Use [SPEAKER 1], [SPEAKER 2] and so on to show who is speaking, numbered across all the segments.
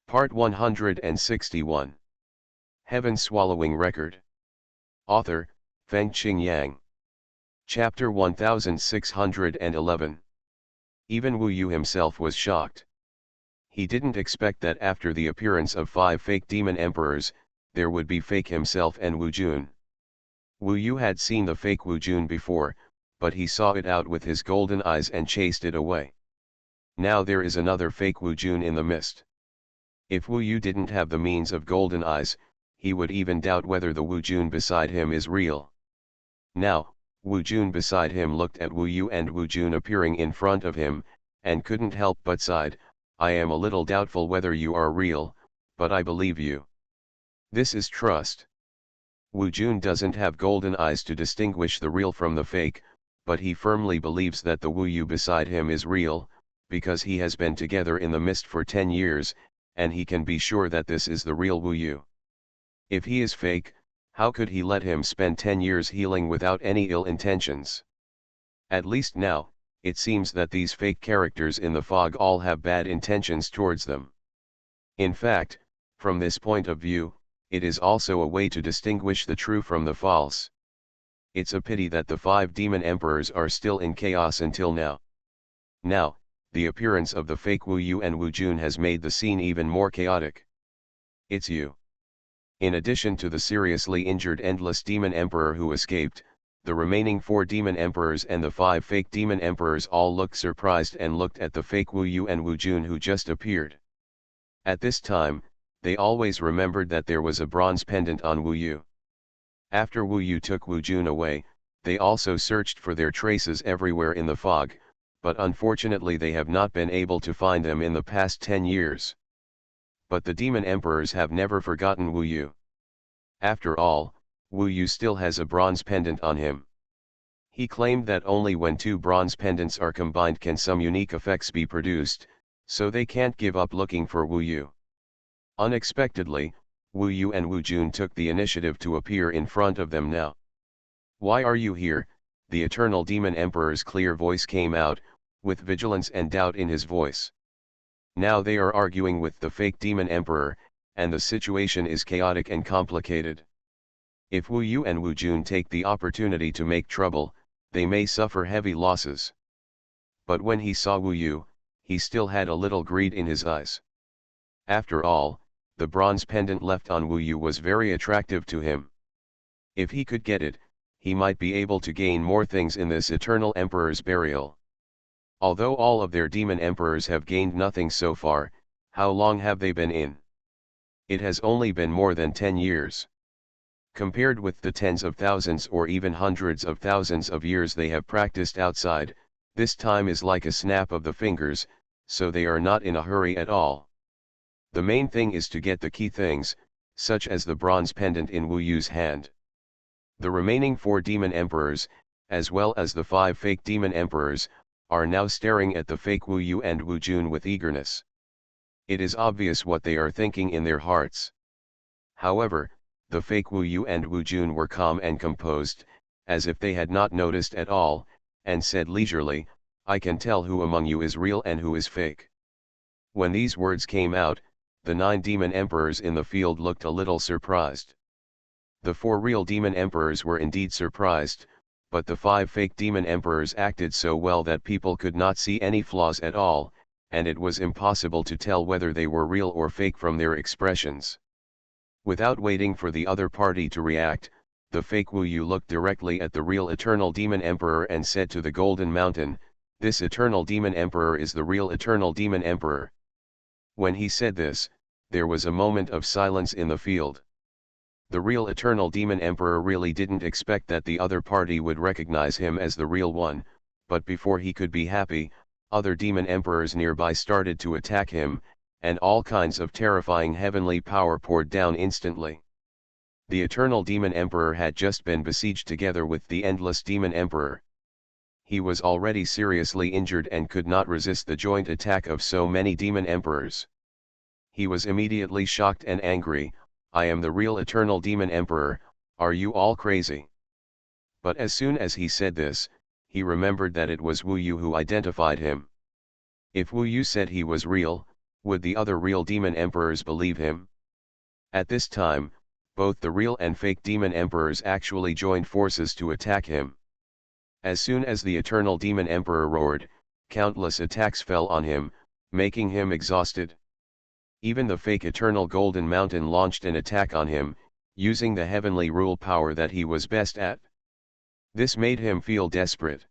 [SPEAKER 1] Part 161. Heaven-Swallowing Record. Author, Fengqing Yang. Chapter 1611. Even Wu Yu himself was shocked. He didn't expect that after the appearance of 5 fake demon emperors, there would be fake himself and Wu Jun. Wu Yu had seen the fake Wu Jun before, but he saw it out with his golden eyes and chased it away. Now there is another fake Wu Jun in the mist. If Wu Yu didn't have the means of golden eyes, he would even doubt whether the Wu Jun beside him is real. Now, Wu Jun beside him looked at Wu Yu and Wu Jun appearing in front of him, and couldn't help but sighed, "I am a little doubtful whether you are real, but I believe you." This is trust. Wu Jun doesn't have golden eyes to distinguish the real from the fake, but he firmly believes that the Wu Yu beside him is real, because he has been together in the mist for 10 years, and he can be sure that this is the real Wu Yu. If he is fake, how could he let him spend 10 years healing without any ill intentions? At least now, it seems that these fake characters in the fog all have bad intentions towards them. In fact, from this point of view, it is also a way to distinguish the true from the false. It's a pity that the 5 demon emperors are still in chaos until now. Now, the appearance of the fake Wu Yu and Wu Jun has made the scene even more chaotic. It's you. In addition to the seriously injured Endless Demon Emperor who escaped, the remaining 4 demon emperors and the 5 fake demon emperors all looked surprised and looked at the fake Wu Yu and Wu Jun who just appeared. At this time, they always remembered that there was a bronze pendant on Wu Yu. After Wu Yu took Wu Jun away, they also searched for their traces everywhere in the fog, but unfortunately they have not been able to find them in the past 10 years. But the demon emperors have never forgotten Wu Yu. After all, Wu Yu still has a bronze pendant on him. He claimed that only when 2 bronze pendants are combined can some unique effects be produced, so they can't give up looking for Wu Yu. Unexpectedly, Wu Yu and Wu Jun took the initiative to appear in front of them now. "Why are you here?" the Eternal Demon Emperor's clear voice came out, with vigilance and doubt in his voice. Now they are arguing with the fake Demon Emperor, and the situation is chaotic and complicated. If Wu Yu and Wu Jun take the opportunity to make trouble, they may suffer heavy losses. But when he saw Wu Yu, he still had a little greed in his eyes. After all, the bronze pendant left on Wu Yu was very attractive to him. If he could get it, he might be able to gain more things in this Eternal Emperor's burial. Although all of their demon emperors have gained nothing so far, how long have they been in? It has only been more than 10 years. Compared with the tens of thousands or even hundreds of thousands of years they have practiced outside, this time is like a snap of the fingers, so they are not in a hurry at all. The main thing is to get the key things, such as the bronze pendant in Wu Yu's hand. The remaining 4 demon emperors, as well as the 5 fake demon emperors, are now staring at the fake Wu Yu and Wu Jun with eagerness. It is obvious what they are thinking in their hearts. However, the fake Wu Yu and Wu Jun were calm and composed, as if they had not noticed at all, and said leisurely, "I can tell who among you is real and who is fake." When these words came out, the 9 demon emperors in the field looked a little surprised. The 4 real demon emperors were indeed surprised, but the 5 fake demon emperors acted so well that people could not see any flaws at all, and it was impossible to tell whether they were real or fake from their expressions. Without waiting for the other party to react, the fake Wu Yu looked directly at the real Eternal Demon Emperor and said to the Golden Mountain, "This Eternal Demon Emperor is the real Eternal Demon Emperor." When he said this, there was a moment of silence in the field. The real Eternal Demon Emperor really didn't expect that the other party would recognize him as the real one, but before he could be happy, other demon emperors nearby started to attack him, and all kinds of terrifying heavenly power poured down instantly. The Eternal Demon Emperor had just been besieged together with the Endless Demon Emperor. He was already seriously injured and could not resist the joint attack of so many demon emperors. He was immediately shocked and angry. "I am the real Eternal Demon Emperor, are you all crazy?" But as soon as he said this, he remembered that it was Wu Yu who identified him. If Wu Yu said he was real, Would the other real demon emperors believe him? At this time, both the real and fake demon emperors actually joined forces to attack him. As soon as the eternal demon emperor roared, countless attacks fell on him, making him exhausted. Even the fake eternal golden mountain launched an attack on him, using the heavenly rule power that he was best at. This made him feel desperate.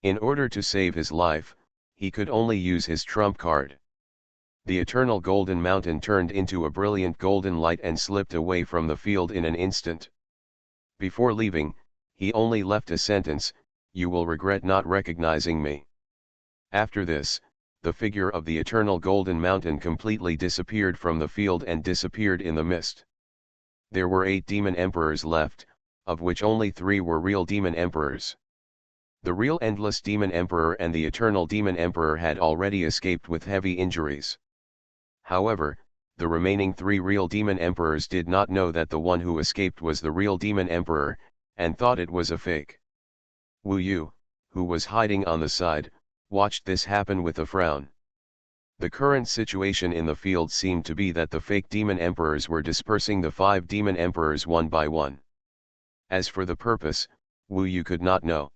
[SPEAKER 1] In order to save his life, he could only use his trump card. The eternal golden mountain turned into a brilliant golden light and slipped away from the field in an instant. Before leaving, he only left a sentence, "You will regret not recognizing me." After this, the figure of the eternal golden mountain completely disappeared from the field and disappeared in the mist. There were 8 demon emperors left, of which only 3 were real demon emperors. The real endless demon emperor and the eternal demon emperor had already escaped with heavy injuries. However, the remaining 3 real demon emperors did not know that the one who escaped was the real demon emperor, and thought it was a fake. Wu Yu, who was hiding on the side, watched this happen with a frown. The current situation in the field seemed to be that the fake demon emperors were dispersing the 5 demon emperors one by one. As for the purpose, Wu Yu could not know.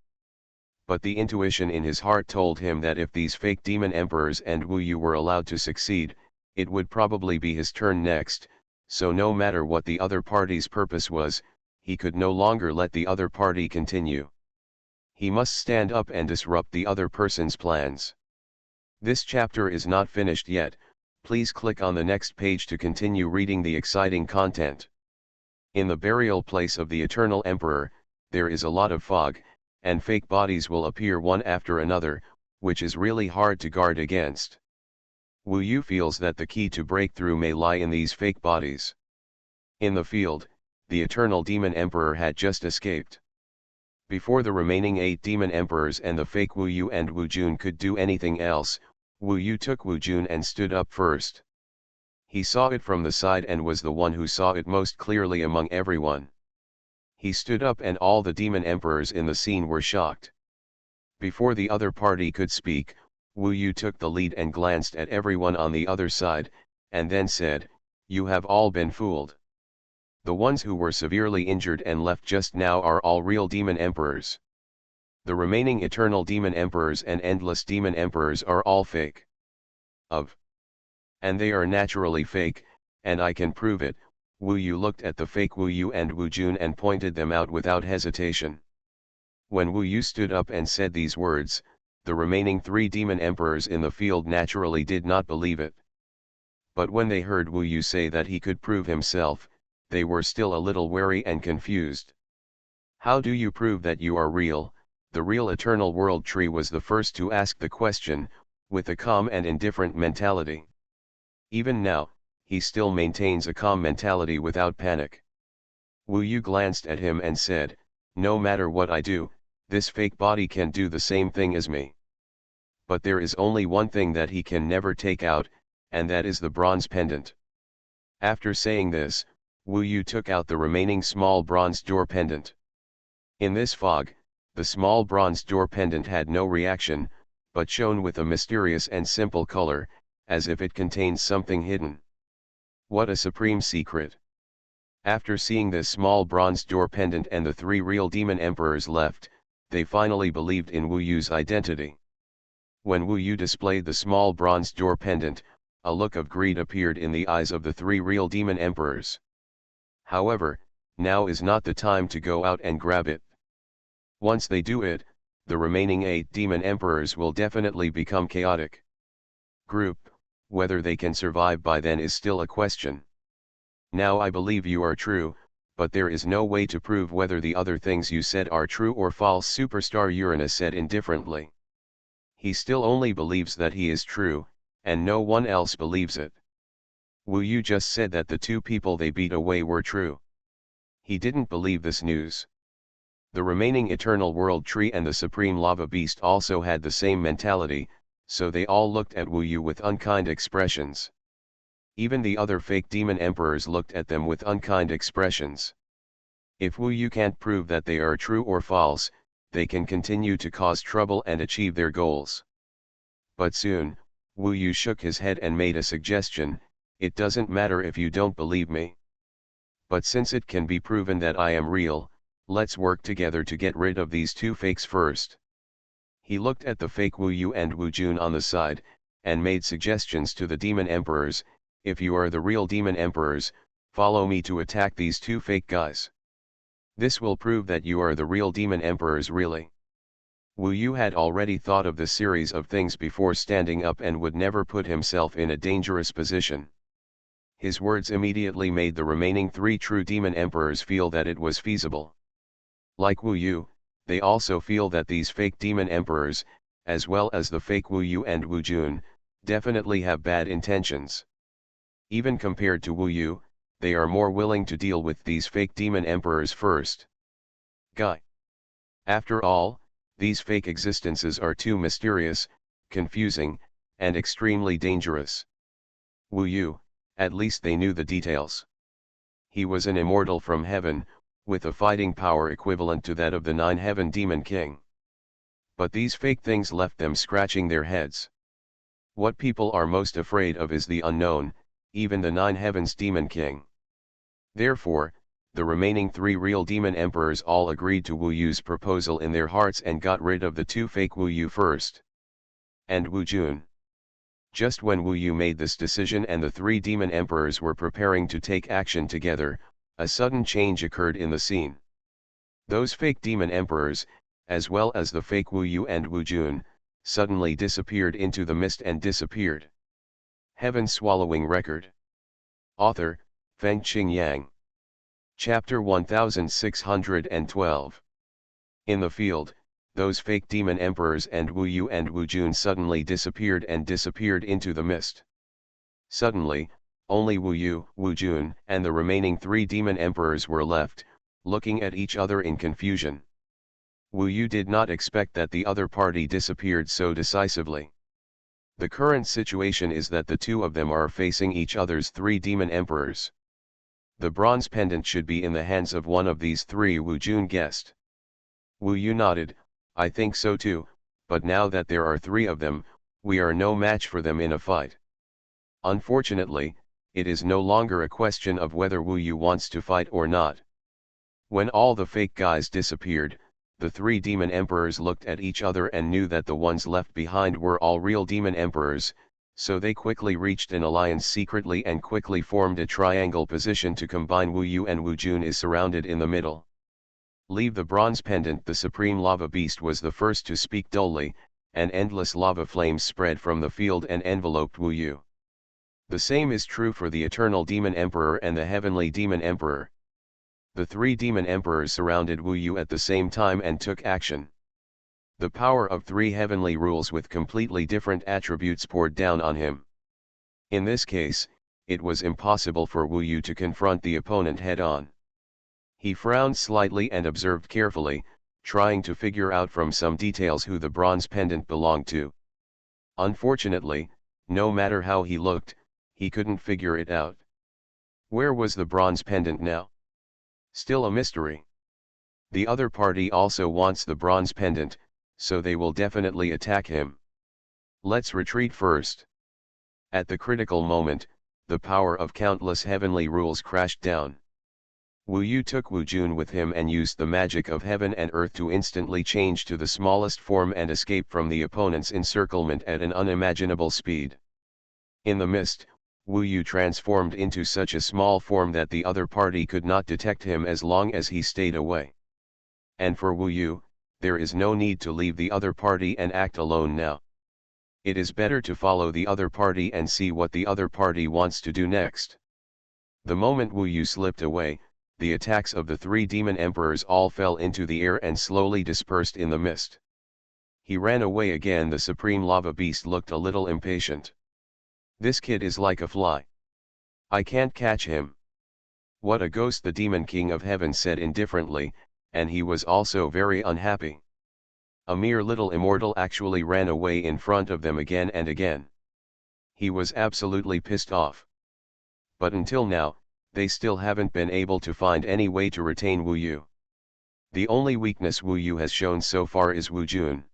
[SPEAKER 1] But the intuition in his heart told him that if these fake demon emperors and Wu Yu were allowed to succeed, it would probably be his turn next, so no matter what the other party's purpose was, he could no longer let the other party continue. He must stand up and disrupt the other person's plans. This chapter is not finished yet, please click on the next page to continue reading the exciting content. In the burial place of the Eternal Emperor, there is a lot of fog, and fake bodies will appear one after another, which is really hard to guard against. Wu Yu feels that the key to breakthrough may lie in these fake bodies. In the field, the Eternal Demon Emperor had just escaped. Before the remaining 8 demon emperors and the fake Wu Yu and Wu Jun could do anything else, Wu Yu took Wu Jun and stood up first. He saw it from the side and was the one who saw it most clearly among everyone. He stood up and all the demon emperors in the scene were shocked. Before the other party could speak, Wu Yu took the lead and glanced at everyone on the other side, and then said, "You have all been fooled. The ones who were severely injured and left just now are all real demon emperors. The remaining eternal demon emperors and endless demon emperors are all fake. And they are naturally fake, and I can prove it." Wu Yu looked at the fake Wu Yu and Wu Jun and pointed them out without hesitation. When Wu Yu stood up and said these words, the remaining 3 demon emperors in the field naturally did not believe it. But when they heard Wu Yu say that he could prove himself, they were still a little wary and confused. "How do you prove that you are real?" The real Eternal World Tree was the first to ask the question, with a calm and indifferent mentality. Even now, he still maintains a calm mentality without panic. Wu Yu glanced at him and said, "No matter what I do, this fake body can do the same thing as me. But there is only one thing that he can never take out, and that is the bronze pendant." After saying this, Wu Yu took out the remaining small bronze door pendant. In this fog, the small bronze door pendant had no reaction, but shone with a mysterious and simple color, as if it contained something hidden. What a supreme secret! After seeing this small bronze door pendant and the 3 real demon emperors left, they finally believed in Wu Yu's identity. When Wu Yu displayed the small bronze door pendant, a look of greed appeared in the eyes of the 3 real demon emperors. However, now is not the time to go out and grab it. Once they do it, the remaining 8 demon emperors will definitely become chaotic. Group, whether they can survive by then is still a question. Now I believe you are true, but there is no way to prove whether the other things you said are true or false, Superstar Uranus said indifferently. He still only believes that he is true, and no one else believes it. Wu Yu just said that the 2 people they beat away were true. He didn't believe this news. The remaining Eternal World Tree and the Supreme Lava Beast also had the same mentality, so they all looked at Wu Yu with unkind expressions. Even the other fake demon emperors looked at them with unkind expressions. If Wu Yu can't prove that they are true or false, they can continue to cause trouble and achieve their goals. But soon, Wu Yu shook his head and made a suggestion. It doesn't matter if you don't believe me. But since it can be proven that I am real, let's work together to get rid of these two fakes first. He looked at the fake Wu Yu and Wu Jun on the side, and made suggestions to the demon emperors. If you are the real demon emperors, follow me to attack these two fake guys. This will prove that you are the real demon emperors really. Wu Yu had already thought of this series of things before standing up and would never put himself in a dangerous position. His words immediately made the remaining three true demon emperors feel that it was feasible. Like Wu Yu, they also feel that these fake demon emperors, as well as the fake Wu Yu and Wu Jun, definitely have bad intentions. Even compared to Wu Yu, they are more willing to deal with these fake demon emperors first. Guy. After all, these fake existences are too mysterious, confusing, and extremely dangerous. Wu Yu, at least they knew the details. He was an immortal from heaven, with a fighting power equivalent to that of the Nine Heaven Demon King. But these fake things left them scratching their heads. What people are most afraid of is the unknown, even the Nine Heavens Demon King. Therefore, the remaining three real demon emperors all agreed to Wu Yu's proposal in their hearts and got rid of the two fake Wu Yu first. And Wu Jun. Just when Wu Yu made this decision and the three demon emperors were preparing to take action together, a sudden change occurred in the scene. Those fake demon emperors, as well as the fake Wu Yu and Wu Jun, suddenly disappeared into the mist and disappeared. Heaven-swallowing record. Author, Fengqing Yang. Chapter 1612. In the field, those fake demon emperors and Wu Yu and Wu Jun suddenly disappeared into the mist. Suddenly, only Wu Yu, Wu Jun, and the remaining three demon emperors were left, looking at each other in confusion. Wu Yu did not expect that the other party disappeared so decisively. The current situation is that the two of them are facing each other's three demon emperors. The bronze pendant should be in the hands of one of these three, Wu Jun guessed. Wu Yu nodded. I think so too, but now that there are three of them, we are no match for them in a fight. Unfortunately, it is no longer a question of whether Wu Yu wants to fight or not. When all the fake guys disappeared, the three demon emperors looked at each other and knew that the ones left behind were all real demon emperors, so they quickly reached an alliance secretly and quickly formed a triangle position to combine. Wu Yu and Wu Jun is surrounded in the middle. Leave the bronze pendant. The supreme lava beast was the first to speak dully, and endless lava flames spread from the field and enveloped Wu Yu. The same is true for the eternal demon emperor and the heavenly demon emperor. The three demon emperors surrounded Wu Yu at the same time and took action. The power of three heavenly rules with completely different attributes poured down on him. In this case, it was impossible for Wu Yu to confront the opponent head-on. He frowned slightly and observed carefully, trying to figure out from some details who the bronze pendant belonged to. Unfortunately, no matter how he looked, he couldn't figure it out. Where was the bronze pendant now? Still a mystery. The other party also wants the bronze pendant, so they will definitely attack him. Let's retreat first. At the critical moment, the power of countless heavenly rules crashed down. Wu Yu took Wu Jun with him and used the magic of heaven and earth to instantly change to the smallest form and escape from the opponent's encirclement at an unimaginable speed. In the mist, Wu Yu transformed into such a small form that the other party could not detect him as long as he stayed away. And for Wu Yu, there is no need to leave the other party and act alone now. It is better to follow the other party and see what the other party wants to do next. The moment Wu Yu slipped away, the attacks of the three demon emperors all fell into the air and slowly dispersed in the mist. He ran away again. The supreme lava beast looked a little impatient. This kid is like a fly. I can't catch him. What a ghost, the demon king of heaven said indifferently, and he was also very unhappy. A mere little immortal actually ran away in front of them again and again. He was absolutely pissed off. But until now, they still haven't been able to find any way to retain Wu Yu. The only weakness Wu Yu has shown so far is Wu Jun.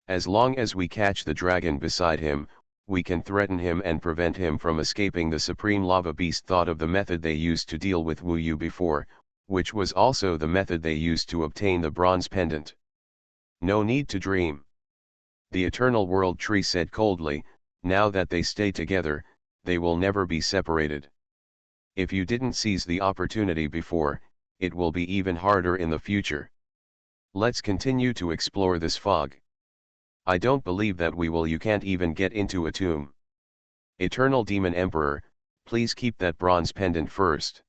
[SPEAKER 1] As long as we catch the dragon beside him, we can threaten him and prevent him from escaping. The Supreme Lava Beast thought of the method they used to deal with Wu Yu before, which was also the method they used to obtain the bronze pendant. No need to dream. The Eternal World Tree said coldly, now that they stay together, they will never be separated. If you didn't seize the opportunity before, it will be even harder in the future. Let's continue to explore this fog. I don't believe that we will. You can't even get into a tomb. Eternal Demon Emperor, please keep that bronze pendant first.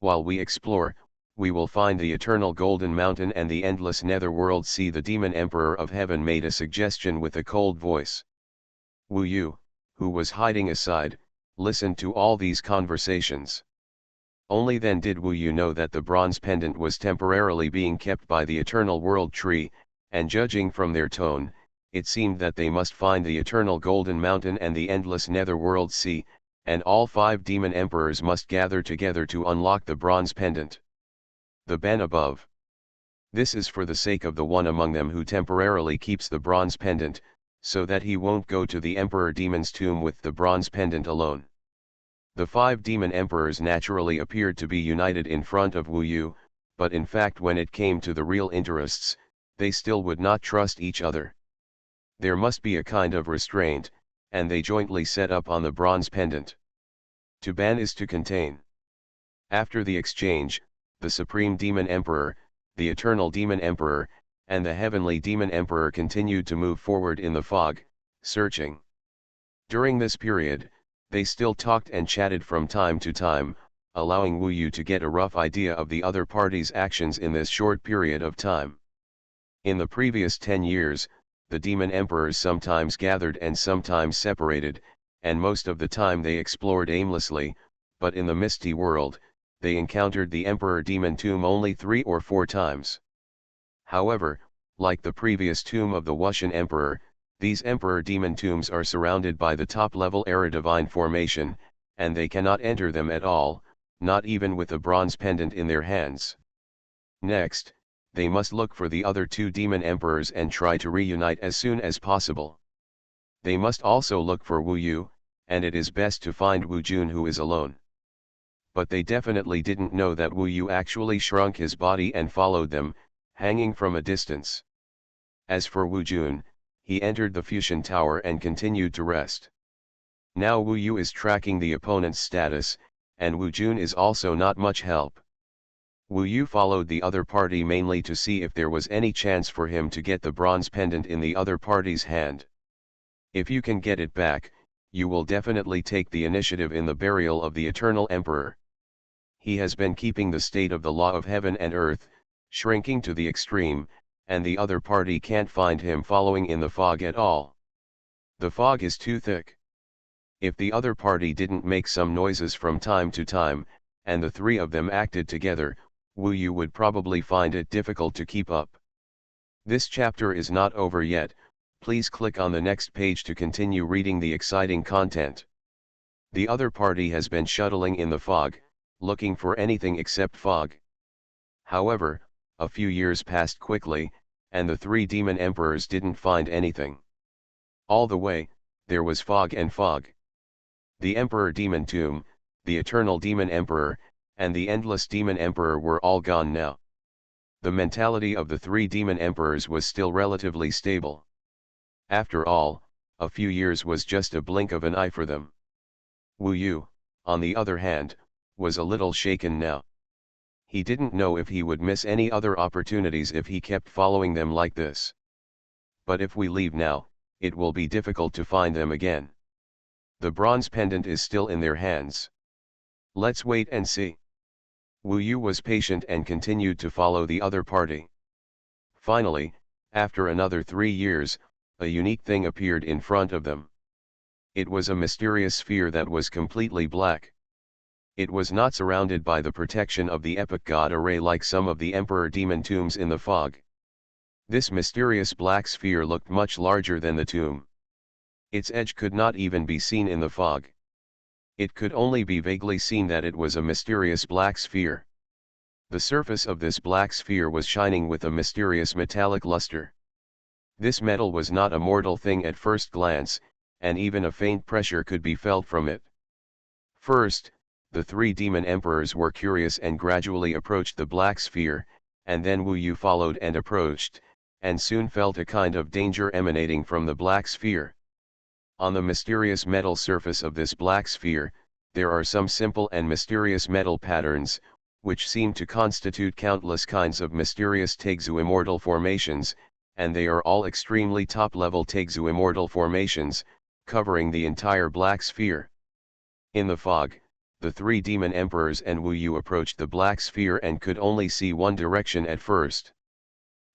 [SPEAKER 1] While we explore, we will find the eternal golden mountain and the endless netherworld sea. The Demon Emperor of Heaven made a suggestion with a cold voice. Wu Yu, who was hiding aside, listened to all these conversations. Only then did Wu Yu know that the bronze pendant was temporarily being kept by the Eternal World Tree, and judging from their tone, it seemed that they must find the eternal golden mountain and the endless netherworld sea, and all 5 demon emperors must gather together to unlock the bronze pendant. The ban above. This is for the sake of the one among them who temporarily keeps the bronze pendant, so that he won't go to the Emperor Demon's tomb with the bronze pendant alone. The 5 demon emperors naturally appeared to be united in front of Wu Yu, but in fact when it came to the real interests, they still would not trust each other. There must be a kind of restraint, and they jointly set up on the bronze pendant. To ban is to contain. After the exchange, the Supreme Demon Emperor, the Eternal Demon Emperor, and the Heavenly Demon Emperor continued to move forward in the fog, searching. During this period, they still talked and chatted from time to time, allowing Wu Yu to get a rough idea of the other party's actions in this short period of time. In the previous 10 years, the demon emperors sometimes gathered and sometimes separated, and most of the time they explored aimlessly, but in the misty world, they encountered the Emperor Demon Tomb only 3 or 4 times. However, like the previous tomb of the Wuxian Emperor, these Emperor Demon Tombs are surrounded by the top-level Era Divine formation, and they cannot enter them at all, not even with a bronze pendant in their hands. Next, they must look for the other 2 demon emperors and try to reunite as soon as possible. They must also look for Wu Yu, and it is best to find Wu Jun who is alone. But they definitely didn't know that Wu Yu actually shrunk his body and followed them, hanging from a distance. As for Wu Jun, he entered the fusion tower and continued to rest. Now Wu Yu is tracking the opponent's status, and Wu Jun is also not much help. Wu Yu followed the other party mainly to see if there was any chance for him to get the bronze pendant in the other party's hand. If you can get it back, you will definitely take the initiative in the burial of the Eternal Emperor. He has been keeping the state of the law of heaven and earth, shrinking to the extreme, and the other party can't find him following in the fog at all. The fog is too thick. If the other party didn't make some noises from time to time, and the 3 of them acted together, Wu Yu would probably find it difficult to keep up. This chapter is not over yet, please click on the next page to continue reading the exciting content. The other party has been shuttling in the fog, looking for anything except fog. However, a few years passed quickly, and the 3 demon emperors didn't find anything. All the way, there was fog and fog. The Emperor Demon Tomb, the Eternal Demon Emperor, and the Endless Demon Emperor were all gone now. The mentality of the 3 demon emperors was still relatively stable. After all, a few years was just a blink of an eye for them. Wu Yu, on the other hand, was a little shaken now. He didn't know if he would miss any other opportunities if he kept following them like this. But if we leave now, it will be difficult to find them again. The bronze pendant is still in their hands. Let's wait and see. Wu Yu was patient and continued to follow the other party. Finally, after another 3 years, a unique thing appeared in front of them. It was a mysterious sphere that was completely black. It was not surrounded by the protection of the epic god array like some of the Emperor Demon tombs in the fog. This mysterious black sphere looked much larger than the tomb. Its edge could not even be seen in the fog. It could only be vaguely seen that it was a mysterious black sphere. The surface of this black sphere was shining with a mysterious metallic luster. This metal was not a mortal thing at first glance, and even a faint pressure could be felt from it. First, the three demon emperors were curious and gradually approached the black sphere, and then Wu Yu followed and approached, and soon felt a kind of danger emanating from the black sphere. On the mysterious metal surface of this black sphere, there are some simple and mysterious metal patterns, which seem to constitute countless kinds of mysterious Taigzu immortal formations, and they are all extremely top-level Taigzu immortal formations, covering the entire black sphere. In the fog, the three demon emperors and Wu Yu approached the black sphere and could only see one direction at first.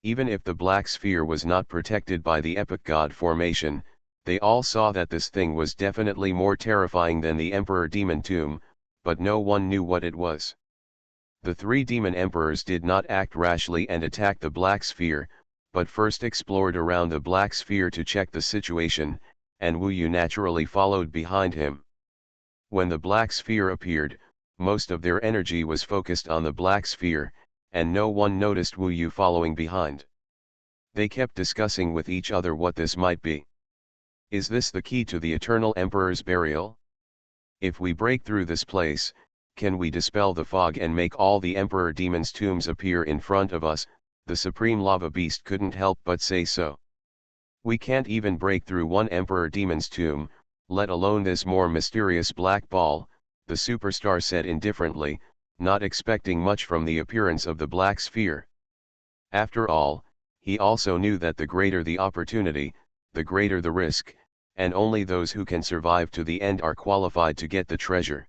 [SPEAKER 1] Even if the black sphere was not protected by the epic god formation, they all saw that this thing was definitely more terrifying than the Emperor Demon Tomb, but no one knew what it was. The three demon emperors did not act rashly and attack the black sphere, but first explored around the black sphere to check the situation, and Wu Yu naturally followed behind him. When the black sphere appeared, most of their energy was focused on the black sphere, and no one noticed Wu Yu following behind. They kept discussing with each other what this might be. Is this the key to the Eternal Emperor's burial? If we break through this place, can we dispel the fog and make all the Emperor Demon's tombs appear in front of us? The Supreme Lava Beast couldn't help but say so. We can't even break through one Emperor Demon's tomb, let alone this more mysterious black ball, the superstar said indifferently, not expecting much from the appearance of the black sphere. After all, he also knew that the greater the opportunity, the greater the risk, and only those who can survive to the end are qualified to get the treasure.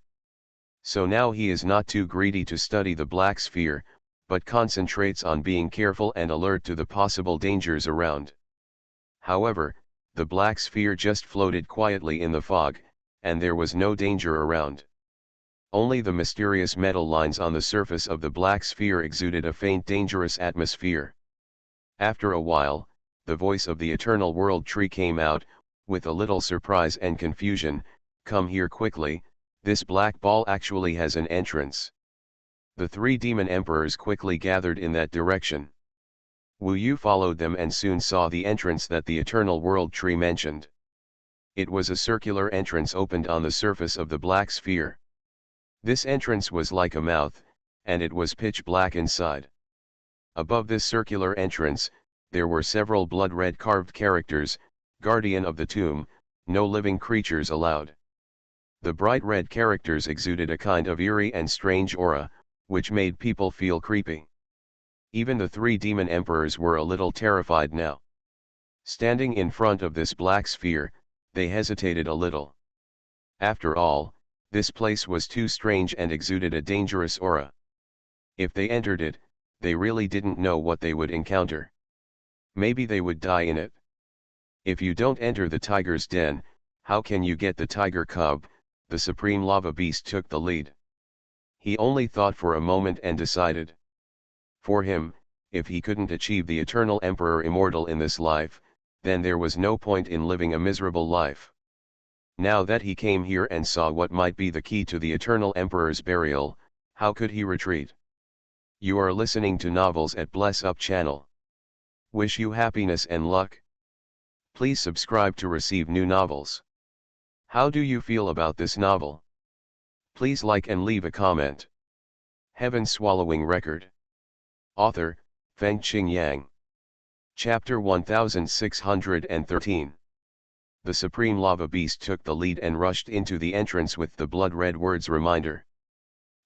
[SPEAKER 1] So now he is not too greedy to study the black sphere, but concentrates on being careful and alert to the possible dangers around. However, the black sphere just floated quietly in the fog, and there was no danger around. Only the mysterious metal lines on the surface of the black sphere exuded a faint dangerous atmosphere. After a while, the voice of the Eternal World Tree came out, with a little surprise and confusion, "Come here quickly, this black ball actually has an entrance." The three demon emperors quickly gathered in that direction. Wu Yu followed them and soon saw the entrance that the Eternal World Tree mentioned. It was a circular entrance opened on the surface of the black sphere. This entrance was like a mouth, and it was pitch black inside. Above this circular entrance, there were several blood-red carved characters, "Guardian of the Tomb, no living creatures allowed." The bright red characters exuded a kind of eerie and strange aura, which made people feel creepy. Even the three demon emperors were a little terrified now. Standing in front of this black sphere, they hesitated a little. After all, this place was too strange and exuded a dangerous aura. If they entered it, they really didn't know what they would encounter. Maybe they would die in it. If you don't enter the tiger's den, how can you get the tiger cub? The Supreme Lava Beast took the lead. He only thought for a moment and decided. For him, if he couldn't achieve the Eternal Emperor immortal in this life, then there was no point in living a miserable life. Now that he came here and saw what might be the key to the Eternal Emperor's burial, how could he retreat? You are listening to Novels at Bless Up channel. Wish you happiness and luck. Please subscribe to receive new novels. How do you feel about this novel? Please like and leave a comment. Heaven Swallowing Record. Author, Fengqing Yang. Chapter 1613. The Supreme Lava Beast took the lead and rushed into the entrance with the blood-red words reminder.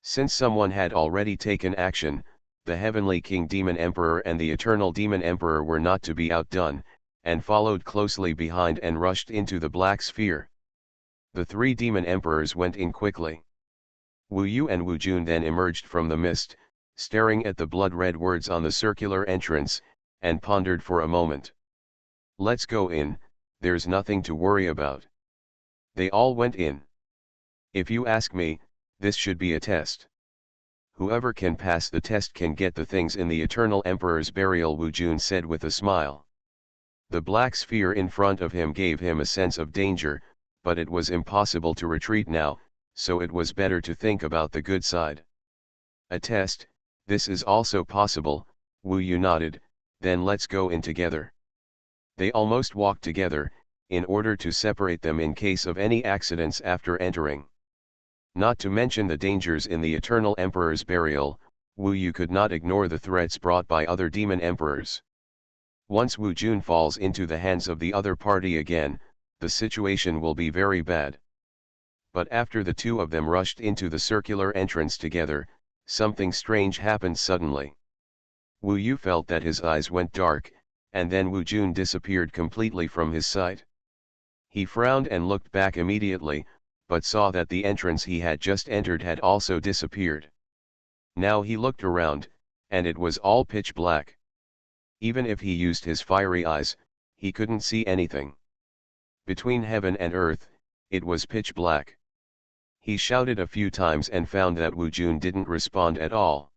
[SPEAKER 1] Since someone had already taken action, the Heavenly King Demon Emperor and the Eternal Demon Emperor were not to be outdone, and followed closely behind and rushed into the black sphere. The three demon emperors went in quickly. Wu Yu and Wu Jun then emerged from the mist, staring at the blood-red words on the circular entrance, and pondered for a moment. "Let's go in, there's nothing to worry about." They all went in. If you ask me, this should be a test. Whoever can pass the test can get the things in the Eternal Emperor's burial, Wu Jun said with a smile. The black sphere in front of him gave him a sense of danger, but it was impossible to retreat now, so it was better to think about the good side. A test, this is also possible, Wu Yu nodded, then let's go in together. They almost walked together, in order to separate them in case of any accidents after entering. Not to mention the dangers in the Eternal Emperor's burial, Wu Yu could not ignore the threats brought by other demon emperors. Once Wu Jun falls into the hands of the other party again, the situation will be very bad. But after the two of them rushed into the circular entrance together, something strange happened suddenly. Wu Yu felt that his eyes went dark, and then Wu Jun disappeared completely from his sight. He frowned and looked back immediately, but saw that the entrance he had just entered had also disappeared. Now he looked around, and it was all pitch black. Even if he used his fiery eyes, he couldn't see anything. Between heaven and earth, it was pitch black. He shouted a few times and found that Wu Jun didn't respond at all.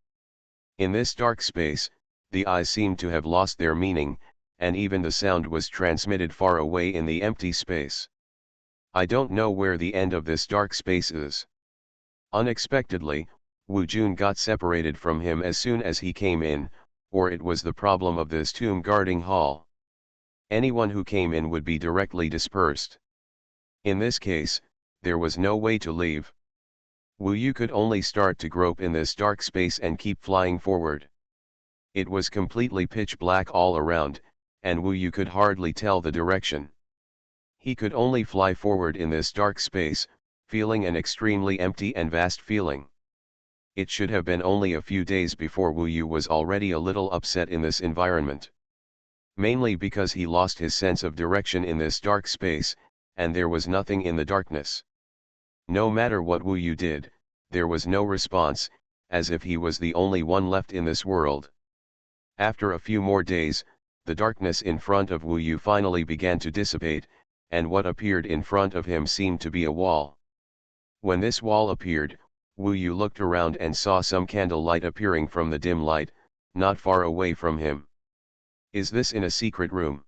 [SPEAKER 1] In this dark space, the eyes seemed to have lost their meaning, and even the sound was transmitted far away in the empty space. I don't know where the end of this dark space is. Unexpectedly, Wu Jun got separated from him as soon as he came in, or it was the problem of this tomb guarding hall. Anyone who came in would be directly dispersed. In this case, there was no way to leave. Wu Yu could only start to grope in this dark space and keep flying forward. It was completely pitch black all around, and Wu Yu could hardly tell the direction. He could only fly forward in this dark space, feeling an extremely empty and vast feeling. It should have been only a few days before Wu Yu was already a little upset in this environment. Mainly because he lost his sense of direction in this dark space, and there was nothing in the darkness. No matter what Wu Yu did, there was no response, as if he was the only one left in this world. After a few more days, the darkness in front of Wu Yu finally began to dissipate, and what appeared in front of him seemed to be a wall. When this wall appeared, Wu Yu looked around and saw some candle light appearing from the dim light, not far away from him. Is this in a secret room?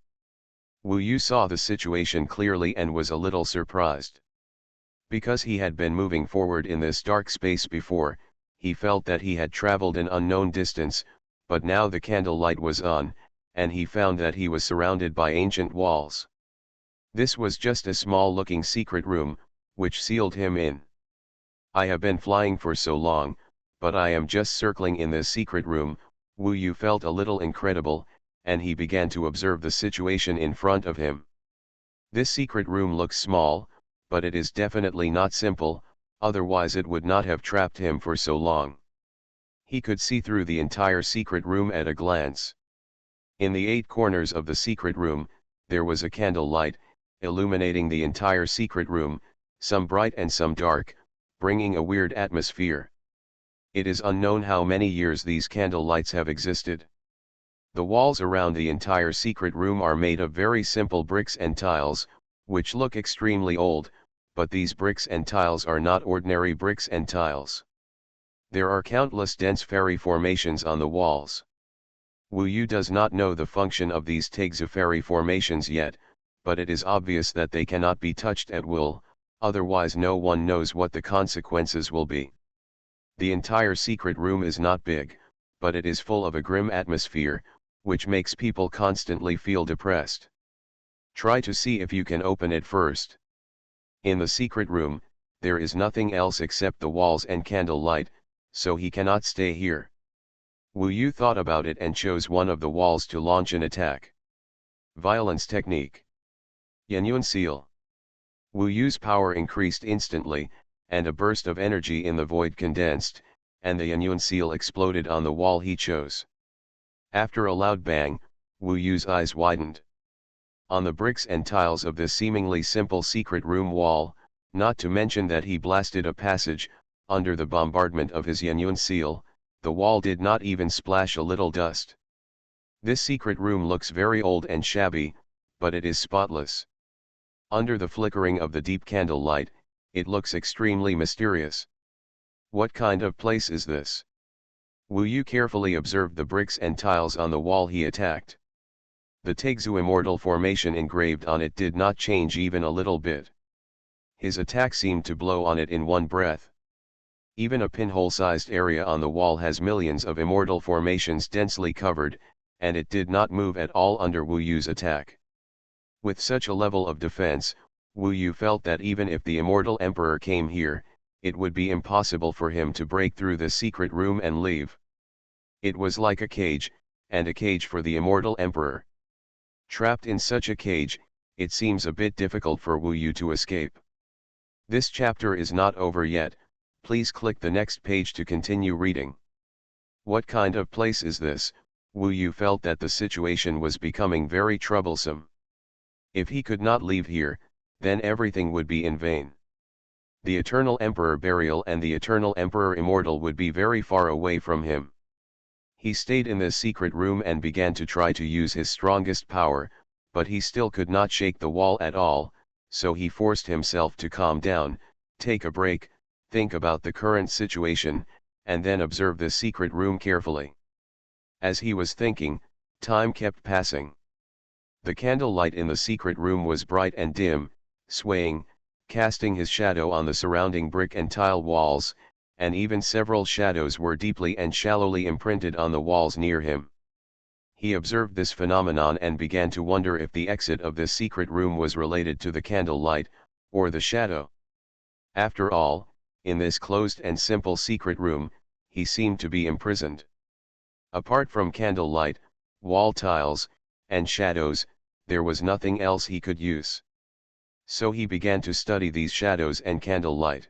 [SPEAKER 1] Wu Yu saw the situation clearly and was a little surprised. Because he had been moving forward in this dark space before, he felt that he had traveled an unknown distance, but now the candle light was on, and he found that he was surrounded by ancient walls. This was just a small-looking secret room, which sealed him in. I have been flying for so long, but I am just circling in this secret room. Wu Yu felt a little incredible, and he began to observe the situation in front of him. This secret room looks small, but it is definitely not simple, otherwise it would not have trapped him for so long. He could see through the entire secret room at a glance. In the 8 corners of the secret room, there was a candle light, illuminating the entire secret room, some bright and some dark, bringing a weird atmosphere. It is unknown how many years these candle lights have existed. The walls around the entire secret room are made of very simple bricks and tiles, which look extremely old, but these bricks and tiles are not ordinary bricks and tiles. There are countless dense fairy formations on the walls. Wu Yu does not know the function of these Tegzu fairy formations yet, but it is obvious that they cannot be touched at will, otherwise no one knows what the consequences will be. The entire secret room is not big, but it is full of a grim atmosphere, which makes people constantly feel depressed. Try to see if you can open it first. In the secret room, there is nothing else except the walls and candle light, so he cannot stay here. Wu Yu thought about it and chose one of the walls to launch an attack. Violence technique. Yuanyuan seal. Wu Yu's power increased instantly, and a burst of energy in the void condensed, and the Yuanyuan seal exploded on the wall he chose. After a loud bang, Wu Yu's eyes widened. On the bricks and tiles of this seemingly simple secret room wall, not to mention that he blasted a passage, under the bombardment of his Yuanyuan seal, the wall did not even splash a little dust. This secret room looks very old and shabby, but it is spotless. Under the flickering of the deep candle light, it looks extremely mysterious. What kind of place is this? Wu Yu carefully observed the bricks and tiles on the wall he attacked. The Tegzu immortal formation engraved on it did not change even a little bit. His attack seemed to blow on it in one breath. Even a pinhole-sized area on the wall has millions of immortal formations densely covered, and it did not move at all under Wu Yu's attack. With such a level of defense, Wu Yu felt that even if the immortal emperor came here, it would be impossible for him to break through the secret room and leave. It was like a cage, and a cage for the immortal emperor. Trapped in such a cage, it seems a bit difficult for Wu Yu to escape. This chapter is not over yet, please click the next page to continue reading. What kind of place is this? Wu Yu felt that the situation was becoming very troublesome. If he could not leave here, then everything would be in vain. The Eternal Emperor Burial and the Eternal Emperor Immortal would be very far away from him. He stayed in this secret room and began to try to use his strongest power, but he still could not shake the wall at all, so he forced himself to calm down, take a break, think about the current situation, and then observe the secret room carefully. As he was thinking, time kept passing. The candlelight in the secret room was bright and dim, swaying, casting his shadow on the surrounding brick and tile walls, and even several shadows were deeply and shallowly imprinted on the walls near him. He observed this phenomenon and began to wonder if the exit of this secret room was related to the candlelight, or the shadow. After all, in this closed and simple secret room, he seemed to be imprisoned. Apart from candlelight, wall tiles, and shadows, there was nothing else he could use. So he began to study these shadows and candlelight.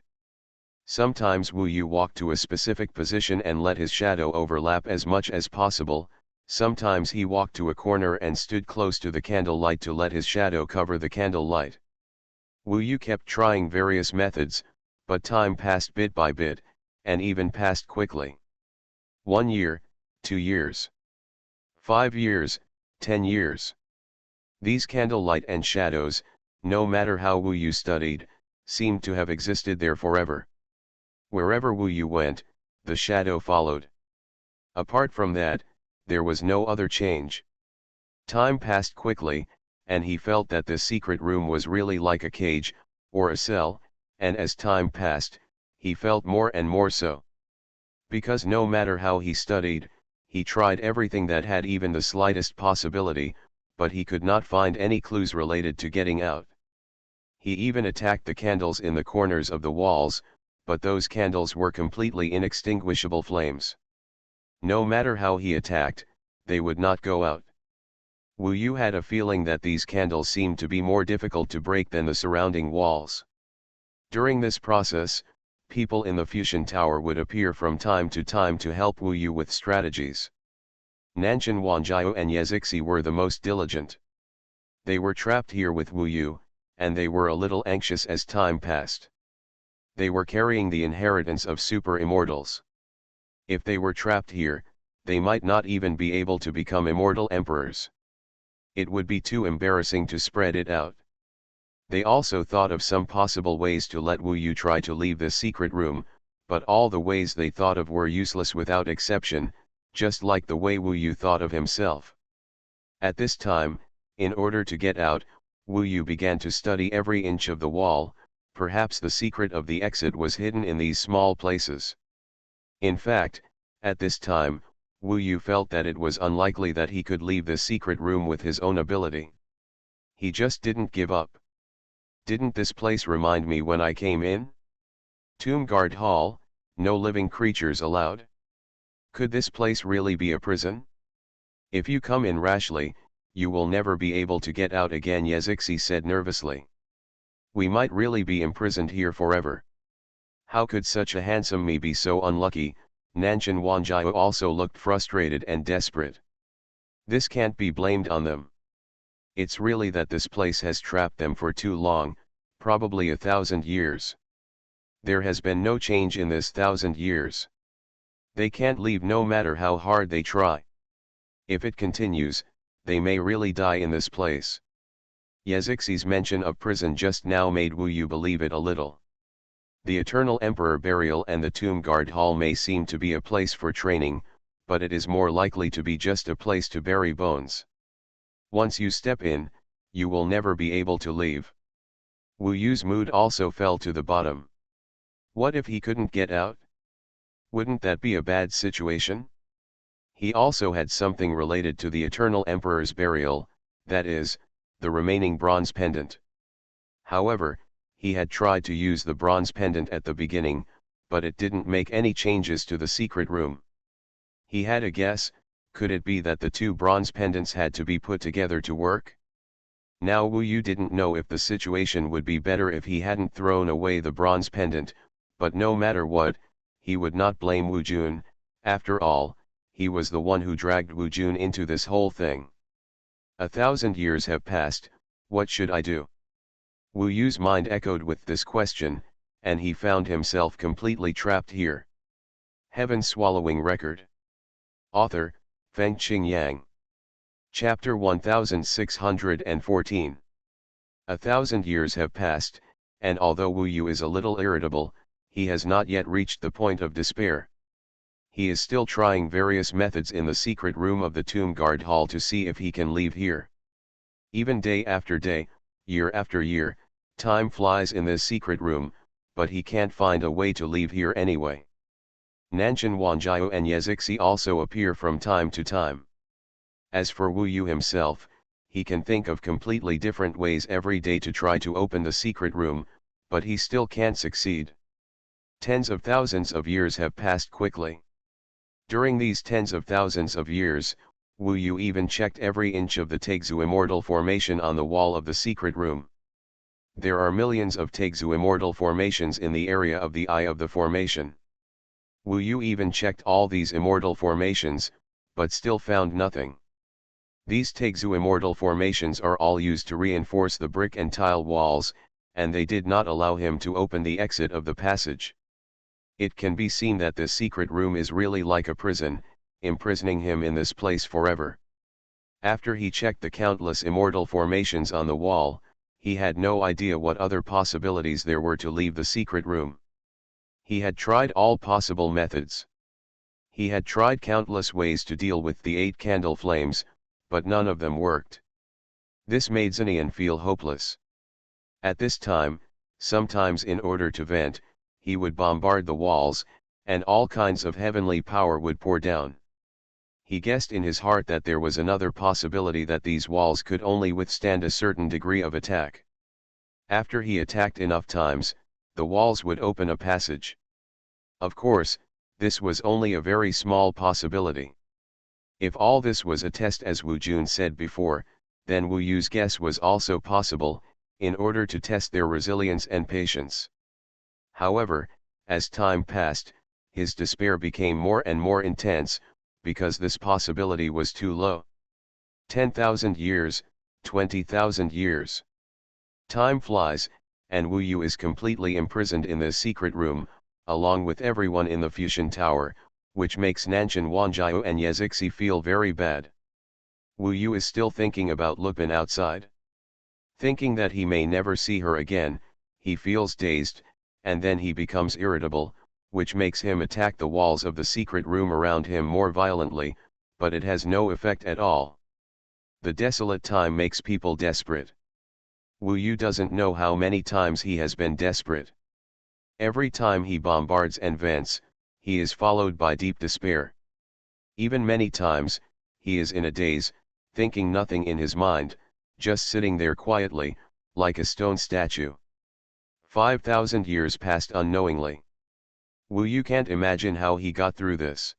[SPEAKER 1] Sometimes Wu Yu walked to a specific position and let his shadow overlap as much as possible, sometimes he walked to a corner and stood close to the candlelight to let his shadow cover the candlelight. Wu Yu kept trying various methods, but time passed bit by bit, and even passed quickly. 1 year, 2 years. 5 years, 10 years. These candlelight and shadows, no matter how Wu Yu studied, seemed to have existed there forever. Wherever Wu Yu went, the shadow followed. Apart from that, there was no other change. Time passed quickly, and he felt that this secret room was really like a cage, or a cell, and as time passed, he felt more and more so. Because no matter how he studied, he tried everything that had even the slightest possibility, but he could not find any clues related to getting out. He even attacked the candles in the corners of the walls, but those candles were completely inextinguishable flames. No matter how he attacked, they would not go out. Wu Yu had a feeling that these candles seemed to be more difficult to break than the surrounding walls. During this process, people in the fusion tower would appear from time to help Wu Yu with strategies. Nanshan Wanjiao and Yezixi were the most diligent. They were trapped here with Wu Yu, and they were a little anxious as time passed. They were carrying the inheritance of super immortals. If they were trapped here, they might not even be able to become immortal emperors. It would be too embarrassing to spread it out. They also thought of some possible ways to let Wu Yu try to leave this secret room, but all the ways they thought of were useless without exception, just like the way Wu Yu thought of himself. At this time, in order to get out, Wu Yu began to study every inch of the wall. Perhaps the secret of the exit was hidden in these small places. In fact, at this time, Wu Yu felt that it was unlikely that he could leave this secret room with his own ability. He just didn't give up. Didn't this place remind me when I came in? Tomb Guard Hall, no living creatures allowed. Could this place really be a prison? If you come in rashly, you will never be able to get out again, Yezixi said nervously. We might really be imprisoned here forever. How could such a handsome me be so unlucky? Nanshan Wanjiao also looked frustrated and desperate. This can't be blamed on them. It's really that this place has trapped them for too long, probably 1,000 years. There has been no change in this 1,000 years. They can't leave no matter how hard they try. If it continues, they may really die in this place. Yezixi's mention of prison just now made Wu Yu believe it a little. The Eternal Emperor Burial and the Tomb Guard Hall may seem to be a place for training, but it is more likely to be just a place to bury bones. Once you step in, you will never be able to leave. Wu Yu's mood also fell to the bottom. What if he couldn't get out? Wouldn't that be a bad situation? He also had something related to the Eternal Emperor's burial, that is, the remaining bronze pendant. However, he had tried to use the bronze pendant at the beginning, but it didn't make any changes to the secret room. He had a guess: could it be that the two bronze pendants had to be put together to work? Now Wu Yu didn't know if the situation would be better if he hadn't thrown away the bronze pendant, but no matter what, he would not blame Wu Jun. After all, he was the one who dragged Wu Jun into this whole thing. 1,000 years have passed, what should I do? Wu Yu's mind echoed with this question, and he found himself completely trapped here. Heaven-swallowing record. Author, Fengqing Yang. Chapter 1614. 1,000 years have passed, and although Wu Yu is a little irritable, he has not yet reached the point of despair. He is still trying various methods in the secret room of the tomb guard hall to see if he can leave here. Even day after day, year after year, time flies in this secret room, but he can't find a way to leave here anyway. Nanshan Wanjiao and Yezixi also appear from time to time. As for Wu Yu himself, he can think of completely different ways every day to try to open the secret room, but he still can't succeed. Tens of thousands of years have passed quickly. During these tens of thousands of years, Wu Yu even checked every inch of the Taixu Immortal formation on the wall of the secret room. There are millions of Taixu Immortal formations in the area of the eye of the formation. Wu Yu even checked all these immortal formations, but still found nothing. These Taixu Immortal formations are all used to reinforce the brick and tile walls, and they did not allow him to open the exit of the passage. It can be seen that this secret room is really like a prison, imprisoning him in this place forever. After he checked the countless immortal formations on the wall, he had no idea what other possibilities there were to leave the secret room. He had tried all possible methods. He had tried countless ways to deal with the 8 candle flames, but none of them worked. This made Xuanhuan feel hopeless. At this time, sometimes in order to vent, he would bombard the walls, and all kinds of heavenly power would pour down. He guessed in his heart that there was another possibility, that these walls could only withstand a certain degree of attack. After he attacked enough times, the walls would open a passage. Of course, this was only a very small possibility. If all this was a test, as Wu Jun said before, then Wu Yu's guess was also possible, in order to test their resilience and patience. However, as time passed, his despair became more and more intense, because this possibility was too low. 10,000 years, 20,000 years. Time flies, and Wu Yu is completely imprisoned in this secret room, along with everyone in the Fusion Tower, which makes Nanshan Wanjiao and Yezixi feel very bad. Wu Yu is still thinking about Lupin outside. Thinking that he may never see her again, he feels dazed, and then he becomes irritable, which makes him attack the walls of the secret room around him more violently, but it has no effect at all. The desolate time makes people desperate. Wu Yu doesn't know how many times he has been desperate. Every time he bombards and vents, he is followed by deep despair. Even many times, he is in a daze, thinking nothing in his mind, just sitting there quietly, like a stone statue. 5,000 years passed unknowingly. Wu Yu can't imagine how he got through this.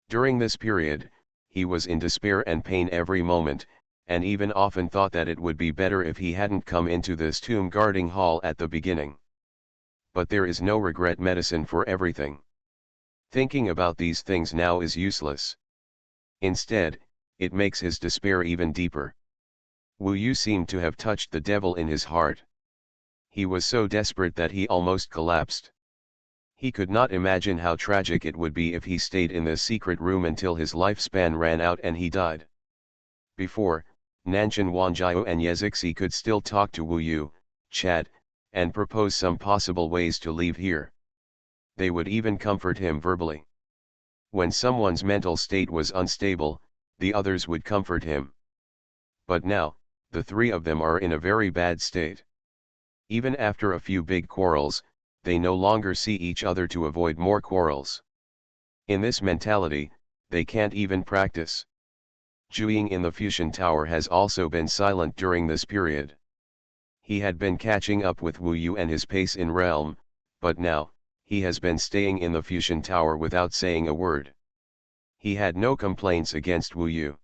[SPEAKER 1] During this period, he was in despair and pain every moment, and even often thought that it would be better if he hadn't come into this tomb guarding hall at the beginning. But there is no regret medicine for everything. Thinking about these things now is useless. Instead, it makes his despair even deeper. Wu Yu seemed to have touched the devil in his heart. He was so desperate that he almost collapsed. He could not imagine how tragic it would be if he stayed in this secret room until his lifespan ran out and he died. Before, Nanshan Wanjiao and Yezixi could still talk to Wu Yu, chat, and propose some possible ways to leave here. They would even comfort him verbally. When someone's mental state was unstable, the others would comfort him. But now, the three of them are in a very bad state. Even after a few big quarrels, they no longer see each other to avoid more quarrels. In this mentality, they can't even practice. Zhuang in the Fusion Tower has also been silent during this period. He had been catching up with Wu Yu and his pace in realm, but now, he has been staying in the Fusion Tower without saying a word. He had no complaints against Wu Yu.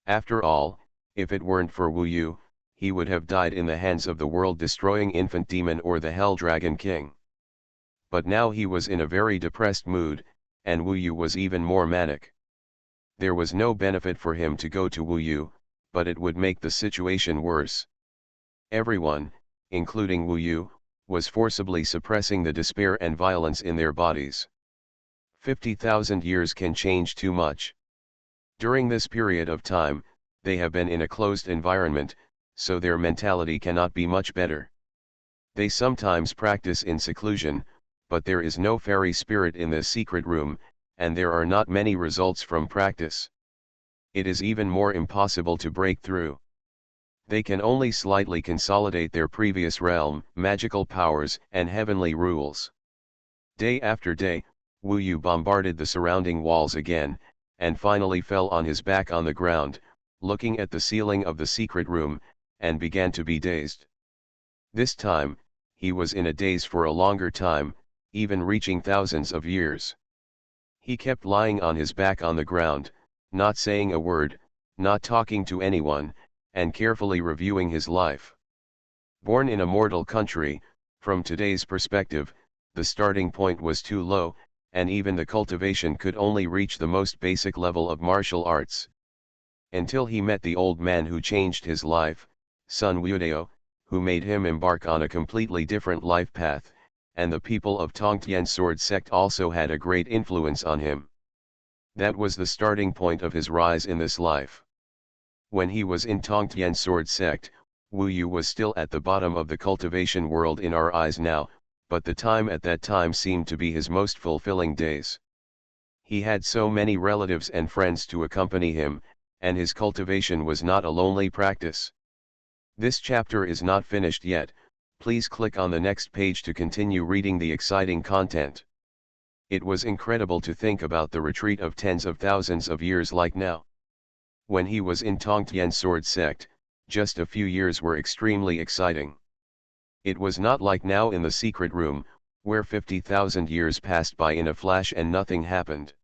[SPEAKER 1] After all, if it weren't for Wu Yu, he would have died in the hands of the world-destroying infant demon or the Hell Dragon King. But now he was in a very depressed mood, and Wu Yu was even more manic. There was no benefit for him to go to Wu Yu, but it would make the situation worse. Everyone, including Wu Yu, was forcibly suppressing the despair and violence in their bodies. 50,000 years can change too much. During this period of time, they have been in a closed environment, so their mentality cannot be much better. They sometimes practice in seclusion, but there is no fairy spirit in this secret room, and there are not many results from practice. It is even more impossible to break through. They can only slightly consolidate their previous realm, magical powers, and heavenly rules. Day after day, Wu Yu bombarded the surrounding walls again, and finally fell on his back on the ground, looking at the ceiling of the secret room, and began to be dazed. This time, he was in a daze for a longer time, even reaching thousands of years. He kept lying on his back on the ground, not saying a word, not talking to anyone, and carefully reviewing his life. Born in a mortal country, from today's perspective, the starting point was too low, and even the cultivation could only reach the most basic level of martial arts. Until he met the old man who changed his life, Sun Wudao, who made him embark on a completely different life path, and the people of Tongtian Sword Sect also had a great influence on him. That was the starting point of his rise in this life. When he was in Tongtian Sword Sect, Wu Yu was still at the bottom of the cultivation world in our eyes now, but the time at that time seemed to be his most fulfilling days. He had so many relatives and friends to accompany him, and his cultivation was not a lonely practice. This chapter is not finished yet. Please click on the next page to continue reading the exciting content. It was incredible to think about the retreat of tens of thousands of years like now. When he was in Tongtian Sword Sect, just a few years were extremely exciting. It was not like now in the secret room, where 50,000 years passed by in a flash and nothing happened.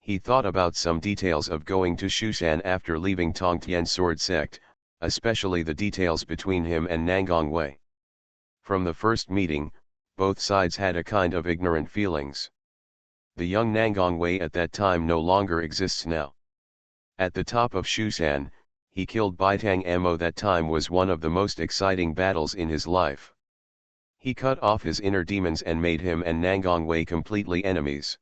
[SPEAKER 1] He thought about some details of going to Xuanhuan after leaving Tongtian Sword Sect, especially the details between him and Nangang Wei. From the first meeting, both sides had a kind of ignorant feelings. The young Nangang Wei at that time no longer exists now. At the top of Xuanhuan, he killed Baitang Mo. That time was one of the most exciting battles in his life. He cut off his inner demons and made him and Nangang Wei completely enemies.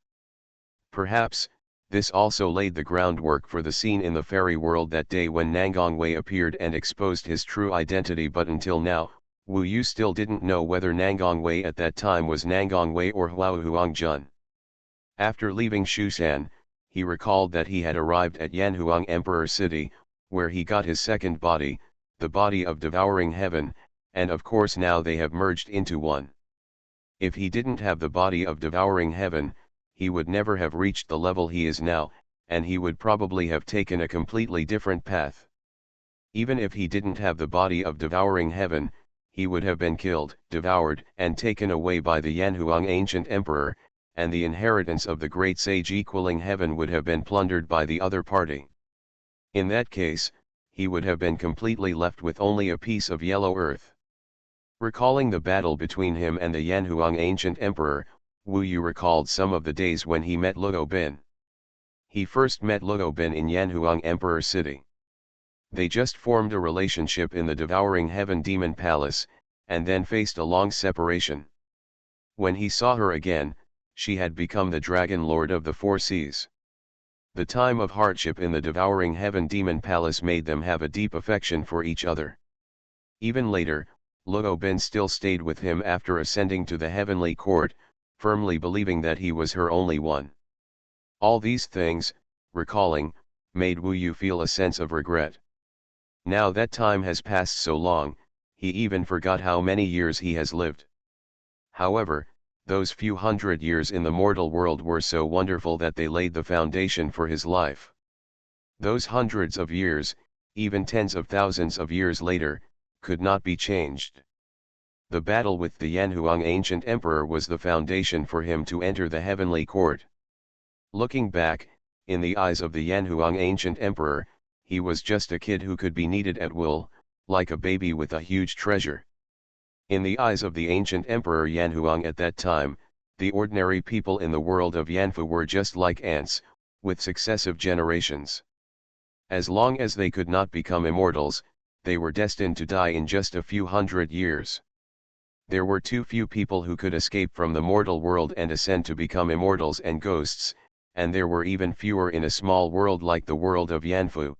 [SPEAKER 1] Perhaps, this also laid the groundwork for the scene in the fairy world that day when Nangang Wei appeared and exposed his true identity, but until now, Wu Yu still didn't know whether Nangang Wei at that time was Nangang Wei or Huao Huangjun. After leaving Xuanhuan, he recalled that he had arrived at Yanhuang Emperor City, where he got his second body, the body of Devouring Heaven, and of course now they have merged into one. If he didn't have the body of Devouring Heaven, he would never have reached the level he is now, and he would probably have taken a completely different path. Even if he didn't have the body of Devouring Heaven, he would have been killed, devoured, and taken away by the Yanhuang Ancient Emperor, and the inheritance of the Great Sage equaling heaven would have been plundered by the other party. In that case, he would have been completely left with only a piece of yellow earth. Recalling the battle between him and the Yanhuang Ancient Emperor, Wu Yu recalled some of the days when he met Luo Bin. He first met Luo Bin in Yanhuang Emperor City. They just formed a relationship in the Devouring Heaven Demon Palace, and then faced a long separation. When he saw her again, she had become the Dragon Lord of the Four Seas. The time of hardship in the Devouring Heaven Demon Palace made them have a deep affection for each other. Even later, Luo Bin still stayed with him after ascending to the heavenly court, firmly believing that he was her only one. All these things, recalling, made Wu Yu feel a sense of regret. Now that time has passed so long, he even forgot how many years he has lived. However, those few hundred years in the mortal world were so wonderful that they laid the foundation for his life. Those hundreds of years, even tens of thousands of years later, could not be changed. The battle with the Yanhuang ancient emperor was the foundation for him to enter the heavenly court. Looking back, in the eyes of the Yanhuang ancient emperor, he was just a kid who could be kneaded at will, like a baby with a huge treasure. In the eyes of the ancient emperor Yanhuang at that time, the ordinary people in the world of Yanfu were just like ants, with successive generations. As long as they could not become immortals, they were destined to die in just a few hundred years. There were too few people who could escape from the mortal world and ascend to become immortals and ghosts, and there were even fewer in a small world like the world of Yanfu.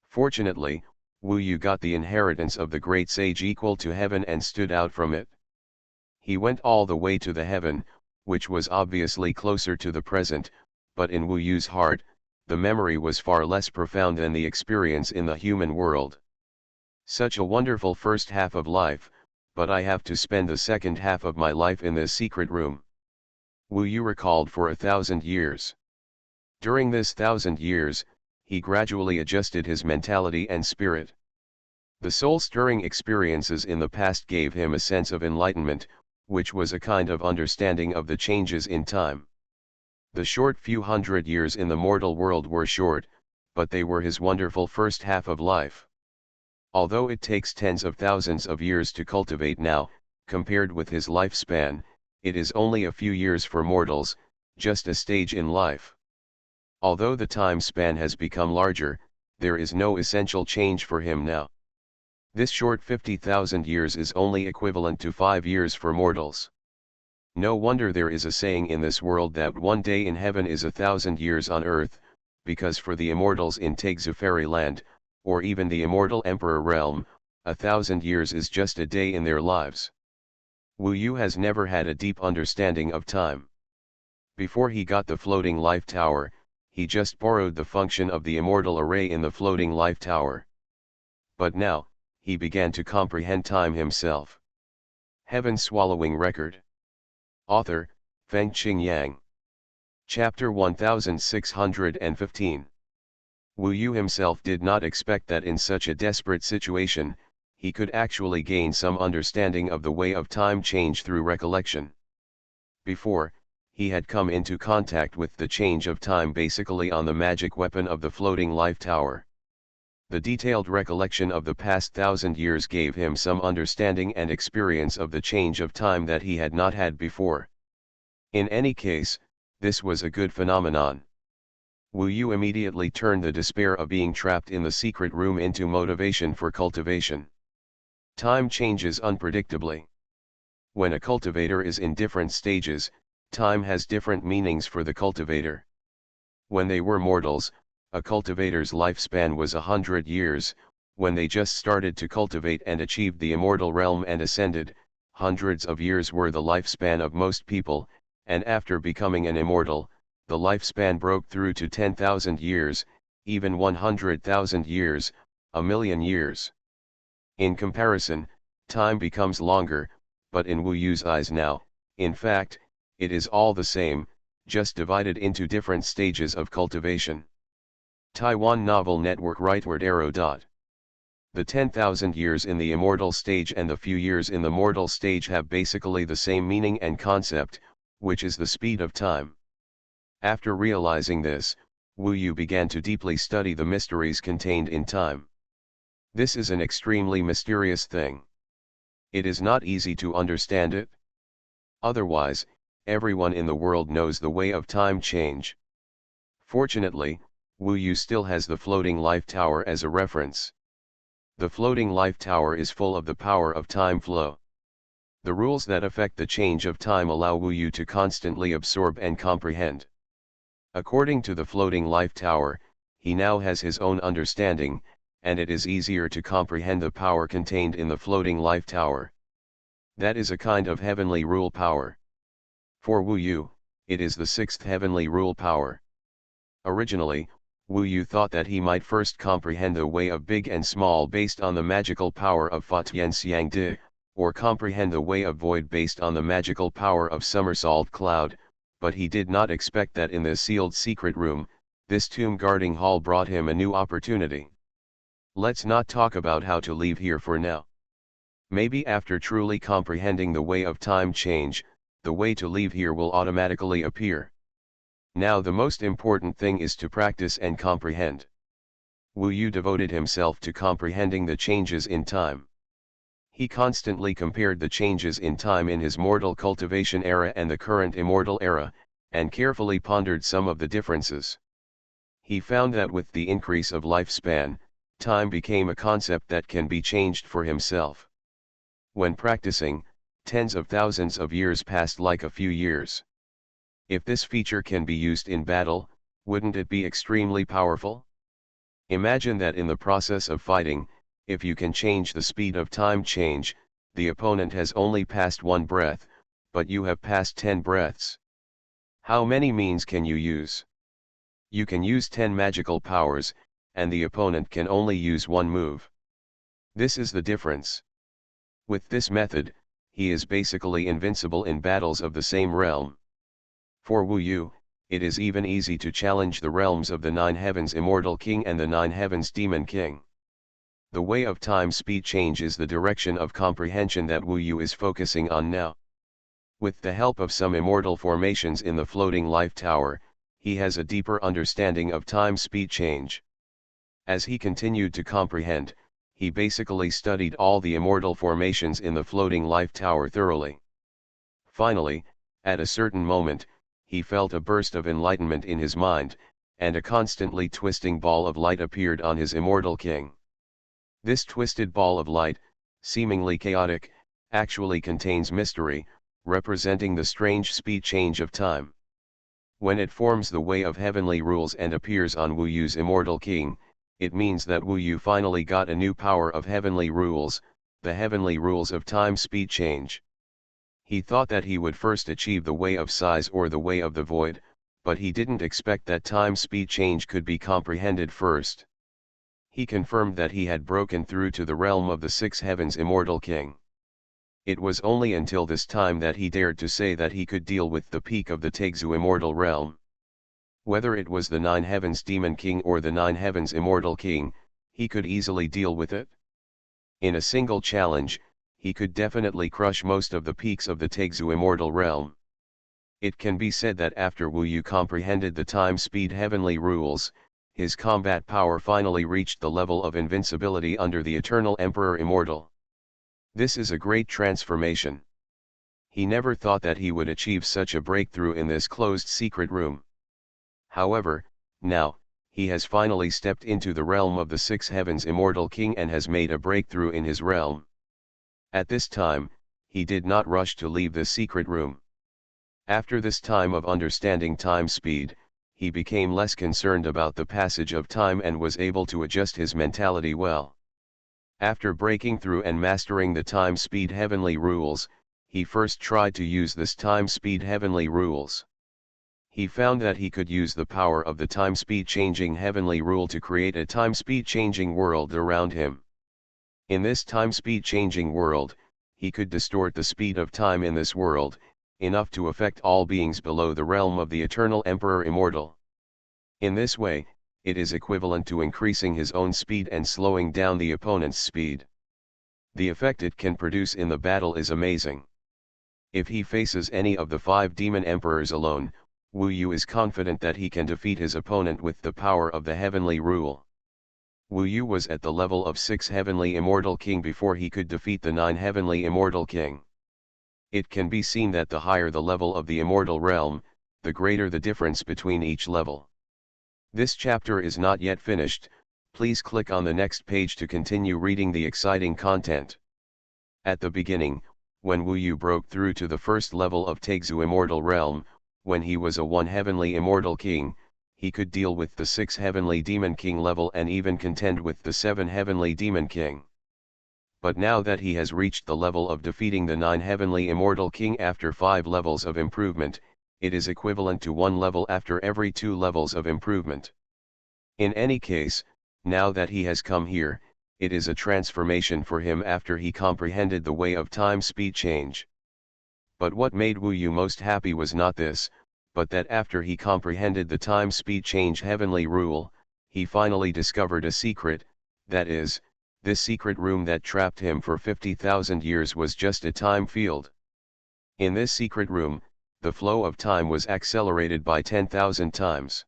[SPEAKER 1] Fortunately, Wu Yu got the inheritance of the great sage equal to heaven and stood out from it. He went all the way to the heaven, which was obviously closer to the present, but in Wu Yu's heart, the memory was far less profound than the experience in the human world. Such a wonderful first half of life, but I have to spend the second half of my life in this secret room. Wu Yu recalled for 1,000 years. During this 1,000 years, he gradually adjusted his mentality and spirit. The soul-stirring experiences in the past gave him a sense of enlightenment, which was a kind of understanding of the changes in time. The short few hundred years in the mortal world were short, but they were his wonderful first half of life. Although it takes tens of thousands of years to cultivate now, compared with his lifespan, it is only a few years for mortals, just a stage in life. Although the time span has become larger, there is no essential change for him now. This short 50,000 years is only equivalent to 5 years for mortals. No wonder there is a saying in this world that one day in heaven is 1,000 years on earth, because for the immortals in Tegzu Fairyland, or even the immortal emperor realm, 1,000 years is just a day in their lives. Wu Yu has never had a deep understanding of time. Before he got the floating life tower, he just borrowed the function of the immortal array in the floating life tower. But now, he began to comprehend time himself. Heaven Swallowing Record. Author, Fengqing Yang. Chapter 1615. Wu Yu himself did not expect that in such a desperate situation, he could actually gain some understanding of the way of time change through recollection. Before, he had come into contact with the change of time basically on the magic weapon of the floating life tower. The detailed recollection of the past 1,000 years gave him some understanding and experience of the change of time that he had not had before. In any case, this was a good phenomenon. Wu Yu immediately turned the despair of being trapped in the secret room into motivation for cultivation. Time changes unpredictably. When a cultivator is in different stages, time has different meanings for the cultivator. When they were mortals, a cultivator's lifespan was 100 years, when they just started to cultivate and achieved the immortal realm and ascended, hundreds of years were the lifespan of most people, and after becoming an immortal, the lifespan broke through to 10,000 years, even 100,000 years, a million years. In comparison, time becomes longer, but in Wu Yu's eyes now, in fact, it is all the same, just divided into different stages of cultivation. Taiwan Novel Network Rightward Arrow. The 10,000 years in the immortal stage and the few years in the mortal stage have basically the same meaning and concept, which is the speed of time. After realizing this, Wu Yu began to deeply study the mysteries contained in time. This is an extremely mysterious thing. It is not easy to understand it. Otherwise, everyone in the world knows the way of time change. Fortunately, Wu Yu still has the floating life tower as a reference. The floating life tower is full of the power of time flow. The rules that affect the change of time allow Wu Yu to constantly absorb and comprehend. According to the floating life tower, he now has his own understanding, and it is easier to comprehend the power contained in the floating life tower. That is a kind of heavenly rule power. For Wu Yu, it is the sixth heavenly rule power. Originally, Wu Yu thought that he might first comprehend the way of big and small based on the magical power of Fa Tian Xiang Di, or comprehend the way of void based on the magical power of somersault cloud, but he did not expect that in this sealed secret room, This tomb guarding hall brought him a new opportunity. Let's not talk about how to leave here for now. Maybe after truly comprehending the way of time change, the way to leave here will automatically appear. Now the most important thing is to practice and comprehend. Wu Yu devoted himself to comprehending the changes in time. He constantly compared the changes in time in his mortal cultivation era and the current immortal era, and carefully pondered some of the differences. He found that with the increase of lifespan, time became a concept that can be changed for himself. When practicing, tens of thousands of years passed like a few years. If this feature can be used in battle, wouldn't it be extremely powerful? Imagine that in the process of fighting, if you can change the speed of time change, the opponent has only passed one breath, but you have passed 10 breaths. How many means can you use? You can use 10 magical powers, and the opponent can only use one move. This is the difference. With this method, he is basically invincible in battles of the same realm. For Wu Yu, it is even easy to challenge the realms of the Nine Heavens Immortal King and the Nine Heavens Demon King. The way of time speed change is the direction of comprehension that Wu Yu is focusing on now. With the help of some immortal formations in the floating life tower, he has a deeper understanding of time speed change. As he continued to comprehend, he basically studied all the immortal formations in the floating life tower thoroughly. Finally, at a certain moment, he felt a burst of enlightenment in his mind, and a constantly twisting ball of light appeared on his immortal king. This twisted ball of light, seemingly chaotic, actually contains mystery, representing the strange speed change of time. When it forms the way of heavenly rules and appears on Wu Yu's immortal king, it means that Wu Yu finally got a new power of heavenly rules, the heavenly rules of time speed change. He thought that he would first achieve the way of size or the way of the void, but he didn't expect that time speed change could be comprehended first. He confirmed that he had broken through to the realm of the Six Heavens Immortal King. It was only until this time that he dared to say that he could deal with the peak of the Taixu Immortal Realm. Whether it was the Nine Heavens Demon King or the Nine Heavens Immortal King, he could easily deal with it. In a single challenge, he could definitely crush most of the peaks of the Taixu Immortal Realm. It can be said that after Wu Yu comprehended the time-speed heavenly rules, his combat power finally reached the level of invincibility under the Eternal Emperor Immortal. This is a great transformation. He never thought that he would achieve such a breakthrough in this closed secret room. However, now, he has finally stepped into the realm of the Six Heavens Immortal King and has made a breakthrough in his realm. At this time, he did not rush to leave the secret room. After this time of understanding time speed, he became less concerned about the passage of time and was able to adjust his mentality well. After breaking through and mastering the time speed heavenly rules, he first tried to use this time speed heavenly rules. He found that he could use the power of the time speed changing heavenly rule to create a time speed changing world around him. In this time speed changing world, he could distort the speed of time in this world, enough to affect all beings below the realm of the Eternal Emperor Immortal. In this way, it is equivalent to increasing his own speed and slowing down the opponent's speed. The effect it can produce in the battle is amazing. If he faces any of the 5 demon emperors alone, Wu Yu is confident that he can defeat his opponent with the power of the heavenly rule. Wu Yu was at the level of 6 heavenly immortal king before he could defeat the 9 heavenly immortal king. It can be seen that the higher the level of the immortal realm, the greater the difference between each level. This chapter is not yet finished, please click on the next page to continue reading the exciting content. At the beginning, when Wu Yu broke through to the first level of Taixu Immortal Realm, when he was a 1 heavenly immortal king, he could deal with the 6 heavenly demon king level and even contend with the 7 heavenly demon king. But now that he has reached the level of defeating the 9 heavenly immortal king after 5 levels of improvement, it is equivalent to 1 level after every 2 levels of improvement. In any case, now that he has come here, it is a transformation for him after he comprehended the way of time speed change. But what made Wu Yu most happy was not this, but that after he comprehended the time-speed change heavenly rule, he finally discovered a secret, that is, this secret room that trapped him for 50,000 years was just a time field. In this secret room, the flow of time was accelerated by 10,000 times.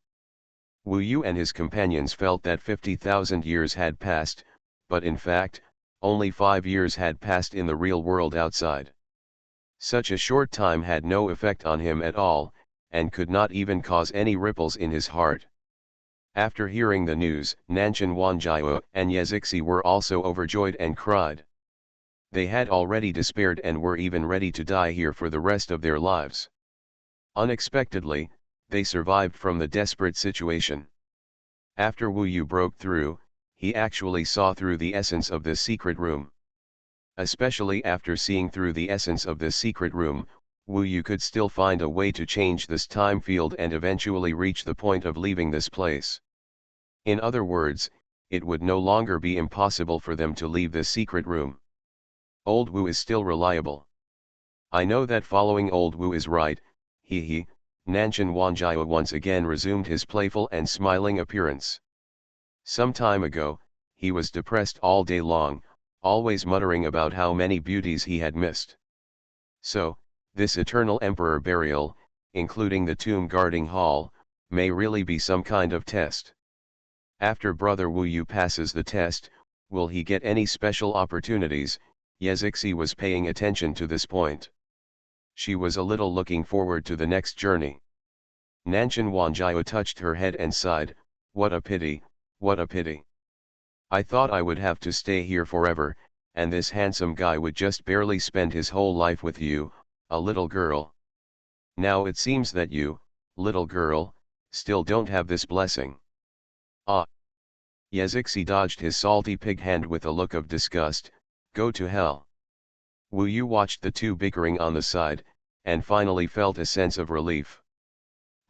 [SPEAKER 1] Wu Yu and his companions felt that 50,000 years had passed, but in fact, only 5 years had passed in the real world outside. Such a short time had no effect on him at all, and could not even cause any ripples in his heart. After hearing the news, Nanshan Wanjiao and Yazixi were also overjoyed and cried. They had already despaired and were even ready to die here for the rest of their lives. Unexpectedly, they survived from the desperate situation. After Wu Yu broke through, he actually saw through the essence of this secret room. Especially after seeing through the essence of this secret room, Wu Yu could still find a way to change this time field and eventually reach the point of leaving this place. In other words, it would no longer be impossible for them to leave this secret room. Old Wu is still reliable. I know that following Old Wu is right, he. Nanshan Wanjiao once again resumed his playful and smiling appearance. Some time ago, he was depressed all day long, always muttering about how many beauties he had missed. So, this eternal emperor burial, including the tomb guarding hall, may really be some kind of test. After Brother Wu Yu passes the test, will he get any special opportunities? Yazixi was paying attention to this point. She was a little looking forward to the next journey. Nanshan Wanjiao touched her head and sighed, "What a pity, what a pity. I thought I would have to stay here forever, and this handsome guy would just barely spend his whole life with you, a little girl. Now it seems that you, little girl, still don't have this blessing." Ah! Yazixi dodged his salty pig hand with a look of disgust. "Go to hell." Wu Yu watched the two bickering on the side, and finally felt a sense of relief.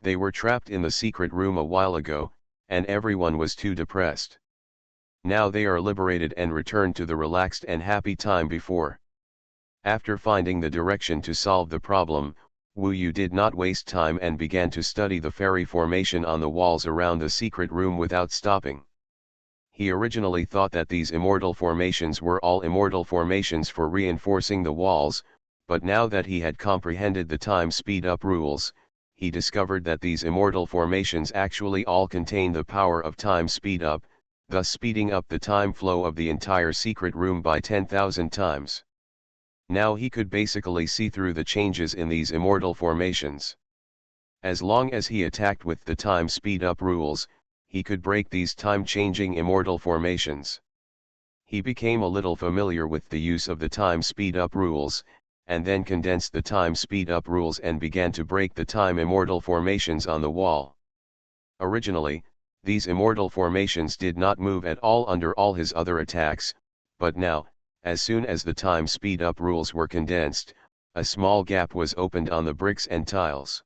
[SPEAKER 1] They were trapped in the secret room a while ago, and everyone was too depressed. Now they are liberated and returned to the relaxed and happy time before. After finding the direction to solve the problem, Wu Yu did not waste time and began to study the fairy formation on the walls around the secret room without stopping. He originally thought that these immortal formations were all immortal formations for reinforcing the walls, but now that he had comprehended the time speed-up rules, he discovered that these immortal formations actually all contain the power of time speed-up, thus speeding up the time flow of the entire secret room by 10,000 times. Now he could basically see through the changes in these immortal formations. As long as he attacked with the time speed-up rules, he could break these time-changing immortal formations. He became a little familiar with the use of the time speed-up rules, and then condensed the time speed-up rules and began to break the time immortal formations on the wall. Originally, these immortal formations did not move at all under all his other attacks, but now, as soon as the time speed-up rules were condensed, a small gap was opened on the bricks and tiles.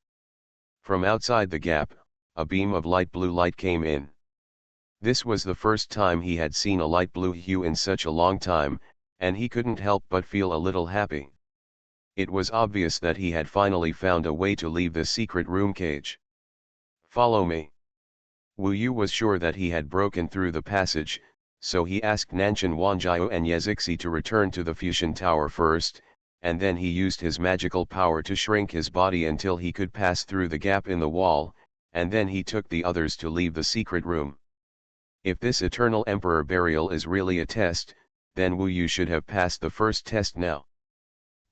[SPEAKER 1] From outside the gap, a beam of light blue light came in. This was the first time he had seen a light blue hue in such a long time, and he couldn't help but feel a little happy. It was obvious that he had finally found a way to leave the secret room cage. "Follow me." Wu Yu was sure that he had broken through the passage, so he asked Nanshan Wanjiao and Yazixi to return to the fusion tower first, and then he used his magical power to shrink his body until he could pass through the gap in the wall, and then he took the others to leave the secret room. If this eternal emperor burial is really a test, then Wu Yu should have passed the first test now.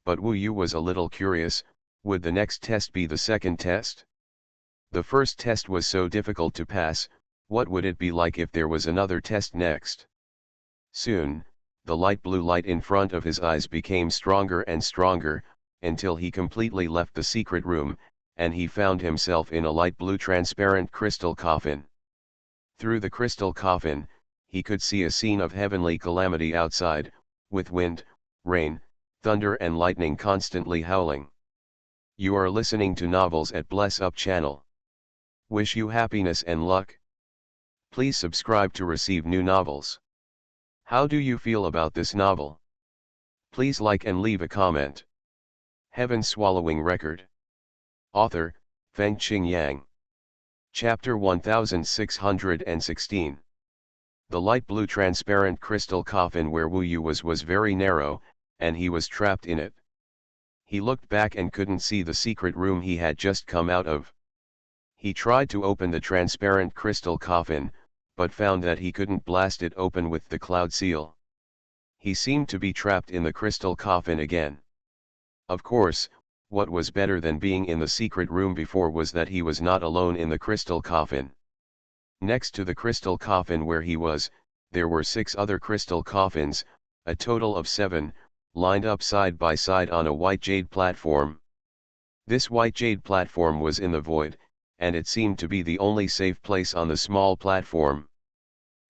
[SPEAKER 1] But Wu Yu was a little curious, would the next test be the second test? The first test was so difficult to pass, what would it be like if there was another test next? Soon, the light blue light in front of his eyes became stronger and stronger, until he completely left the secret room, and he found himself in a light blue transparent crystal coffin. Through the crystal coffin, he could see a scene of heavenly calamity outside, with wind, rain, thunder and lightning constantly howling. You are listening to Novels at Bless Up channel. Wish you happiness and luck. Please subscribe to receive new novels. How do you feel about this novel? Please like and leave a comment. Heaven Swallowing Record. Author, Feng Qing Yang. Chapter 1616. The light blue transparent crystal coffin where Wu Yu was very narrow, and he was trapped in it. He looked back and couldn't see the secret room he had just come out of. He tried to open the transparent crystal coffin, but found that he couldn't blast it open with the cloud seal. He seemed to be trapped in the crystal coffin again. Of course, what was better than being in the secret room before was that he was not alone in the crystal coffin. Next to the crystal coffin where he was, there were 6 other crystal coffins, a total of 7, lined up side by side on a white jade platform. This white jade platform was in the void, and it seemed to be the only safe place on the small platform.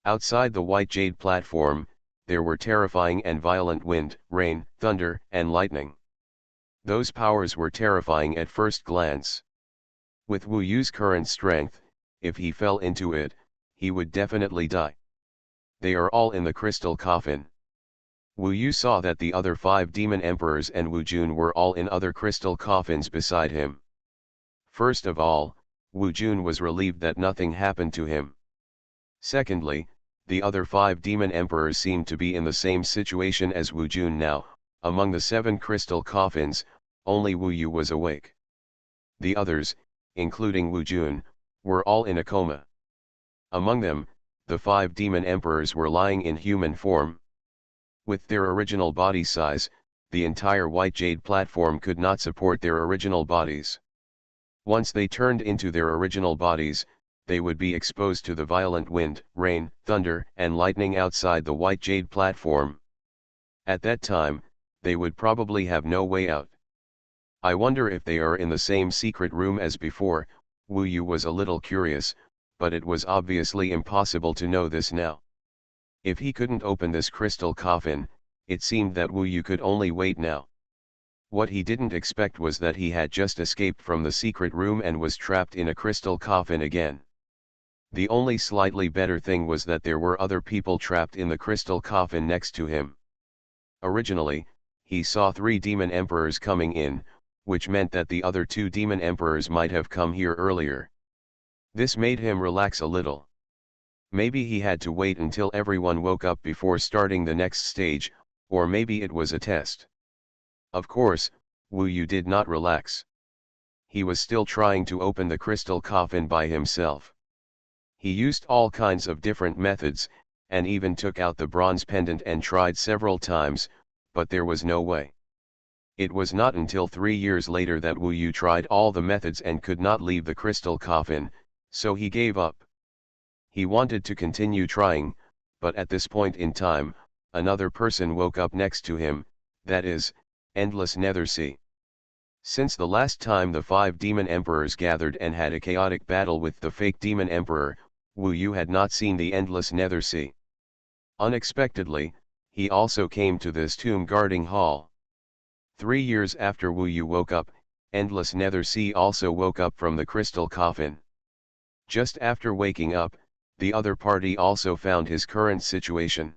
[SPEAKER 1] Outside the white jade platform, there were terrifying and violent wind, rain, thunder, and lightning. Those powers were terrifying at first glance. With Wu Yu's current strength, if he fell into it, he would definitely die. They are all in the crystal coffin. Wu Yu saw that the other 5 demon emperors and Wu Jun were all in other crystal coffins beside him. First of all, Wu Jun was relieved that nothing happened to him. Secondly, the other 5 demon emperors seemed to be in the same situation as Wu Jun now. Among the 7 crystal coffins, only Wu Yu was awake. The others, including Wu Jun, were all in a coma. Among them, the 5 demon emperors were lying in human form. With their original body size, the entire white jade platform could not support their original bodies. Once they turned into their original bodies, they would be exposed to the violent wind, rain, thunder, and lightning outside the white jade platform. At that time, they would probably have no way out. I wonder if they are in the same secret room as before. Wu Yu was a little curious, but it was obviously impossible to know this now. If he couldn't open this crystal coffin, it seemed that Wu Yu could only wait now. What he didn't expect was that he had just escaped from the secret room and was trapped in a crystal coffin again. The only slightly better thing was that there were other people trapped in the crystal coffin next to him. Originally, he saw 3 demon emperors coming in, which meant that the other 2 demon emperors might have come here earlier. This made him relax a little. Maybe he had to wait until everyone woke up before starting the next stage, or maybe it was a test. Of course, Wu Yu did not relax. He was still trying to open the crystal coffin by himself. He used all kinds of different methods, and even took out the bronze pendant and tried several times, but there was no way. It was not until 3 years later that Wu Yu tried all the methods and could not leave the crystal coffin, so he gave up. He wanted to continue trying, but at this point in time, another person woke up next to him, that is, Endless Nether Sea. Since the last time the 5 demon emperors gathered and had a chaotic battle with the fake demon emperor, Wu Yu had not seen the Endless Nether Sea. Unexpectedly, he also came to this tomb guarding hall. 3 years after Wu Yu woke up, Endless Nether Sea also woke up from the crystal coffin. Just after waking up, the other party also found his current situation.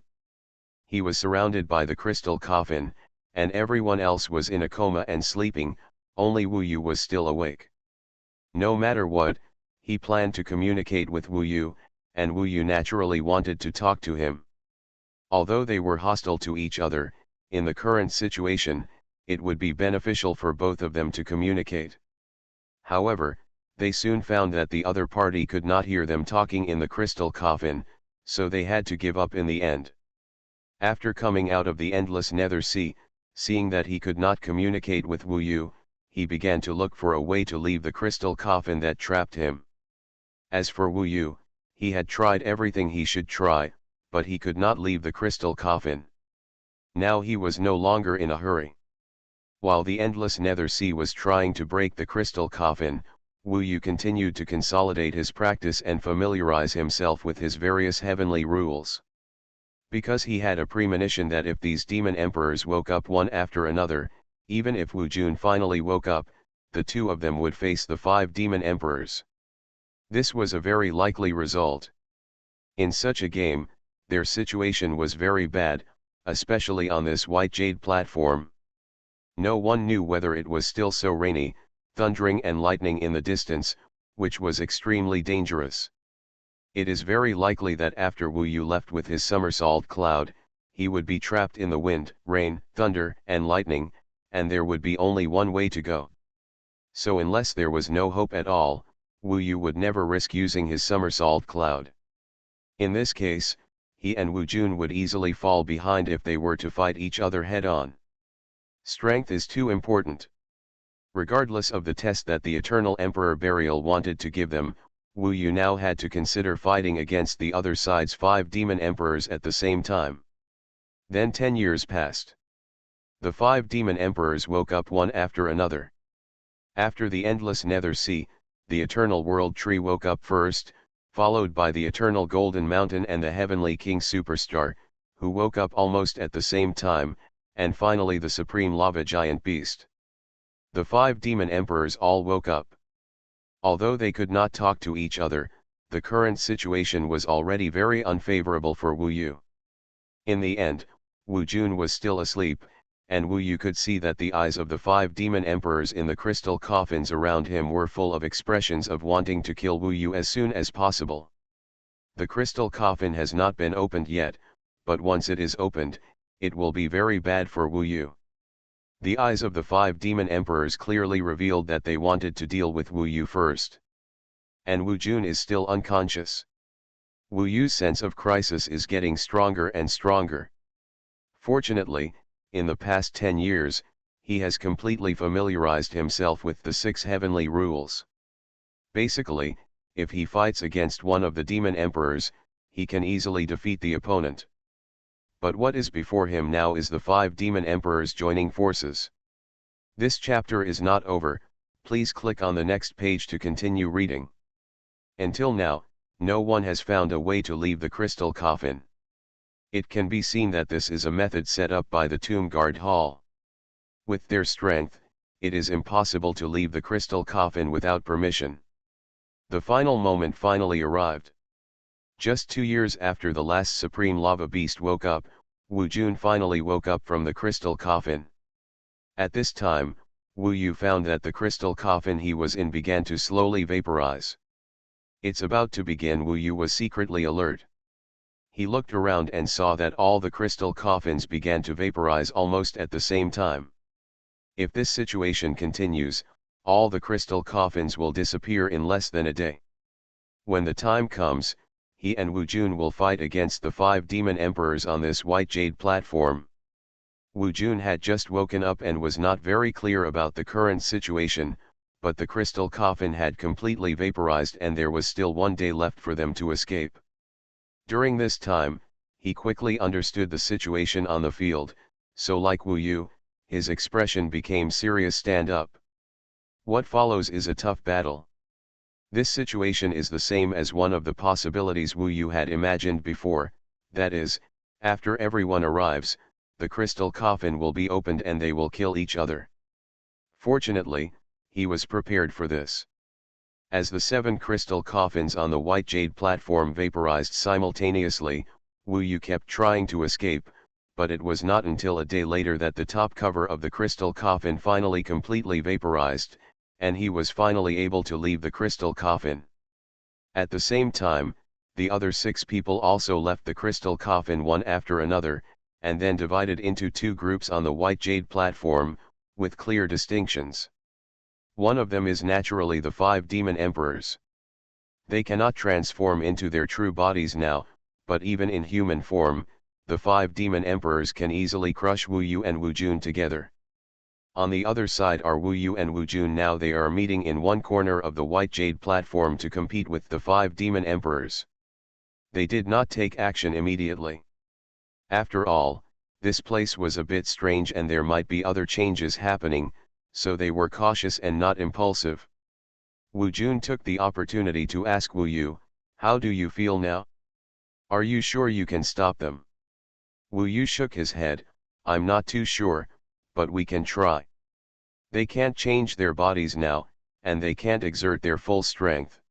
[SPEAKER 1] He was surrounded by the crystal coffin, and everyone else was in a coma and sleeping, only Wu Yu was still awake. No matter what, he planned to communicate with Wu Yu, and Wu Yu naturally wanted to talk to him. Although they were hostile to each other, in the current situation, it would be beneficial for both of them to communicate. However, they soon found that the other party could not hear them talking in the crystal coffin, so they had to give up in the end. After coming out of the Endless Nether Sea, seeing that he could not communicate with Wu Yu, he began to look for a way to leave the crystal coffin that trapped him. As for Wu Yu, he had tried everything he should try, but he could not leave the crystal coffin. Now he was no longer in a hurry. While the Endless Nether Sea was trying to break the crystal coffin, Wu Yu continued to consolidate his practice and familiarize himself with his various heavenly rules. Because he had a premonition that if these demon emperors woke up one after another, even if Wu Jun finally woke up, the 2 of them would face the 5 demon emperors. This was a very likely result. In such a game, their situation was very bad, especially on this white jade platform. No one knew whether it was still so rainy, thundering and lightning in the distance, which was extremely dangerous. It is very likely that after Wu Yu left with his somersault cloud, he would be trapped in the wind, rain, thunder, and lightning, and there would be only one way to go. So unless there was no hope at all, Wu Yu would never risk using his somersault cloud. In this case, he and Wu Jun would easily fall behind if they were to fight each other head-on. Strength is too important. Regardless of the test that the Eternal Emperor Burial wanted to give them, Wu Yu now had to consider fighting against the other side's 5 demon emperors at the same time. Then 10 years passed. The 5 demon emperors woke up one after another. After the endless Nether Sea, the Eternal World Tree woke up first, followed by the Eternal Golden Mountain and the Heavenly King Superstar, who woke up almost at the same time, and finally the Supreme Lava Giant Beast. The 5 demon emperors all woke up. Although they could not talk to each other, the current situation was already very unfavorable for Wu Yu. In the end, Wu Jun was still asleep, and Wu Yu could see that the eyes of the 5 demon emperors in the crystal coffins around him were full of expressions of wanting to kill Wu Yu as soon as possible. The crystal coffin has not been opened yet, but once it is opened, it will be very bad for Wu Yu. The eyes of the 5 demon emperors clearly revealed that they wanted to deal with Wu Yu first. And Wu Jun is still unconscious. Wu Yu's sense of crisis is getting stronger and stronger. Fortunately, in the past 10 years, he has completely familiarized himself with the 6 heavenly rules. Basically, if he fights against one of the demon emperors, he can easily defeat the opponent. But what is before him now is the 5 demon emperors joining forces. This chapter is not over, please click on the next page to continue reading. Until now, no one has found a way to leave the crystal coffin. It can be seen that this is a method set up by the Tomb Guard Hall. With their strength, it is impossible to leave the crystal coffin without permission. The final moment finally arrived. Just 2 years after the last Supreme Lava Beast woke up, Wu Jun finally woke up from the crystal coffin. At this time, Wu Yu found that the crystal coffin he was in began to slowly vaporize. It's about to begin. Wu Yu was secretly alert. He looked around and saw that all the crystal coffins began to vaporize almost at the same time. If this situation continues, all the crystal coffins will disappear in less than a day. When the time comes, he and Wu Jun will fight against the 5 demon emperors on this white jade platform. Wu Jun had just woken up and was not very clear about the current situation, but the crystal coffin had completely vaporized and there was still 1 day left for them to escape. During this time, he quickly understood the situation on the field, so like Wu Yu, his expression became serious. Stand up. What follows is a tough battle. This situation is the same as one of the possibilities Wu Yu had imagined before, that is, after everyone arrives, the crystal coffin will be opened and they will kill each other. Fortunately, he was prepared for this. As the 7 crystal coffins on the white jade platform vaporized simultaneously, Wu Yu kept trying to escape, but it was not until a day later that the top cover of the crystal coffin finally completely vaporized, and he was finally able to leave the crystal coffin. At the same time, the other 6 people also left the crystal coffin one after another, and then divided into 2 groups on the white jade platform, with clear distinctions. One of them is naturally the 5 demon emperors. They cannot transform into their true bodies now, but even in human form, the 5 demon emperors can easily crush Wu Yu and Wu Jun together. On the other side are Wu Yu and Wu Jun. Now they are meeting in one corner of the white jade platform to compete with the 5 demon emperors. They did not take action immediately. After all, this place was a bit strange and there might be other changes happening, so they were cautious and not impulsive. Wu Jun took the opportunity to ask Wu Yu, "How do you feel now? Are you sure you can stop them?" Wu Yu shook his head, "I'm not too sure, but we can try. They can't change their bodies now, and they can't exert their full strength.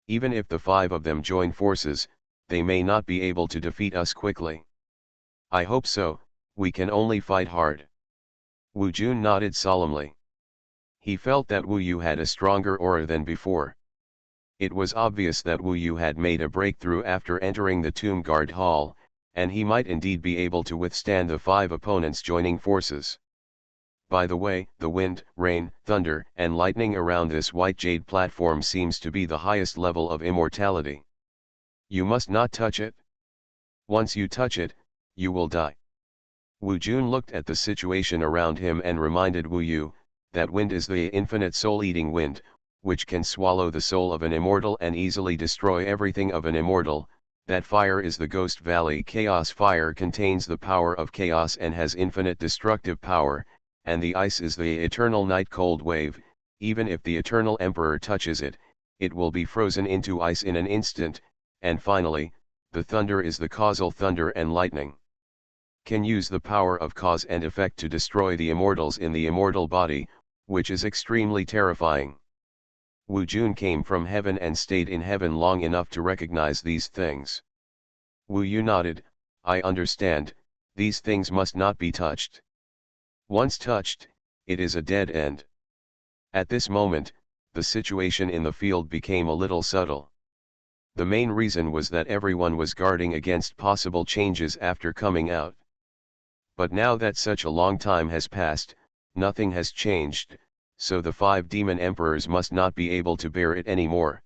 [SPEAKER 1] Even if the 5 of them join forces, they may not be able to defeat us quickly. I hope so, we can only fight hard." Wu Jun nodded solemnly. He felt that Wu Yu had a stronger aura than before. It was obvious that Wu Yu had made a breakthrough after entering the Tomb Guard Hall, and he might indeed be able to withstand the 5 opponents joining forces. By the way, the wind, rain, thunder, and lightning around this white jade platform seems to be the highest level of immortality. You must not touch it. Once you touch it, you will die. Wu Jun looked at the situation around him and reminded Wu Yu, that wind is the infinite soul-eating wind, which can swallow the soul of an immortal and easily destroy everything of an immortal. That fire is the Ghost Valley Chaos Fire, contains the power of chaos and has infinite destructive power, and the ice is the eternal night cold wave. Even if the Eternal Emperor touches it, it will be frozen into ice in an instant. And finally, the thunder is the causal thunder and lightning. Can use the power of cause and effect to destroy the immortals in the immortal body, which is extremely terrifying. Wu Jun came from heaven and stayed in heaven long enough to recognize these things. Wu Yu nodded, I understand, these things must not be touched. Once touched, it is a dead end. At this moment, the situation in the field became a little subtle. The main reason was that everyone was guarding against possible changes after coming out. But now that such a long time has passed, nothing has changed, so the 5 demon emperors must not be able to bear it anymore.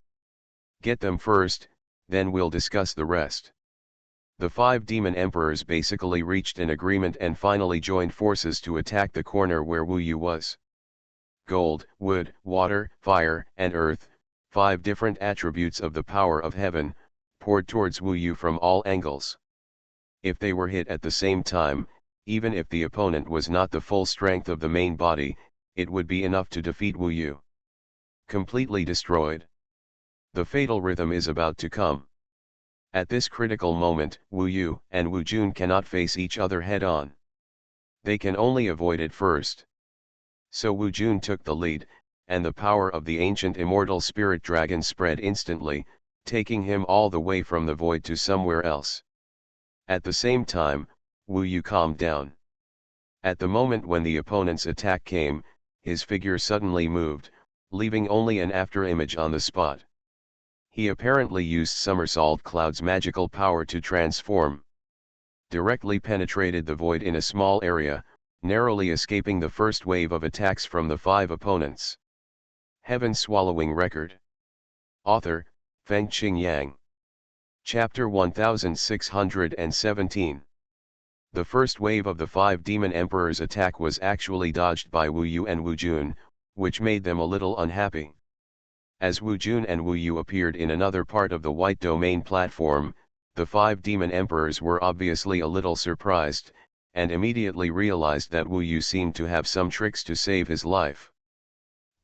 [SPEAKER 1] Get them first, then we'll discuss the rest. The 5 demon emperors basically reached an agreement and finally joined forces to attack the corner where Wu Yu was. Gold, wood, water, fire, and earth, 5 different attributes of the power of heaven, poured towards Wu Yu from all angles. If they were hit at the same time, even if the opponent was not the full strength of the main body, it would be enough to defeat Wu Yu. Completely destroyed. The fatal rhythm is about to come. At this critical moment, Wu Yu and Wu Jun cannot face each other head-on. They can only avoid it first. So Wu Jun took the lead, and the power of the ancient immortal spirit dragon spread instantly, taking him all the way from the void to somewhere else. At the same time, Wu Yu calmed down. At the moment when the opponent's attack came, his figure suddenly moved, leaving only an afterimage on the spot. He apparently used Somersault Cloud's magical power to transform. Directly penetrated the void in a small area, narrowly escaping the first wave of attacks from the 5 opponents. Heaven-swallowing record. Author, Fengqing Yang. Chapter 1617. The first wave of the 5 demon emperors' attack was actually dodged by Wu Yu and Wu Jun, which made them a little unhappy. As Wu Jun and Wu Yu appeared in another part of the White Domain platform, the 5 demon emperors were obviously a little surprised, and immediately realized that Wu Yu seemed to have some tricks to save his life.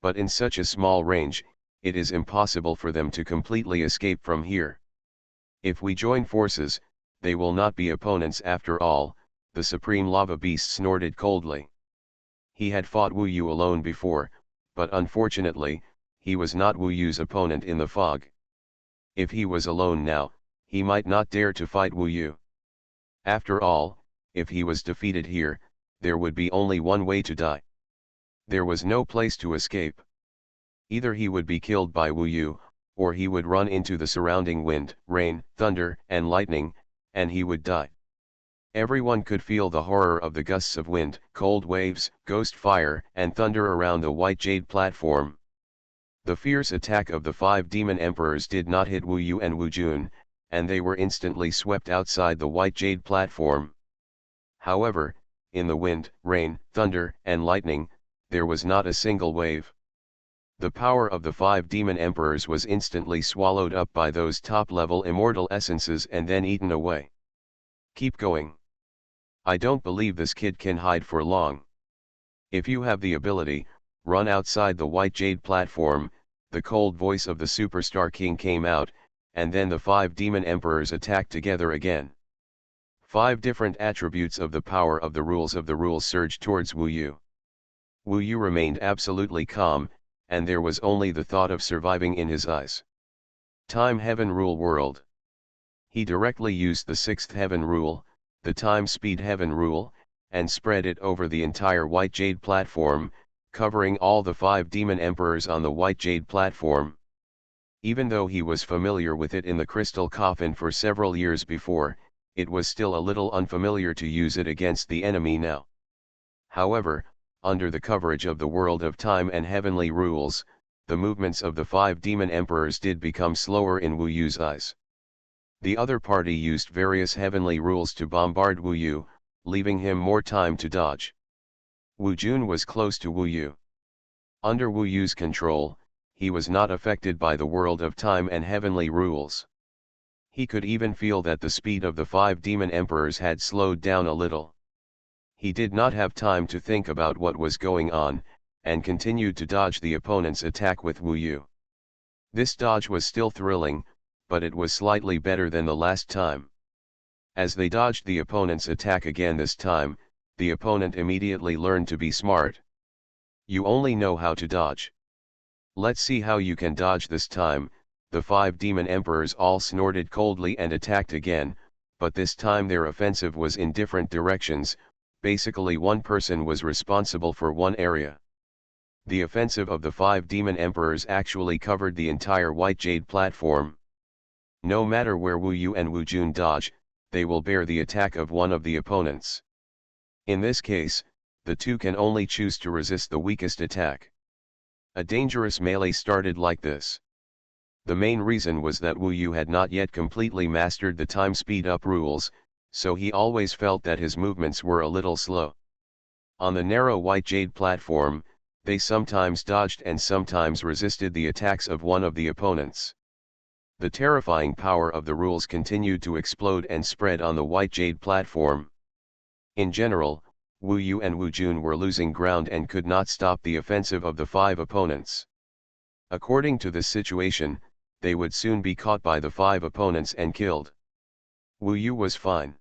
[SPEAKER 1] But in such a small range, it is impossible for them to completely escape from here. If we join forces, they will not be opponents after all, the Supreme Lava Beast snorted coldly. He had fought Wu Yu alone before, but unfortunately, he was not Wu Yu's opponent in the fog. If he was alone now, he might not dare to fight Wu Yu. After all, if he was defeated here, there would be only one way to die. There was no place to escape. Either he would be killed by Wu Yu, or he would run into the surrounding wind, rain, thunder, and lightning, and he would die. Everyone could feel the horror of the gusts of wind, cold waves, ghost fire, and thunder around the white jade platform. The fierce attack of the 5 demon emperors did not hit Wu Yu and Wu Jun, and they were instantly swept outside the white jade platform. However, in the wind, rain, thunder, and lightning, there was not a single wave. The power of the 5 demon emperors was instantly swallowed up by those top-level immortal essences and then eaten away. Keep going. I don't believe this kid can hide for long. If you have the ability, run outside the white jade platform. The cold voice of the Superstar King came out, and then the 5 demon emperors attacked together again. 5 different attributes of the power of the rules surged towards Wu Yu. Wu Yu remained absolutely calm, and there was only the thought of surviving in his eyes. Time Heaven Rule World. He directly used the 6th Heaven Rule, the Time Speed Heaven Rule, and spread it over the entire white jade platform, covering all the 5 demon emperors on the white jade platform. Even though he was familiar with it in the crystal coffin for several years before, it was still a little unfamiliar to use it against the enemy now. However, under the coverage of the world of time and heavenly rules, the movements of the 5 demon emperors did become slower in Wu Yu's eyes. The other party used various heavenly rules to bombard Wu Yu, leaving him more time to dodge. Wu Jun was close to Wu Yu. Under Wu Yu's control, he was not affected by the world of time and heavenly rules. He could even feel that the speed of the 5 demon emperors had slowed down a little. He did not have time to think about what was going on, and continued to dodge the opponent's attack with Wu Yu. This dodge was still thrilling, but it was slightly better than the last time. As they dodged the opponent's attack again this time, the opponent immediately learned to be smart. You only know how to dodge. Let's see how you can dodge this time. The 5 demon emperors all snorted coldly and attacked again, but this time their offensive was in different directions. Basically one person was responsible for one area. The offensive of the 5 demon emperors actually covered the entire white jade platform. No matter where Wu Yu and Wu Jun dodge, they will bear the attack of one of the opponents. In this case, the two can only choose to resist the weakest attack. A dangerous melee started like this. The main reason was that Wu Yu had not yet completely mastered the time speed-up rules, so he always felt that his movements were a little slow. On the narrow white jade platform, they sometimes dodged and sometimes resisted the attacks of one of the opponents. The terrifying power of the rules continued to explode and spread on the white jade platform. In general, Wu Yu and Wu Jun were losing ground and could not stop the offensive of the 5 opponents. According to this situation, they would soon be caught by the 5 opponents and killed. Wu Yu was fine.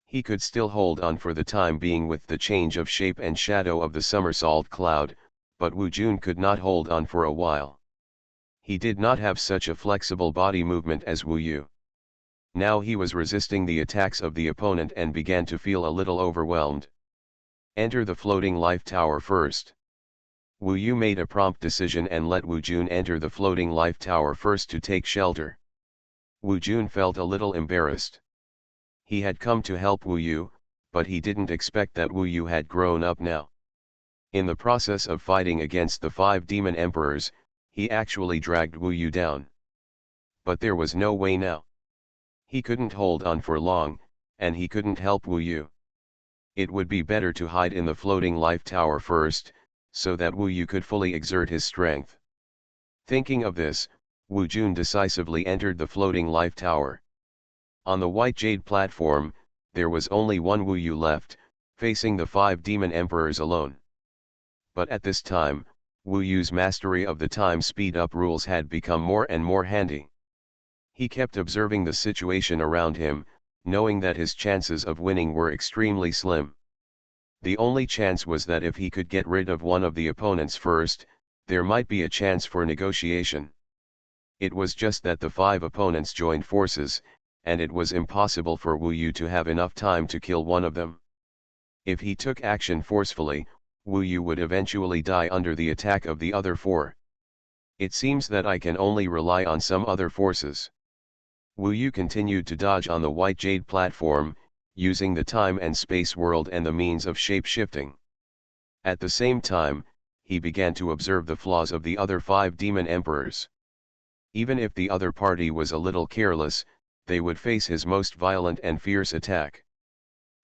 [SPEAKER 1] He could still hold on for the time being with the change of shape and shadow of the somersault cloud, but Wu Jun could not hold on for a while. He did not have such a flexible body movement as Wu Yu. Now he was resisting the attacks of the opponent and began to feel a little overwhelmed. Enter the floating life tower first. Wu Yu made a prompt decision and let Wu Jun enter the floating life tower first to take shelter. Wu Jun felt a little embarrassed. He had come to help Wu Yu, but he didn't expect that Wu Yu had grown up now. In the process of fighting against the 5 demon emperors, he actually dragged Wu Yu down. But there was no way now. He couldn't hold on for long, and he couldn't help Wu Yu. It would be better to hide in the floating life tower first, so that Wu Yu could fully exert his strength. Thinking of this, Wu Jun decisively entered the floating life tower. On the white jade platform, there was only one Wu Yu left, facing the 5 demon emperors alone. But at this time, Wu Yu's mastery of the time speed-up rules had become more and more handy. He kept observing the situation around him, knowing that his chances of winning were extremely slim. The only chance was that if he could get rid of one of the opponents first, there might be a chance for negotiation. It was just that the 5 opponents joined forces, and it was impossible for Wu Yu to have enough time to kill one of them. If he took action forcefully, Wu Yu would eventually die under the attack of the other 4. It seems that I can only rely on some other forces. Wu Yu continued to dodge on the white jade platform, using the time and space world and the means of shape-shifting. At the same time, he began to observe the flaws of the other 5 demon emperors. Even if the other party was a little careless, they would face his most violent and fierce attack.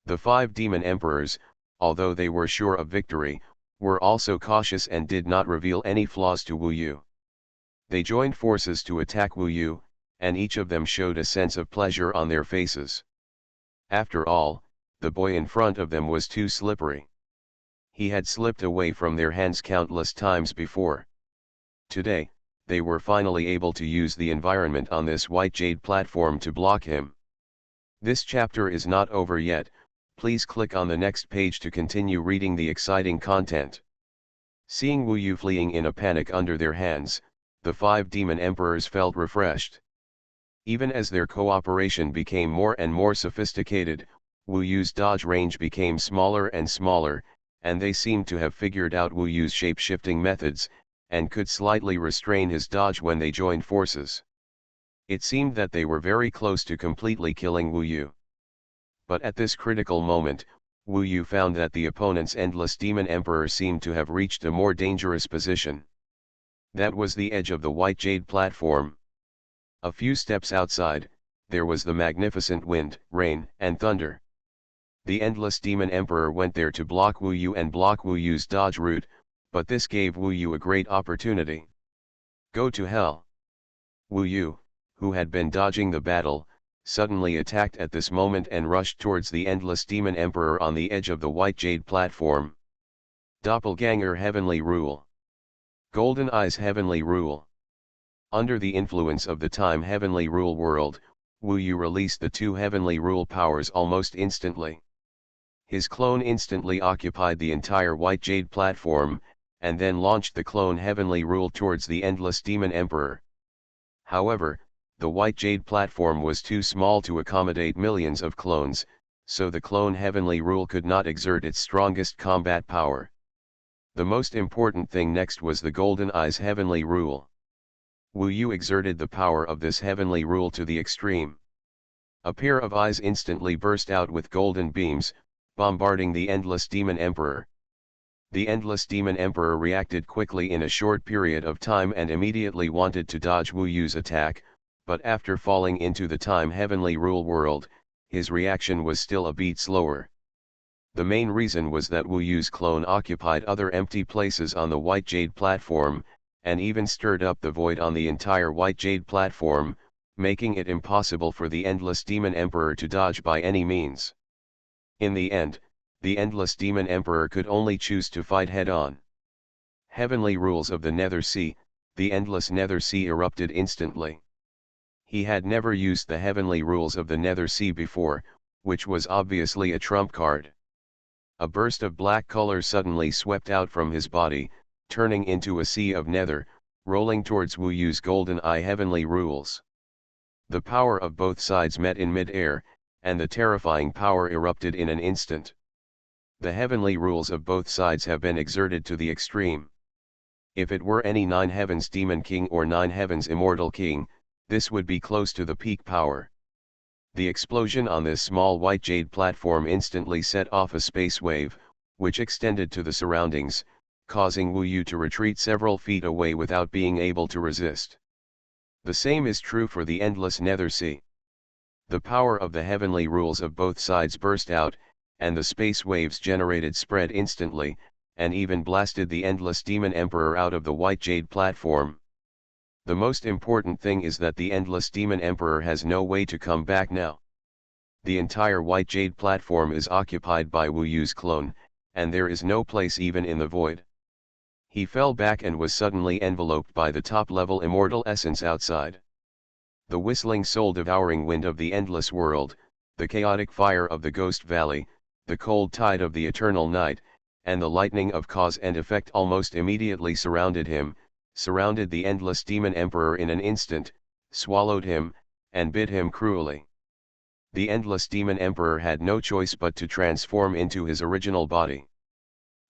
[SPEAKER 1] The 5 demon emperors, although they were sure of victory, were also cautious and did not reveal any flaws to Wu Yu. They joined forces to attack Wu Yu, and each of them showed a sense of pleasure on their faces. After all, the boy in front of them was too slippery. He had slipped away from their hands countless times before. Today, they were finally able to use the environment on this white jade platform to block him. This chapter is not over yet. Please click on the next page to continue reading the exciting content. Seeing Wu Yu fleeing in a panic under their hands, the 5 demon emperors felt refreshed. Even as their cooperation became more and more sophisticated, Wu Yu's dodge range became smaller and smaller, and they seemed to have figured out Wu Yu's shape-shifting methods, and could slightly restrain his dodge when they joined forces. It seemed that they were very close to completely killing Wu Yu. But at this critical moment, Wu Yu found that the opponent's endless demon emperor seemed to have reached a more dangerous position. That was the edge of the white jade platform. A few steps outside, there was the magnificent wind, rain, and thunder. The endless demon emperor went there to block Wu Yu and block Wu Yu's dodge route, but this gave Wu Yu a great opportunity. Go to hell! Wu Yu, who had been dodging the battle, suddenly attacked at this moment and rushed towards the endless demon emperor on the edge of the white jade platform. Doppelganger heavenly rule. Golden Eye's heavenly rule. Under the influence of the time heavenly rule world, Wu Yu released the two heavenly rule powers almost instantly. His clone instantly occupied the entire white jade platform, and then launched the clone heavenly rule towards the endless demon emperor. However, the white jade platform was too small to accommodate millions of clones, so the clone heavenly rule could not exert its strongest combat power. The most important thing next was the Golden Eye's heavenly rule. Wu Yu exerted the power of this heavenly rule to the extreme. A pair of eyes instantly burst out with golden beams, bombarding the endless demon emperor. The endless demon emperor reacted quickly in a short period of time and immediately wanted to dodge Wu Yu's attack, but after falling into the time heavenly rule world, his reaction was still a bit slower. The main reason was that Wu Yu's clone occupied other empty places on the white jade platform, and even stirred up the void on the entire white jade platform, making it impossible for the endless demon emperor to dodge by any means. In the end, the endless demon emperor could only choose to fight head-on. Heavenly rules of the Nether Sea. The endless Nether Sea erupted instantly. He had never used the heavenly rules of the Nether Sea before, which was obviously a trump card. A burst of black color suddenly swept out from his body, turning into a sea of nether, rolling towards Wu Yu's golden eye heavenly rules. The power of both sides met in mid-air, and the terrifying power erupted in an instant. The heavenly rules of both sides have been exerted to the extreme. If it were any 9 heavens demon king or 9 heavens immortal king, this would be close to the peak power. The explosion on this small white jade platform instantly set off a space wave, which extended to the surroundings, causing Wu Yu to retreat several feet away without being able to resist. The same is true for the endless Nether Sea. The power of the heavenly rules of both sides burst out, and the space waves generated spread instantly, and even blasted the endless demon emperor out of the white jade platform. The most important thing is that the endless demon emperor has no way to come back now. The entire white jade platform is occupied by Wu Yu's clone, and there is no place even in the void. He fell back and was suddenly enveloped by the top-level immortal essence outside. The whistling soul-devouring wind of the endless world, the chaotic fire of the ghost valley, the cold tide of the eternal night, and the lightning of cause and effect almost immediately surrounded him, surrounded the endless demon emperor in an instant, swallowed him, and bit him cruelly. The endless demon emperor had no choice but to transform into his original body.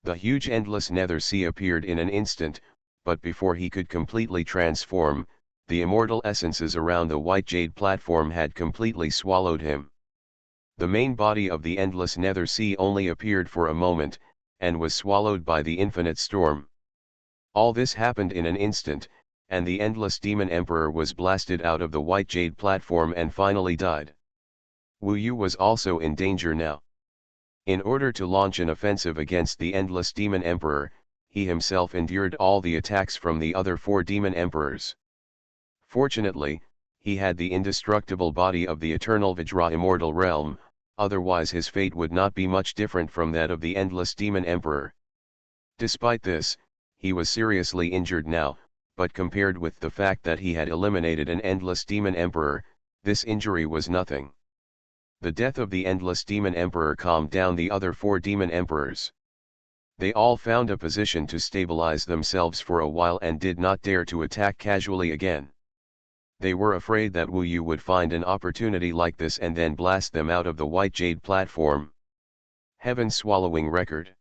[SPEAKER 1] The huge endless Nether Sea appeared in an instant, but before he could completely transform, the immortal essences around the white jade platform had completely swallowed him. The main body of the endless Nether Sea only appeared for a moment, and was swallowed by the infinite storm. All this happened in an instant, and the endless demon emperor was blasted out of the white jade platform and finally died. Wu Yu was also in danger now. In order to launch an offensive against the endless demon emperor, he himself endured all the attacks from the other 4 demon emperors. Fortunately, he had the indestructible body of the eternal Vajra immortal realm, otherwise his fate would not be much different from that of the endless demon emperor. Despite this, he was seriously injured now, but compared with the fact that he had eliminated an endless demon emperor, this injury was nothing. The death of the endless demon emperor calmed down the other 4 demon emperors. They all found a position to stabilize themselves for a while and did not dare to attack casually again. They were afraid that Wu Yu would find an opportunity like this and then blast them out of the white jade platform. Heaven-swallowing record.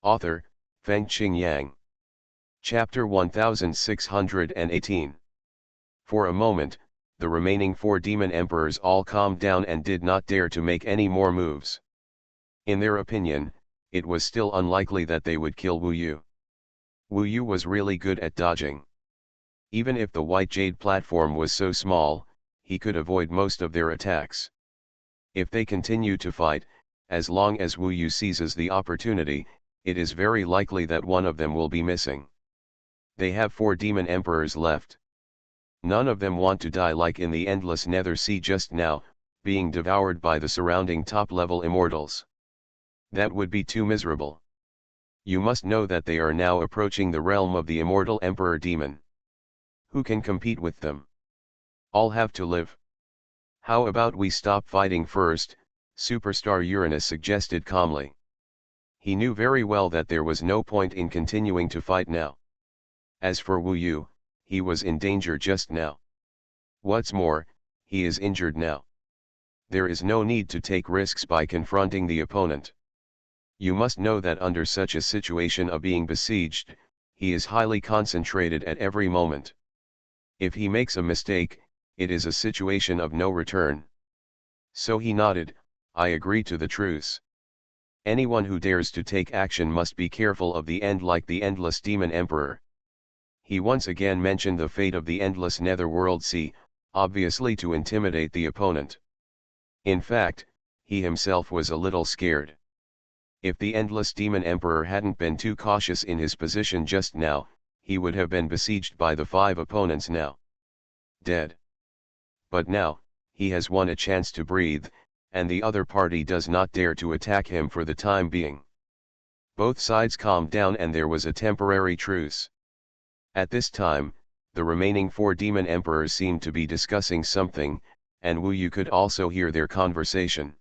[SPEAKER 1] Author, Fengqing Yang. Chapter 1618. For a moment, the remaining 4 demon emperors all calmed down and did not dare to make any more moves. In their opinion, it was still unlikely that they would kill Wu Yu. Wu Yu was really good at dodging. Even if the white jade platform was so small, he could avoid most of their attacks. If they continue to fight, as long as Wu Yu seizes the opportunity, it is very likely that one of them will be missing. They have 4 demon emperors left. None of them want to die like in the endless nether sea just now, being devoured by the surrounding top-level immortals. That would be too miserable. You must know that they are now approaching the realm of the immortal emperor demon. Who can compete with them? All have to live. How about we stop fighting first, Superstar Uranus suggested calmly. He knew very well that there was no point in continuing to fight now. As for Wu Yu, he was in danger just now. What's more, he is injured now. There is no need to take risks by confronting the opponent. You must know that under such a situation of being besieged, he is highly concentrated at every moment. If he makes a mistake, it is a situation of no return. So he nodded, I agree to the truce. Anyone who dares to take action must be careful of the end like the endless demon emperor. He once again mentioned the fate of the endless netherworld sea, obviously to intimidate the opponent. In fact, he himself was a little scared. If the endless demon emperor hadn't been too cautious in his position just now, he would have been besieged by the 5 opponents now. Dead. But now, he has won a chance to breathe, and the other party does not dare to attack him for the time being. Both sides calmed down and there was a temporary truce. At this time, the remaining 4 demon emperors seemed to be discussing something, and Wu Yu could also hear their conversation.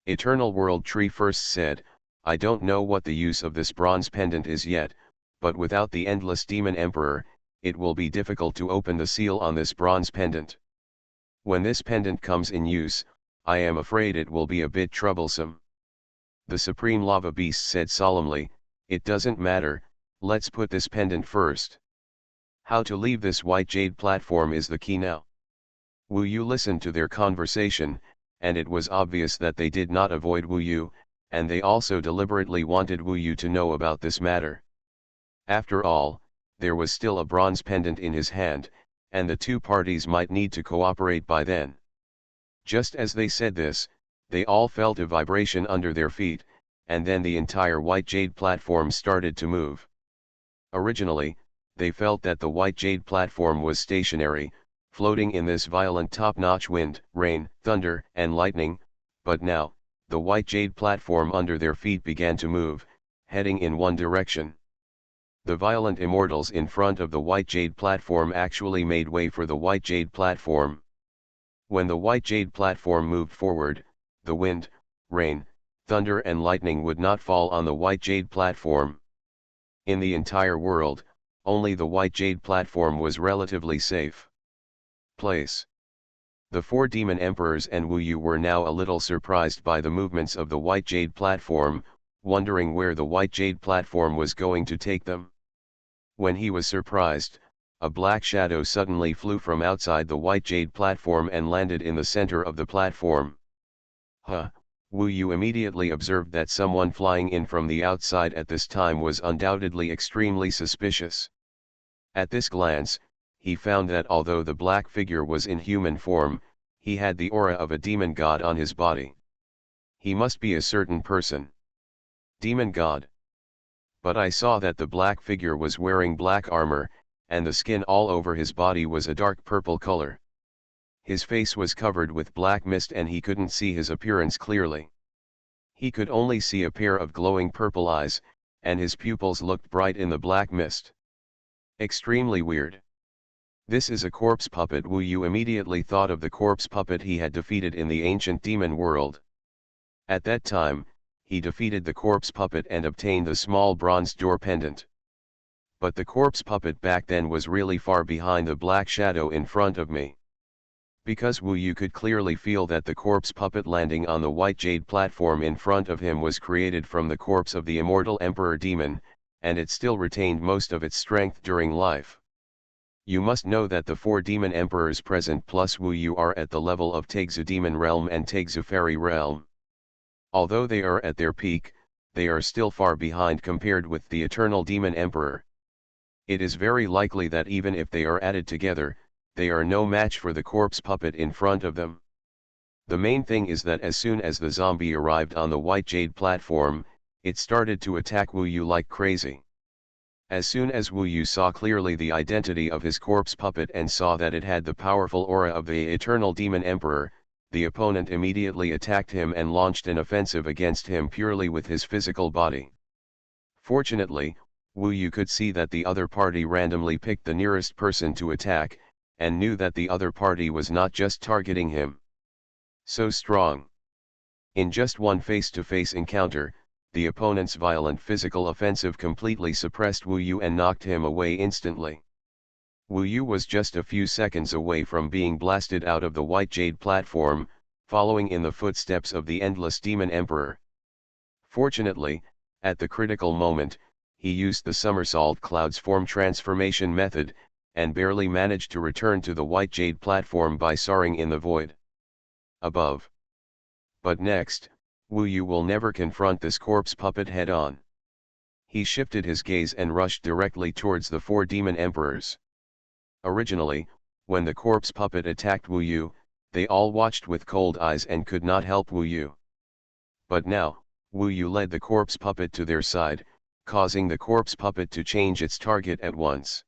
[SPEAKER 1] Eternal World Tree first said, I don't know what the use of this bronze pendant is yet, but without the endless demon emperor, it will be difficult to open the seal on this bronze pendant. When this pendant comes in use, I am afraid it will be a bit troublesome. The Supreme Lava Beast said solemnly, it doesn't matter, let's put this pendant first. How to leave this white jade platform is the key now. Wu Yu listened to their conversation, and it was obvious that they did not avoid Wu Yu, and they also deliberately wanted Wu Yu to know about this matter. After all, there was still a bronze pendant in his hand, and the 2 parties might need to cooperate by then. Just as they said this, they all felt a vibration under their feet, and then the entire white jade platform started to move. Originally, they felt that the white jade platform was stationary, floating in this violent top-notch wind, rain, thunder, and lightning, but now, the white jade platform under their feet began to move, heading in one direction. The violent immortals in front of the white jade platform actually made way for the white jade platform. When the white jade platform moved forward, the wind, rain, thunder and lightning would not fall on the white jade platform. In the entire world, only the white jade platform was relatively safe. Place. The 4 demon emperors and Wu Yu were now a little surprised by the movements of the white jade platform, wondering where the white jade platform was going to take them. When he was surprised, a black shadow suddenly flew from outside the white jade platform and landed in the center of the platform. Wu Yu immediately observed that someone flying in from the outside at this time was undoubtedly extremely suspicious. At this glance, he found that although the black figure was in human form, he had the aura of a demon god on his body. He must be a certain person. Demon god. But I saw that the black figure was wearing black armor, and the skin all over his body was a dark purple color. His face was covered with black mist and he couldn't see his appearance clearly. He could only see a pair of glowing purple eyes, and his pupils looked bright in the black mist. Extremely weird. This is a corpse puppet. Wu Yu immediately thought of the corpse puppet he had defeated in the ancient demon world. At that time, he defeated the corpse puppet and obtained the small bronze door pendant. But the corpse puppet back then was really far behind the black shadow in front of me. Because Wu Yu could clearly feel that the corpse puppet landing on the white jade platform in front of him was created from the corpse of the immortal Emperor Demon, and it still retained most of its strength during life. You must know that the 4 demon emperors present plus Wu Yu are at the level of Taixu Demon Realm and Taixu Fairy Realm. Although they are at their peak, they are still far behind compared with the Eternal Demon Emperor. It is very likely that even if they are added together, they are no match for the corpse puppet in front of them. The main thing is that as soon as the zombie arrived on the white jade platform, it started to attack Wu Yu like crazy. As soon as Wu Yu saw clearly the identity of his corpse puppet and saw that it had the powerful aura of the Eternal Demon Emperor, the opponent immediately attacked him and launched an offensive against him purely with his physical body. Fortunately, Wu Yu could see that the other party randomly picked the nearest person to attack, and knew that the other party was not just targeting him. So strong. In just one face-to-face encounter, the opponent's violent physical offensive completely suppressed Wu Yu and knocked him away instantly. Wu Yu was just a few seconds away from being blasted out of the white jade platform, following in the footsteps of the Endless Demon Emperor. Fortunately, at the critical moment, he used the somersault cloud's form transformation method, and barely managed to return to the white jade platform by soaring in the void above. But next, Wu Yu will never confront this corpse puppet head-on. He shifted his gaze and rushed directly towards the 4 demon emperors. Originally, when the corpse puppet attacked Wu Yu, they all watched with cold eyes and could not help Wu Yu. But now, Wu Yu led the corpse puppet to their side, causing the corpse puppet to change its target at once.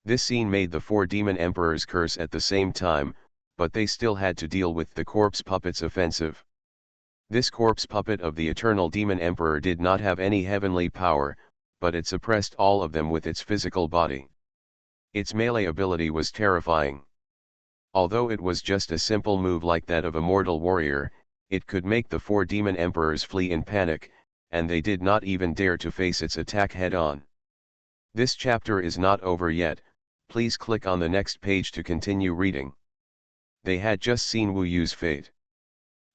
[SPEAKER 1] This scene made the 4 demon emperors curse at the same time, but they still had to deal with the corpse puppet's offensive. This corpse puppet of the Eternal Demon Emperor did not have any heavenly power, but it suppressed all of them with its physical body. Its melee ability was terrifying. Although it was just a simple move like that of a mortal warrior, it could make the 4 demon emperors flee in panic, and they did not even dare to face its attack head-on. This chapter is not over yet, please click on the next page to continue reading. They had just seen Wu Yu's fate.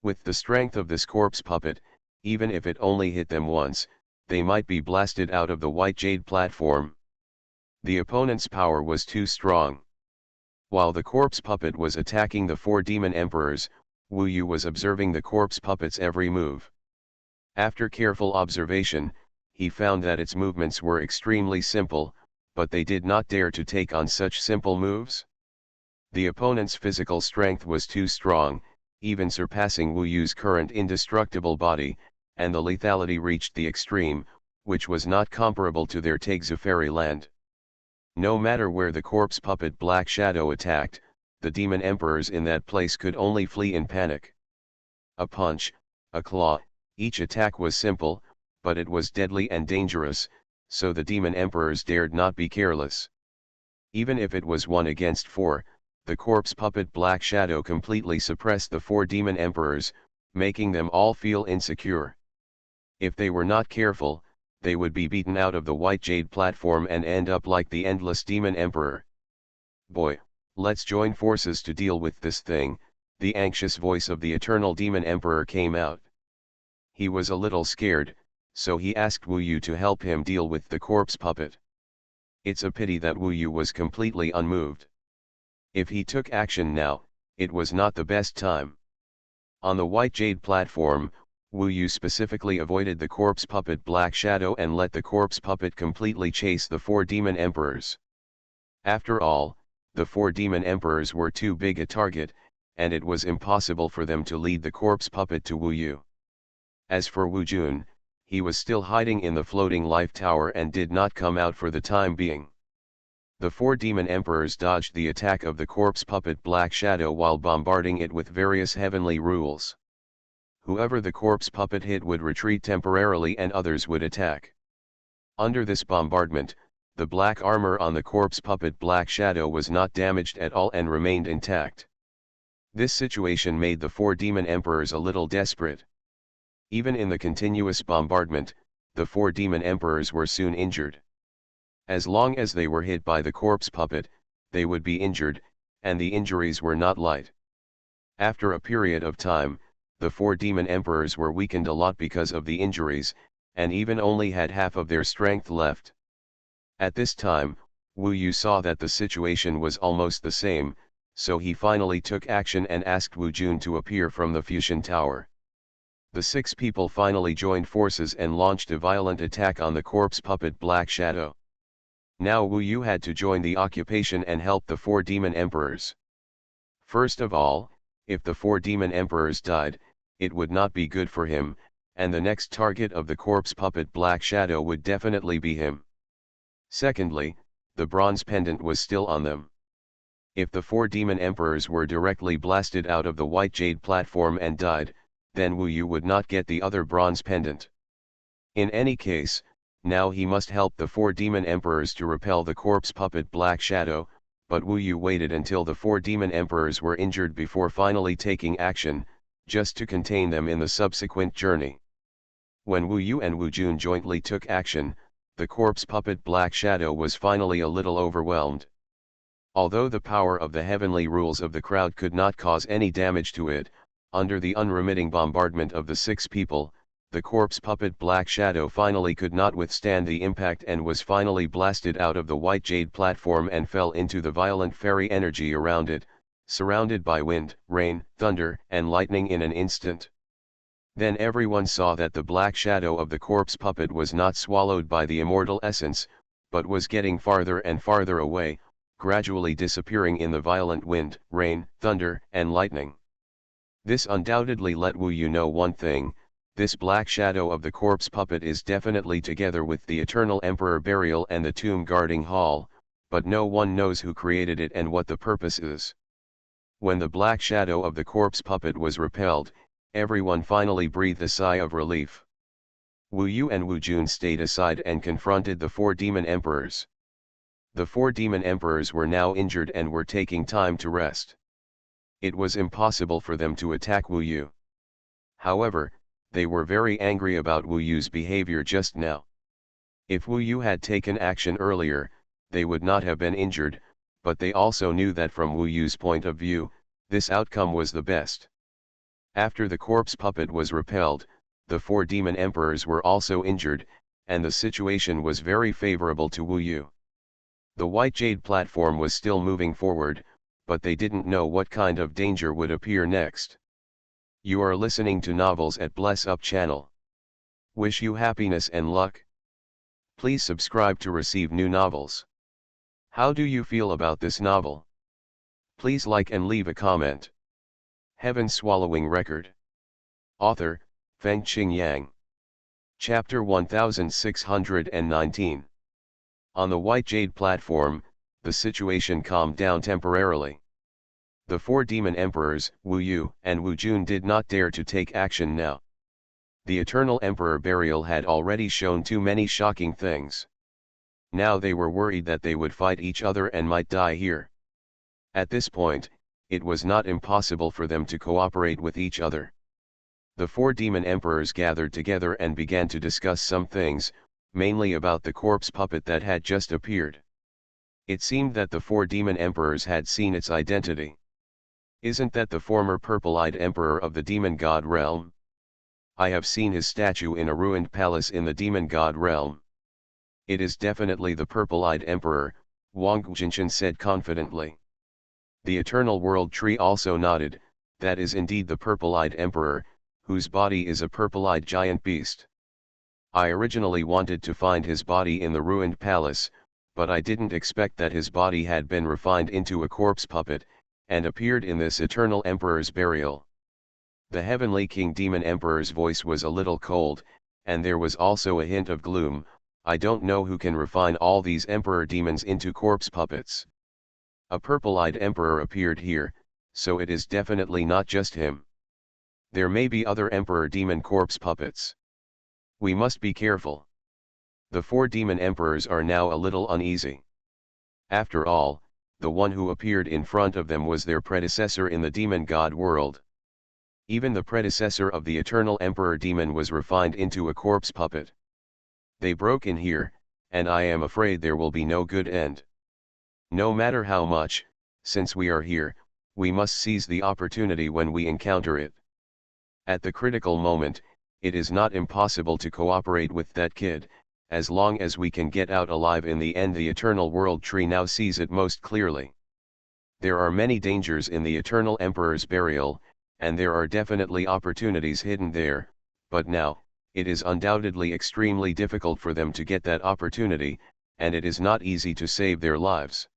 [SPEAKER 1] With the strength of this corpse puppet, even if it only hit them once, they might be blasted out of the white jade platform. The opponent's power was too strong. While the corpse puppet was attacking the 4 demon emperors, Wu Yu was observing the corpse puppet's every move. After careful observation, he found that its movements were extremely simple, but they did not dare to take on such simple moves. The opponent's physical strength was too strong, even surpassing Wu Yu's current indestructible body, and the lethality reached the extreme, which was not comparable to their Taixu Fairy Land. No matter where the corpse puppet Black Shadow attacked, the demon emperors in that place could only flee in panic. A punch, a claw, each attack was simple, but it was deadly and dangerous, so the demon emperors dared not be careless. Even if it was 1 against 4, the corpse puppet Black Shadow completely suppressed the 4 demon emperors, making them all feel insecure. If they were not careful, they would be beaten out of the white jade platform and end up like the Endless Demon Emperor. Boy, let's join forces to deal with this thing, the anxious voice of the Eternal Demon Emperor came out. He was a little scared, so he asked Wu Yu to help him deal with the corpse puppet. It's a pity that Wu Yu was completely unmoved. If he took action now, it was not the best time. On the white jade platform, Wu Yu specifically avoided the corpse puppet Black Shadow and let the corpse puppet completely chase the 4 demon emperors. After all, the 4 demon emperors were too big a target, and it was impossible for them to lead the corpse puppet to Wu Yu. As for Wu Jun, he was still hiding in the floating life tower and did not come out for the time being. The 4 demon emperors dodged the attack of the corpse puppet Black Shadow while bombarding it with various heavenly rules. Whoever the corpse puppet hit would retreat temporarily and others would attack. Under this bombardment, the black armor on the corpse puppet Black Shadow was not damaged at all and remained intact. This situation made the 4 demon emperors a little desperate. Even in the continuous bombardment, the 4 demon emperors were soon injured. As long as they were hit by the corpse puppet, they would be injured, and the injuries were not light. After a period of time, the 4 demon emperors were weakened a lot because of the injuries, and even only had half of their strength left. At this time, Wu Yu saw that the situation was almost the same, so he finally took action and asked Wu Jun to appear from the fusion tower. The 6 people finally joined forces and launched a violent attack on the corpse puppet Black Shadow. Now Wu Yu had to join the occupation and help the 4 demon emperors. First of all, if the 4 demon emperors died, it would not be good for him, and the next target of the corpse puppet Black Shadow would definitely be him. Secondly, the bronze pendant was still on them. If the 4 demon emperors were directly blasted out of the white jade platform and died, then Wu Yu would not get the other bronze pendant. In any case, now he must help the 4 demon emperors to repel the corpse puppet Black Shadow, but Wu Yu waited until the 4 demon emperors were injured before finally taking action, just to contain them in the subsequent journey. When Wu Yu and Wu Jun jointly took action, the corpse puppet Black Shadow was finally a little overwhelmed. Although the power of the heavenly rules of the crowd could not cause any damage to it, under the unremitting bombardment of the 6 people, the corpse puppet Black Shadow finally could not withstand the impact and was finally blasted out of the white jade platform and fell into the violent fairy energy around it, surrounded by wind, rain, thunder, and lightning in an instant. Then everyone saw that the black shadow of the corpse puppet was not swallowed by the immortal essence, but was getting farther and farther away, gradually disappearing in the violent wind, rain, thunder, and lightning. This undoubtedly let Wu Yu know one thing: this black shadow of the corpse puppet is definitely together with the Eternal Emperor Burial and the Tomb Guarding Hall, but no one knows who created it and what the purpose is. When the black shadow of the corpse puppet was repelled, everyone finally breathed a sigh of relief. Wu Yu and Wu Jun stayed aside and confronted the 4 demon emperors. The 4 demon emperors were now injured and were taking time to rest. It was impossible for them to attack Wu Yu. However, they were very angry about Wu Yu's behavior just now. If Wu Yu had taken action earlier, they would not have been injured, but they also knew that from Wu Yu's point of view, this outcome was the best. After the corpse puppet was repelled, the 4 demon emperors were also injured, and the situation was very favorable to Wu Yu. The white jade platform was still moving forward, but they didn't know what kind of danger would appear next. You are listening to Novels at Bless Up channel. Wish you happiness and luck. Please subscribe to receive new novels. How do you feel about this novel? Please like and leave a comment. Heaven Swallowing Record. Author, Fengqing Yang. Chapter 1619. On the white jade platform, the situation calmed down temporarily. The 4 demon emperors, Wu Yu and Wu Jun, did not dare to take action now. The Eternal Emperor Burial had already shown too many shocking things. Now they were worried that they would fight each other and might die here. At this point, it was not impossible for them to cooperate with each other. The 4 demon emperors gathered together and began to discuss some things, mainly about the corpse puppet that had just appeared. It seemed that the 4 demon emperors had seen its identity. Isn't that the former purple-eyed emperor of the demon god realm? I have seen his statue in a ruined palace in the demon god realm. It is definitely the purple-eyed emperor, Wang Jinshan said confidently. The Eternal World Tree also nodded. That is indeed the purple-eyed emperor, whose body is a purple-eyed giant beast. I originally wanted to find his body in the ruined palace, but I didn't expect that his body had been refined into a corpse puppet, and appeared in this Eternal Emperor's burial. The Heavenly King Demon Emperor's voice was a little cold, and there was also a hint of gloom. I don't know who can refine all these Emperor demons into corpse puppets. A purple-eyed emperor appeared here, so it is definitely not just him. There may be other Emperor demon corpse puppets. We must be careful. The 4 demon emperors are now a little uneasy. After all, the one who appeared in front of them was their predecessor in the demon god world. Even the predecessor of the Eternal Emperor demon was refined into a corpse puppet. They broke in here, and I am afraid there will be no good end. No matter how much, since we are here, We must seize the opportunity when we encounter it. At the critical moment, it is not impossible to cooperate with that kid, as long as we can get out alive in the end. The Eternal World Tree now sees it most clearly. There are many dangers in the Eternal Emperor's burial, and there are definitely opportunities hidden there, but now, it is undoubtedly extremely difficult for them to get that opportunity, and it is not easy to save their lives.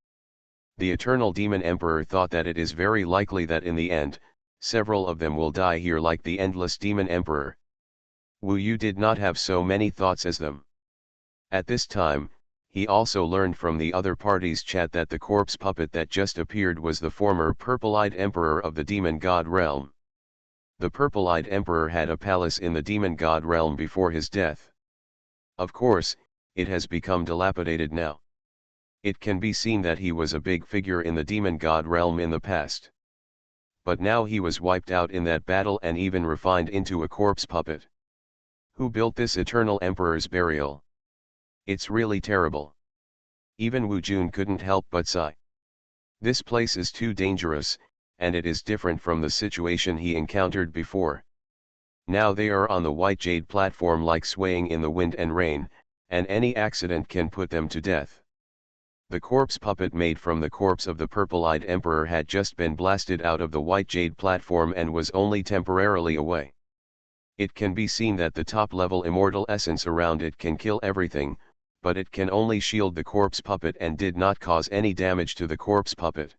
[SPEAKER 1] The Eternal Demon Emperor thought that it is very likely that in the end, several of them will die here like the Endless Demon Emperor. Wu Yu did not have so many thoughts as them. At this time, he also learned from the other party's chat that the corpse puppet that just appeared was the former purple-eyed emperor of the demon god realm. The purple-eyed emperor had a palace in the demon god realm before his death. Of course, it has become dilapidated now. It can be seen that he was a big figure in the demon god realm in the past. But now he was wiped out in that battle and even refined into a corpse puppet. Who built this eternal emperor's burial? It's really terrible. Even Wu Jun couldn't help but sigh. This place is too dangerous, and it is different from the situation he encountered before. Now they are on the white jade platform like swaying in the wind and rain, and any accident can put them to death. The corpse puppet made from the corpse of the purple-eyed emperor had just been blasted out of the white jade platform and was only temporarily away. It can be seen that the top-level immortal essence around it can kill everything, but it can only shield the corpse puppet and did not cause any damage to the corpse puppet.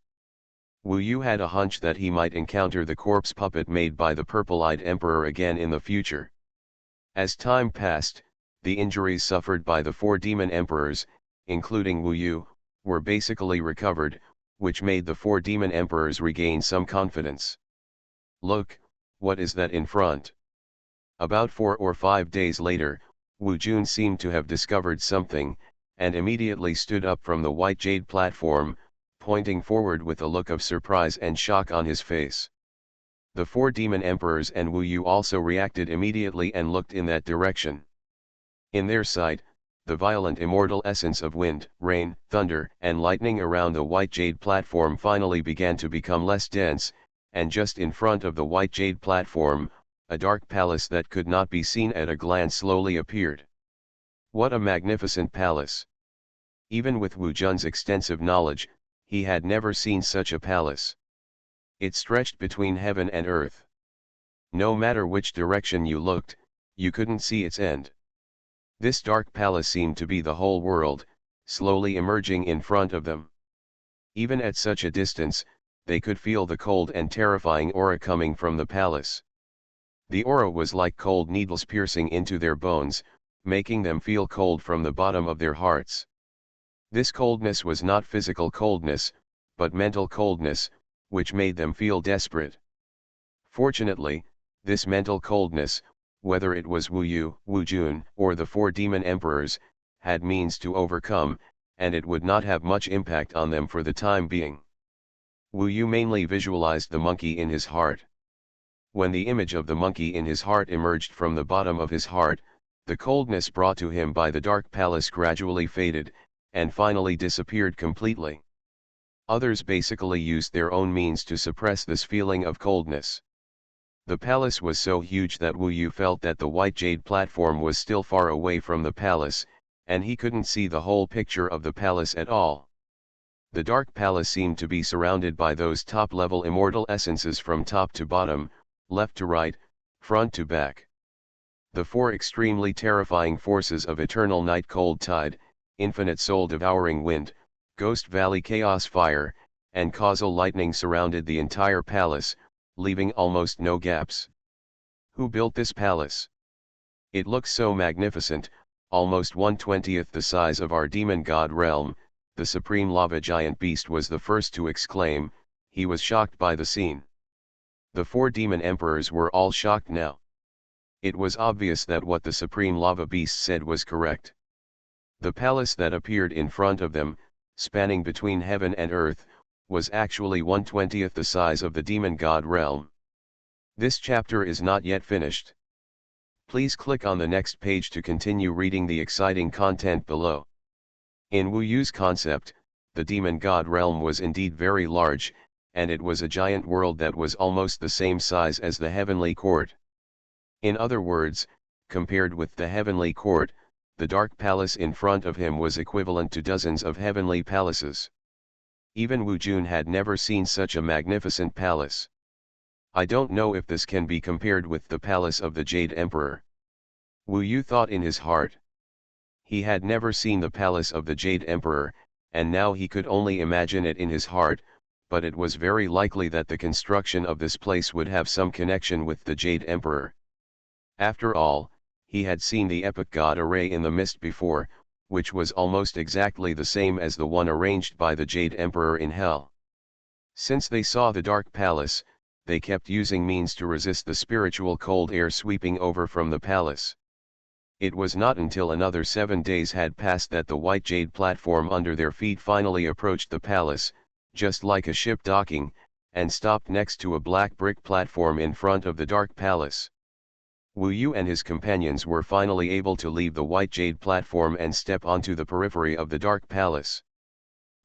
[SPEAKER 1] Wu Yu had a hunch that he might encounter the corpse puppet made by the purple-eyed emperor again in the future. As time passed, the injuries suffered by the 4 demon emperors, including Wu Yu, were basically recovered, which made the 4 demon emperors regain some confidence. Look, what is that in front? About 4 or 5 days later, Wu Jun seemed to have discovered something, and immediately stood up from the white jade platform, pointing forward with a look of surprise and shock on his face. The 4 demon emperors and Wu Yu also reacted immediately and looked in that direction. In their sight, the violent immortal essence of wind, rain, thunder, and lightning around the white jade platform finally began to become less dense, and just in front of the white jade platform, a dark palace that could not be seen at a glance slowly appeared. What a magnificent palace! Even with Wu Jun's extensive knowledge, he had never seen such a palace. It stretched between heaven and earth. No matter which direction you looked, you couldn't see its end. This dark palace seemed to be the whole world, slowly emerging in front of them. Even at such a distance, they could feel the cold and terrifying aura coming from the palace. The aura was like cold needles piercing into their bones, making them feel cold from the bottom of their hearts. This coldness was not physical coldness, but mental coldness, which made them feel desperate. Fortunately, this mental coldness, whether it was Wu Yu, Wu Jun, or the 4 demon emperors, had means to overcome, and it would not have much impact on them for the time being. Wu Yu mainly visualized the monkey in his heart. When the image of the monkey in his heart emerged from the bottom of his heart, the coldness brought to him by the dark palace gradually faded, and finally disappeared completely. Others basically used their own means to suppress this feeling of coldness. The palace was so huge that Wu Yu felt that the white jade platform was still far away from the palace, and he couldn't see the whole picture of the palace at all. The dark palace seemed to be surrounded by those top-level immortal essences from top to bottom, left to right, front to back. The 4 extremely terrifying forces of Eternal Night Cold Tide, Infinite Soul Devouring Wind, Ghost Valley Chaos Fire, and Causal Lightning surrounded the entire palace, leaving almost no gaps. Who built this palace? It looks so magnificent, almost 1/20th the size of our demon god realm. The supreme lava giant beast was the first to exclaim. He was shocked by the scene. The 4 demon emperors were all shocked now. It was obvious that what the supreme lava beast said was correct. The palace that appeared in front of them, spanning between heaven and earth, was actually 1/20th the size of the demon god realm. This chapter is not yet finished. Please click on the next page to continue reading the exciting content below. In Wu Yu's concept, the demon god realm was indeed very large, and it was a giant world that was almost the same size as the heavenly court. In other words, compared with the heavenly court, the dark palace in front of him was equivalent to dozens of heavenly palaces. Even Wu Jun had never seen such a magnificent palace. I don't know if this can be compared with the palace of the Jade Emperor. Wu Yu thought in his heart. He had never seen the palace of the Jade Emperor, and now he could only imagine it in his heart, but it was very likely that the construction of this place would have some connection with the Jade Emperor. After all, he had seen the epic god array in the mist before, which was almost exactly the same as the one arranged by the Jade Emperor in hell. Since they saw the Dark Palace, they kept using means to resist the spiritual cold air sweeping over from the palace. It was not until another 7 days had passed that the white jade platform under their feet finally approached the palace, just like a ship docking, and stopped next to a black brick platform in front of the Dark Palace. Wu Yu and his companions were finally able to leave the white jade platform and step onto the periphery of the Dark Palace.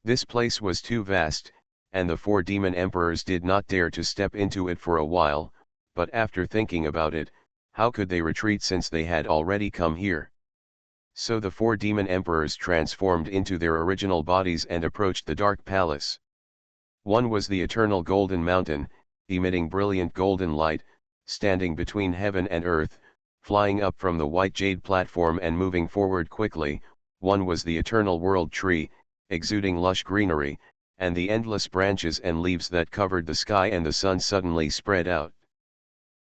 [SPEAKER 1] This place was too vast, and the 4 demon emperors did not dare to step into it for a while, but after thinking about it, how could they retreat since they had already come here? So the 4 demon emperors transformed into their original bodies and approached the Dark Palace. One was the eternal golden mountain, emitting brilliant golden light, standing between heaven and earth, flying up from the white jade platform and moving forward quickly. One was the eternal world tree, exuding lush greenery, and the endless branches and leaves that covered the sky and the sun suddenly spread out.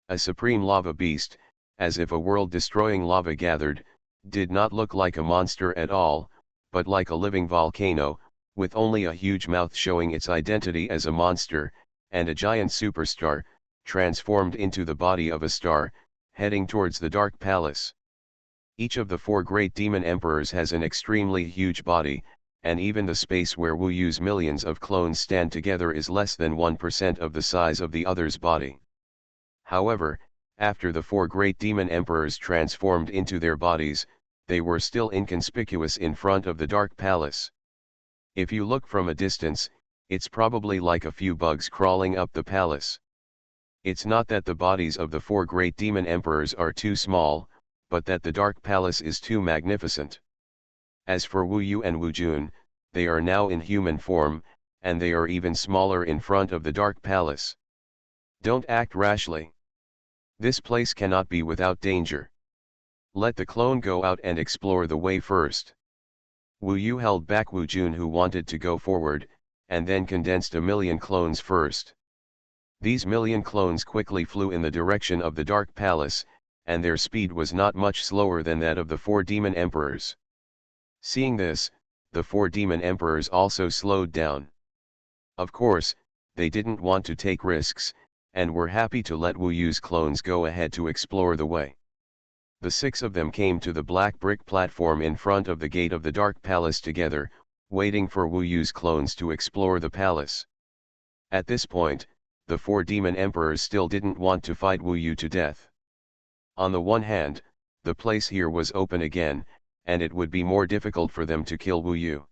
[SPEAKER 1] A supreme lava beast, as if a world-destroying lava gathered, did not look like a monster at all, but like a living volcano, with only a huge mouth showing its identity as a monster, and a giant superstar, transformed into the body of a star, heading towards the Dark Palace. Each of the 4 great demon emperors has an extremely huge body, and even the space where Wu Yu's millions of clones stand together is less than 1% of the size of the other's body. However, after the 4 great demon emperors transformed into their bodies, they were still inconspicuous in front of the Dark Palace. If you look from a distance, it's probably like a few bugs crawling up the palace. It's not that the bodies of the 4 great demon emperors are too small, but that the Dark Palace is too magnificent. As for Wu Yu and Wu Jun, they are now in human form, and they are even smaller in front of the Dark Palace. Don't act rashly. This place cannot be without danger. Let the clone go out and explore the way first. Wu Yu held back Wu Jun, who wanted to go forward, and then condensed 1,000,000 clones first. These 1,000,000 clones quickly flew in the direction of the Dark Palace, and their speed was not much slower than that of the 4 demon emperors. Seeing this, the 4 demon emperors also slowed down. Of course, they didn't want to take risks, and were happy to let Wu Yu's clones go ahead to explore the way. The 6 of them came to the black brick platform in front of the gate of the Dark Palace together, waiting for Wu Yu's clones to explore the palace. At this point, the 4 demon emperors still didn't want to fight Wu Yu to death. On the one hand, the place here was open again, and it would be more difficult for them to kill Wu Yu.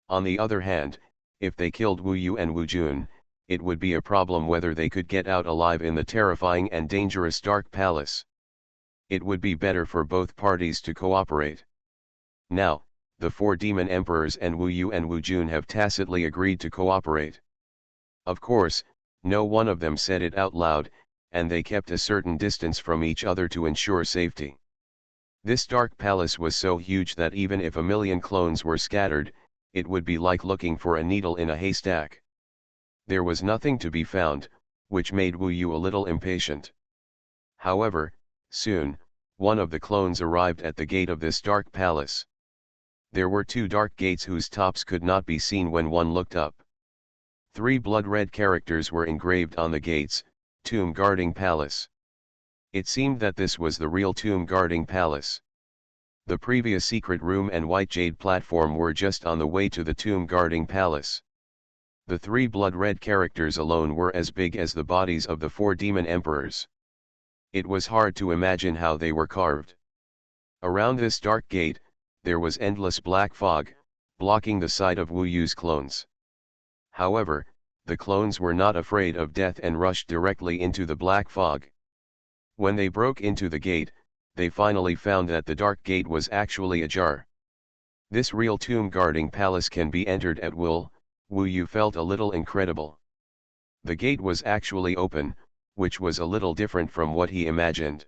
[SPEAKER 1] On the other hand, if they killed Wu Yu and Wu Jun, it would be a problem whether they could get out alive in the terrifying and dangerous Dark Palace. It would be better for both parties to cooperate. Now, the 4 demon emperors and Wu Yu and Wu Jun have tacitly agreed to cooperate. Of course, no one of them said it out loud, and they kept a certain distance from each other to ensure safety. This Dark Palace was so huge that even if 1,000,000 clones were scattered, it would be like looking for a needle in a haystack. There was nothing to be found, which made Wu Yu a little impatient. However, soon, one of the clones arrived at the gate of this Dark Palace. There were 2 dark gates whose tops could not be seen when one looked up. 3 blood-red characters were engraved on the gates: Tomb Guarding Palace. It seemed that this was the real Tomb Guarding Palace. The previous secret room and white jade platform were just on the way to the Tomb Guarding Palace. The 3 blood-red characters alone were as big as the bodies of the 4 demon emperors. It was hard to imagine how they were carved. Around this dark gate, there was endless black fog, blocking the sight of Wu Yu's clones. However, the clones were not afraid of death and rushed directly into the black fog. When they broke into the gate, they finally found that the dark gate was actually ajar. This real tomb-guarding palace can be entered at will. Wu Yu felt a little incredible. The gate was actually open, which was a little different from what he imagined.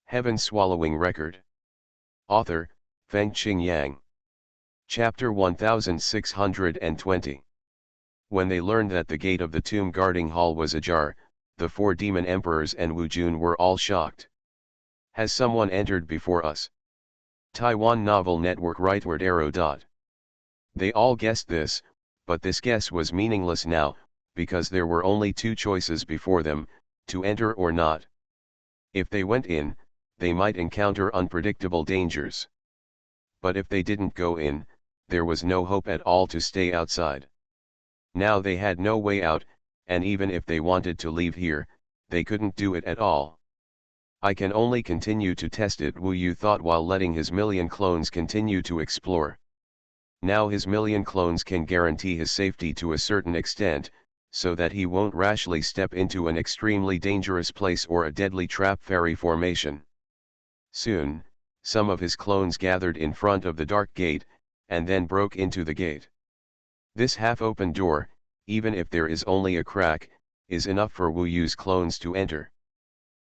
[SPEAKER 1] Heaven-swallowing record. Author, Fengqing Yang. Chapter 1620. When they learned that the gate of the tomb-guarding hall was ajar, the four demon emperors and Wu Jun were all shocked. Has someone entered before us? Taiwan Novel Network rightward arrow. They all guessed this, but this guess was meaningless now, because there were only two choices before them, to enter or not. If they went in, they might encounter unpredictable dangers. But if they didn't go in, there was no hope at all to stay outside. Now they had no way out, and even if they wanted to leave here, they couldn't do it at all. I can only continue to test it, Wu Yu thought while letting his million clones continue to explore. Now his million clones can guarantee his safety to a certain extent, so that he won't rashly step into an extremely dangerous place or a deadly trap fairy formation. Soon, some of his clones gathered in front of the dark gate, and then broke into the gate. This half-open door, even if there is only a crack, is enough for Wu Yu's clones to enter.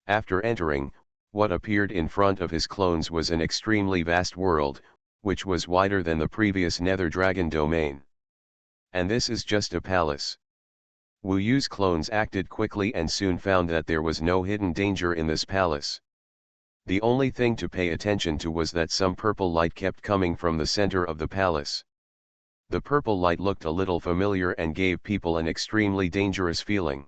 [SPEAKER 1] After entering, what appeared in front of his clones was an extremely vast world, which was wider than the previous Nether Dragon domain. And this is just a palace. Wu Yu's clones acted quickly and soon found that there was no hidden danger in this palace. The only thing to pay attention to was that some purple light kept coming from the center of the palace. The purple light looked a little familiar and gave people an extremely dangerous feeling.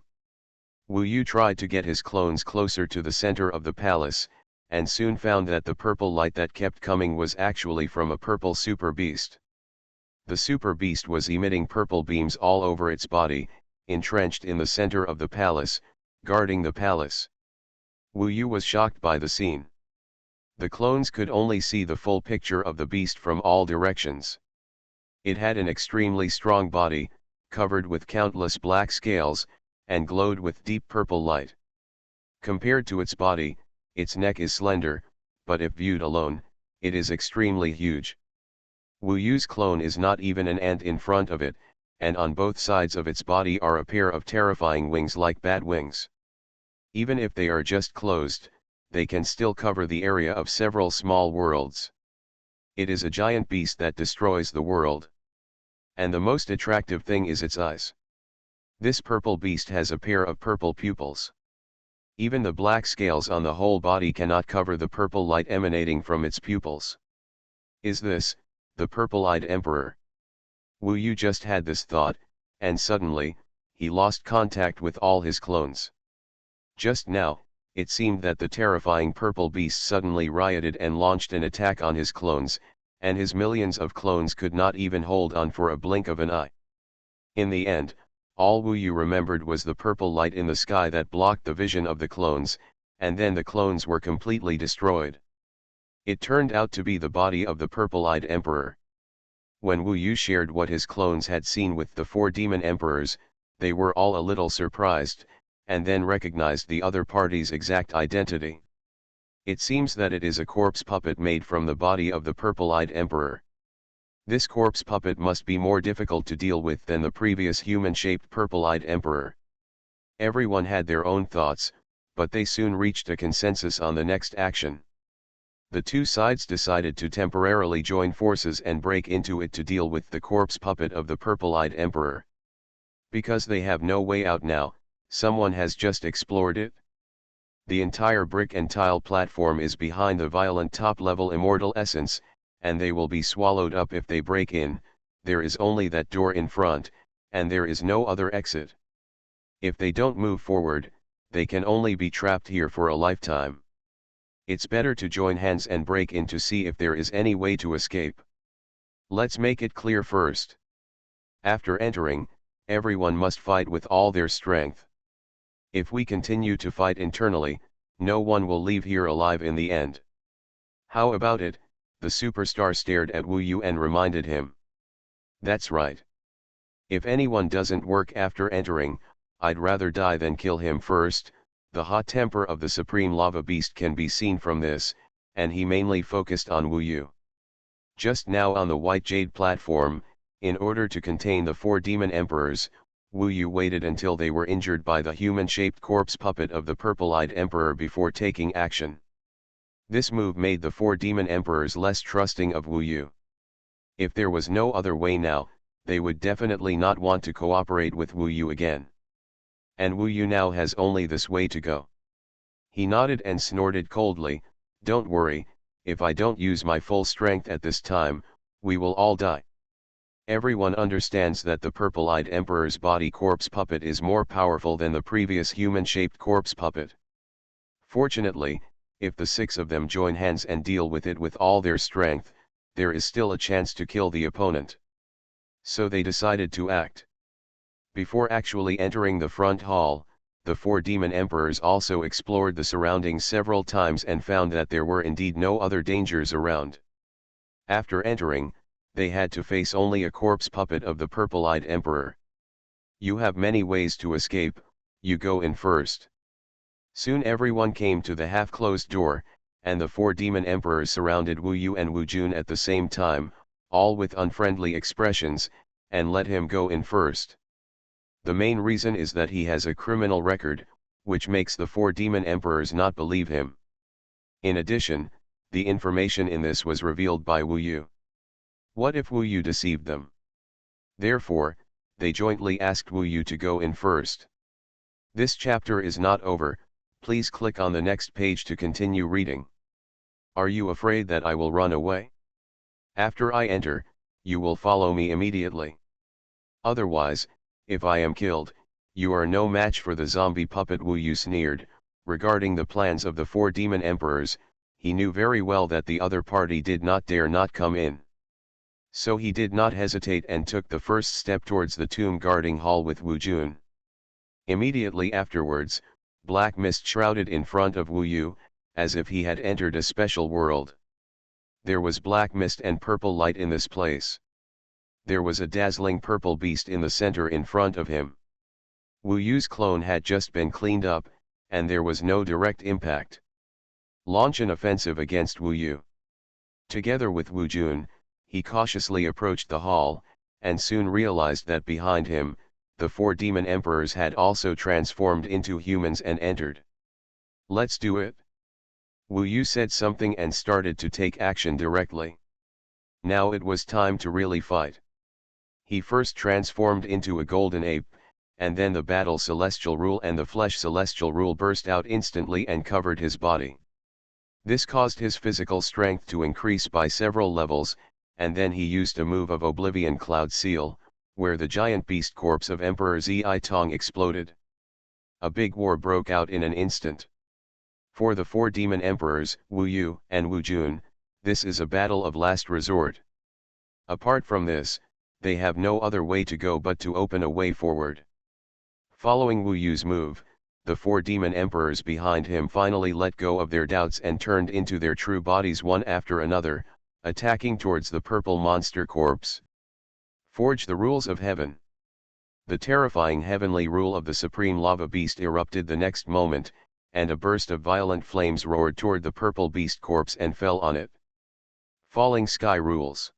[SPEAKER 1] Wu Yu tried to get his clones closer to the center of the palace, and soon found that the purple light that kept coming was actually from a purple super beast. The super beast was emitting purple beams all over its body, entrenched in the center of the palace, guarding the palace. Wu Yu was shocked by the scene. The clones could only see the full picture of the beast from all directions. It had an extremely strong body, covered with countless black scales, and glowed with deep purple light. Compared to its body, its neck is slender, but if viewed alone, it is extremely huge. Wu Yu's clone is not even an ant in front of it, and on both sides of its body are a pair of terrifying wings like bat wings. Even if they are just closed, they can still cover the area of several small worlds. It is a giant beast that destroys the world. And the most attractive thing is its eyes. This purple beast has a pair of purple pupils. Even the black scales on the whole body cannot cover the purple light emanating from its pupils. Is this, the purple-eyed emperor? Wu Yu just had this thought, and suddenly, he lost contact with all his clones. Just now, it seemed that the terrifying purple beast suddenly rioted and launched an attack on his clones, and his millions of clones could not even hold on for a blink of an eye. In the end, all Wu Yu remembered was the purple light in the sky that blocked the vision of the clones, and then the clones were completely destroyed. It turned out to be the body of the purple-eyed emperor. When Wu Yu shared what his clones had seen with the four demon emperors, they were all a little surprised, and then recognized the other party's exact identity. It seems that it is a corpse puppet made from the body of the purple-eyed emperor. This corpse puppet must be more difficult to deal with than the previous human-shaped purple-eyed emperor. Everyone had their own thoughts, but they soon reached a consensus on the next action. The two sides decided to temporarily join forces and break into it to deal with the corpse puppet of the purple-eyed emperor. Because they have no way out now, someone has just explored it. The entire brick and tile platform is behind the violent top-level immortal essence, and they will be swallowed up if they break in. There is only that door in front, and there is no other exit. If they don't move forward, they can only be trapped here for a lifetime. It's better to join hands and break in to see if there is any way to escape. Let's make it clear first. After entering, everyone must fight with all their strength. If we continue to fight internally, no one will leave here alive in the end. How about it? The superstar stared at Wu Yu and reminded him. That's right. If anyone doesn't work after entering, I'd rather die than kill him first. The hot temper of the supreme lava beast can be seen from this, and he mainly focused on Wu Yu. Just now on the white jade platform, in order to contain the 4 demon emperors, Wu Yu waited until they were injured by the human-shaped corpse puppet of the purple-eyed emperor before taking action. This move made the 4 demon emperors less trusting of Wu Yu. If there was no other way now, they would definitely not want to cooperate with Wu Yu again. And Wu Yu now has only this way to go. He nodded and snorted coldly, "Don't worry, if I don't use my full strength at this time, we will all die." Everyone understands that the purple-eyed emperor's body corpse puppet is more powerful than the previous human-shaped corpse puppet. Fortunately, if the 6 of them join hands and deal with it with all their strength, there is still a chance to kill the opponent. So they decided to act. Before actually entering the front hall, the 4 demon emperors also explored the surroundings several times and found that there were indeed no other dangers around. After entering, they had to face only a corpse puppet of the purple-eyed emperor. "You have many ways to escape, you go in first." Soon everyone came to the half-closed door, and the 4 demon emperors surrounded Wu Yu and Wu Jun at the same time, all with unfriendly expressions, and let him go in first. The main reason is that he has a criminal record, which makes the 4 demon emperors not believe him. In addition, the information in this was revealed by Wu Yu. What if Wu Yu deceived them? Therefore, they jointly asked Wu Yu to go in first. This chapter is not over, please click on the next page to continue reading. Are you afraid that I will run away? After I enter, you will follow me immediately. Otherwise, if I am killed, you are no match for the zombie puppet. Wu Yu sneered. Regarding the plans of the 4 demon emperors, he knew very well that the other party did not dare not come in. So he did not hesitate and took the first step towards the tomb guarding hall with Wu Jun. Immediately afterwards, black mist shrouded in front of Wu Yu, as if he had entered a special world. There was black mist and purple light in this place. There was a dazzling purple beast in the center in front of him. Wu Yu's clone had just been cleaned up, and there was no direct impact. Launch an offensive against Wu Yu. Together with Wu Jun, he cautiously approached the hall, and soon realized that behind him, the 4 demon emperors had also transformed into humans and entered. "Let's do it." Wu Yu said something and started to take action directly. Now it was time to really fight. He first transformed into a golden ape, and then the battle celestial rule and the flesh celestial rule burst out instantly and covered his body. This caused his physical strength to increase by several levels, and then he used a move of Oblivion Cloud Seal, where the giant beast corpse of Emperor Zi Tong exploded. A big war broke out in an instant. For the 4 demon emperors, Wu Yu and Wu Jun, this is a battle of last resort. Apart from this, they have no other way to go but to open a way forward. Following Wu Yu's move, the 4 demon emperors behind him finally let go of their doubts and turned into their true bodies one after another, attacking towards the purple monster corpse. Forge the rules of heaven. The terrifying heavenly rule of the supreme lava beast erupted the next moment, and a burst of violent flames roared toward the purple beast corpse and fell on it. Falling sky rules.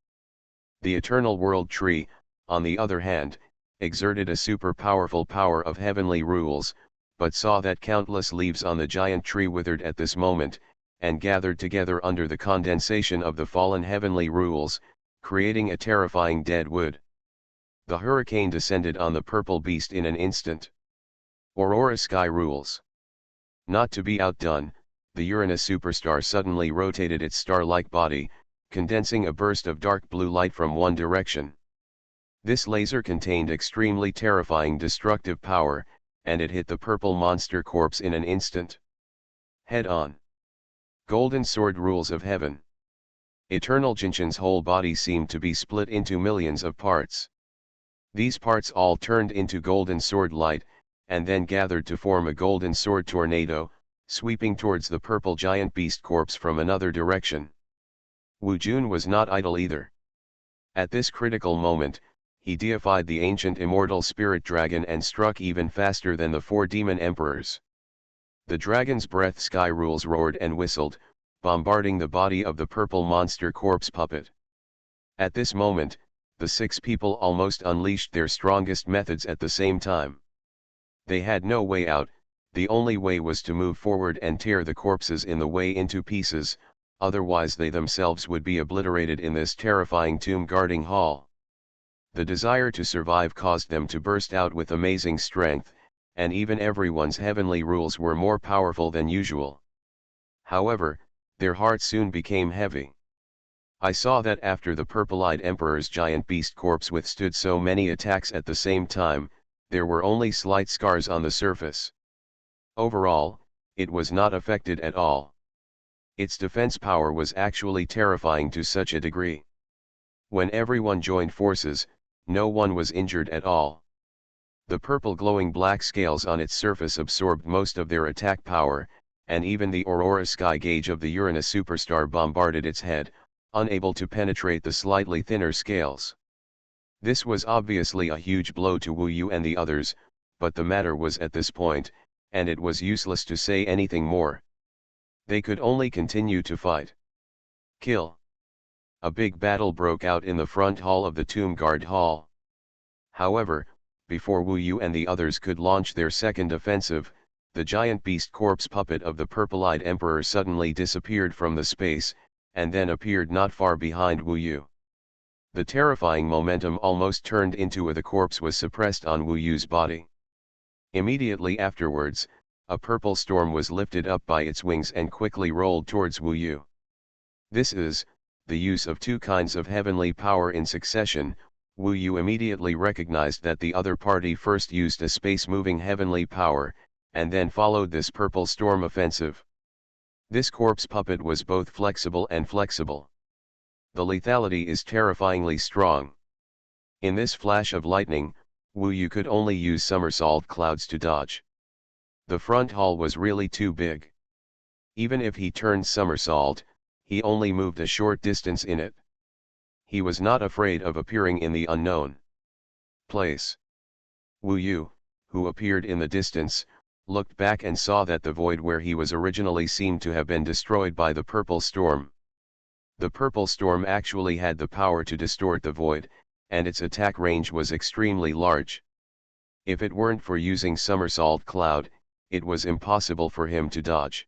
[SPEAKER 1] The eternal world tree, on the other hand, exerted a super powerful power of heavenly rules, but saw that countless leaves on the giant tree withered at this moment, and gathered together under the condensation of the fallen heavenly rules, creating a terrifying dead wood. The hurricane descended on the purple beast in an instant. Aurora sky rules. Not to be outdone, the Uranus superstar suddenly rotated its star-like body, condensing a burst of dark blue light from one direction. This laser contained extremely terrifying destructive power, and it hit the purple monster corpse in an instant. Head on. Golden sword rules of heaven. Eternal Jinshan's whole body seemed to be split into millions of parts. These parts all turned into golden sword light, and then gathered to form a golden sword tornado, sweeping towards the purple giant beast corpse from another direction. Wu Jun was not idle either. At this critical moment, he deified the ancient immortal spirit dragon and struck even faster than the 4 demon emperors. The dragon's breath sky rules roared and whistled, bombarding the body of the purple monster corpse puppet. At this moment, the 6 people almost unleashed their strongest methods at the same time. They had no way out, the only way was to move forward and tear the corpses in the way into pieces, otherwise they themselves would be obliterated in this terrifying tomb-guarding hall. The desire to survive caused them to burst out with amazing strength, and even everyone's heavenly rules were more powerful than usual. However, their hearts soon became heavy. I saw that after the purple-eyed emperor's giant beast corpse withstood so many attacks at the same time, there were only slight scars on the surface. Overall, it was not affected at all. Its defense power was actually terrifying to such a degree. When everyone joined forces, no one was injured at all. The purple glowing black scales on its surface absorbed most of their attack power, and even the Aurora sky gauge of the Uranus superstar bombarded its head, unable to penetrate the slightly thinner scales. This was obviously a huge blow to Wu Yu and the others, but the matter was at this point, and it was useless to say anything more. They could only continue to fight. Kill. A big battle broke out in the front hall of the Tomb Guard Hall. However, before Wu Yu and the others could launch their second offensive, the giant beast corpse puppet of the purple-eyed emperor suddenly disappeared from the space, and then appeared not far behind Wu Yu. The terrifying momentum almost turned into the corpse was suppressed on Wu Yu's body. Immediately afterwards, a purple storm was lifted up by its wings and quickly rolled towards Wu Yu. This is, the use of 2 kinds of heavenly power in succession. Wu Yu immediately recognized that the other party first used a space-moving heavenly power, and then followed this purple storm offensive. This corpse puppet was both flexible and flexible. The lethality is terrifyingly strong. In this flash of lightning, Wu Yu could only use somersault clouds to dodge. The front hall was really too big. Even if he turned somersault, he only moved a short distance in it. He was not afraid of appearing in the unknown place. Wu Yu, who appeared in the distance, looked back and saw that the void where he was originally seemed to have been destroyed by the purple storm. The purple storm actually had the power to distort the void, and its attack range was extremely large. If it weren't for using somersault cloud, it was impossible for him to dodge.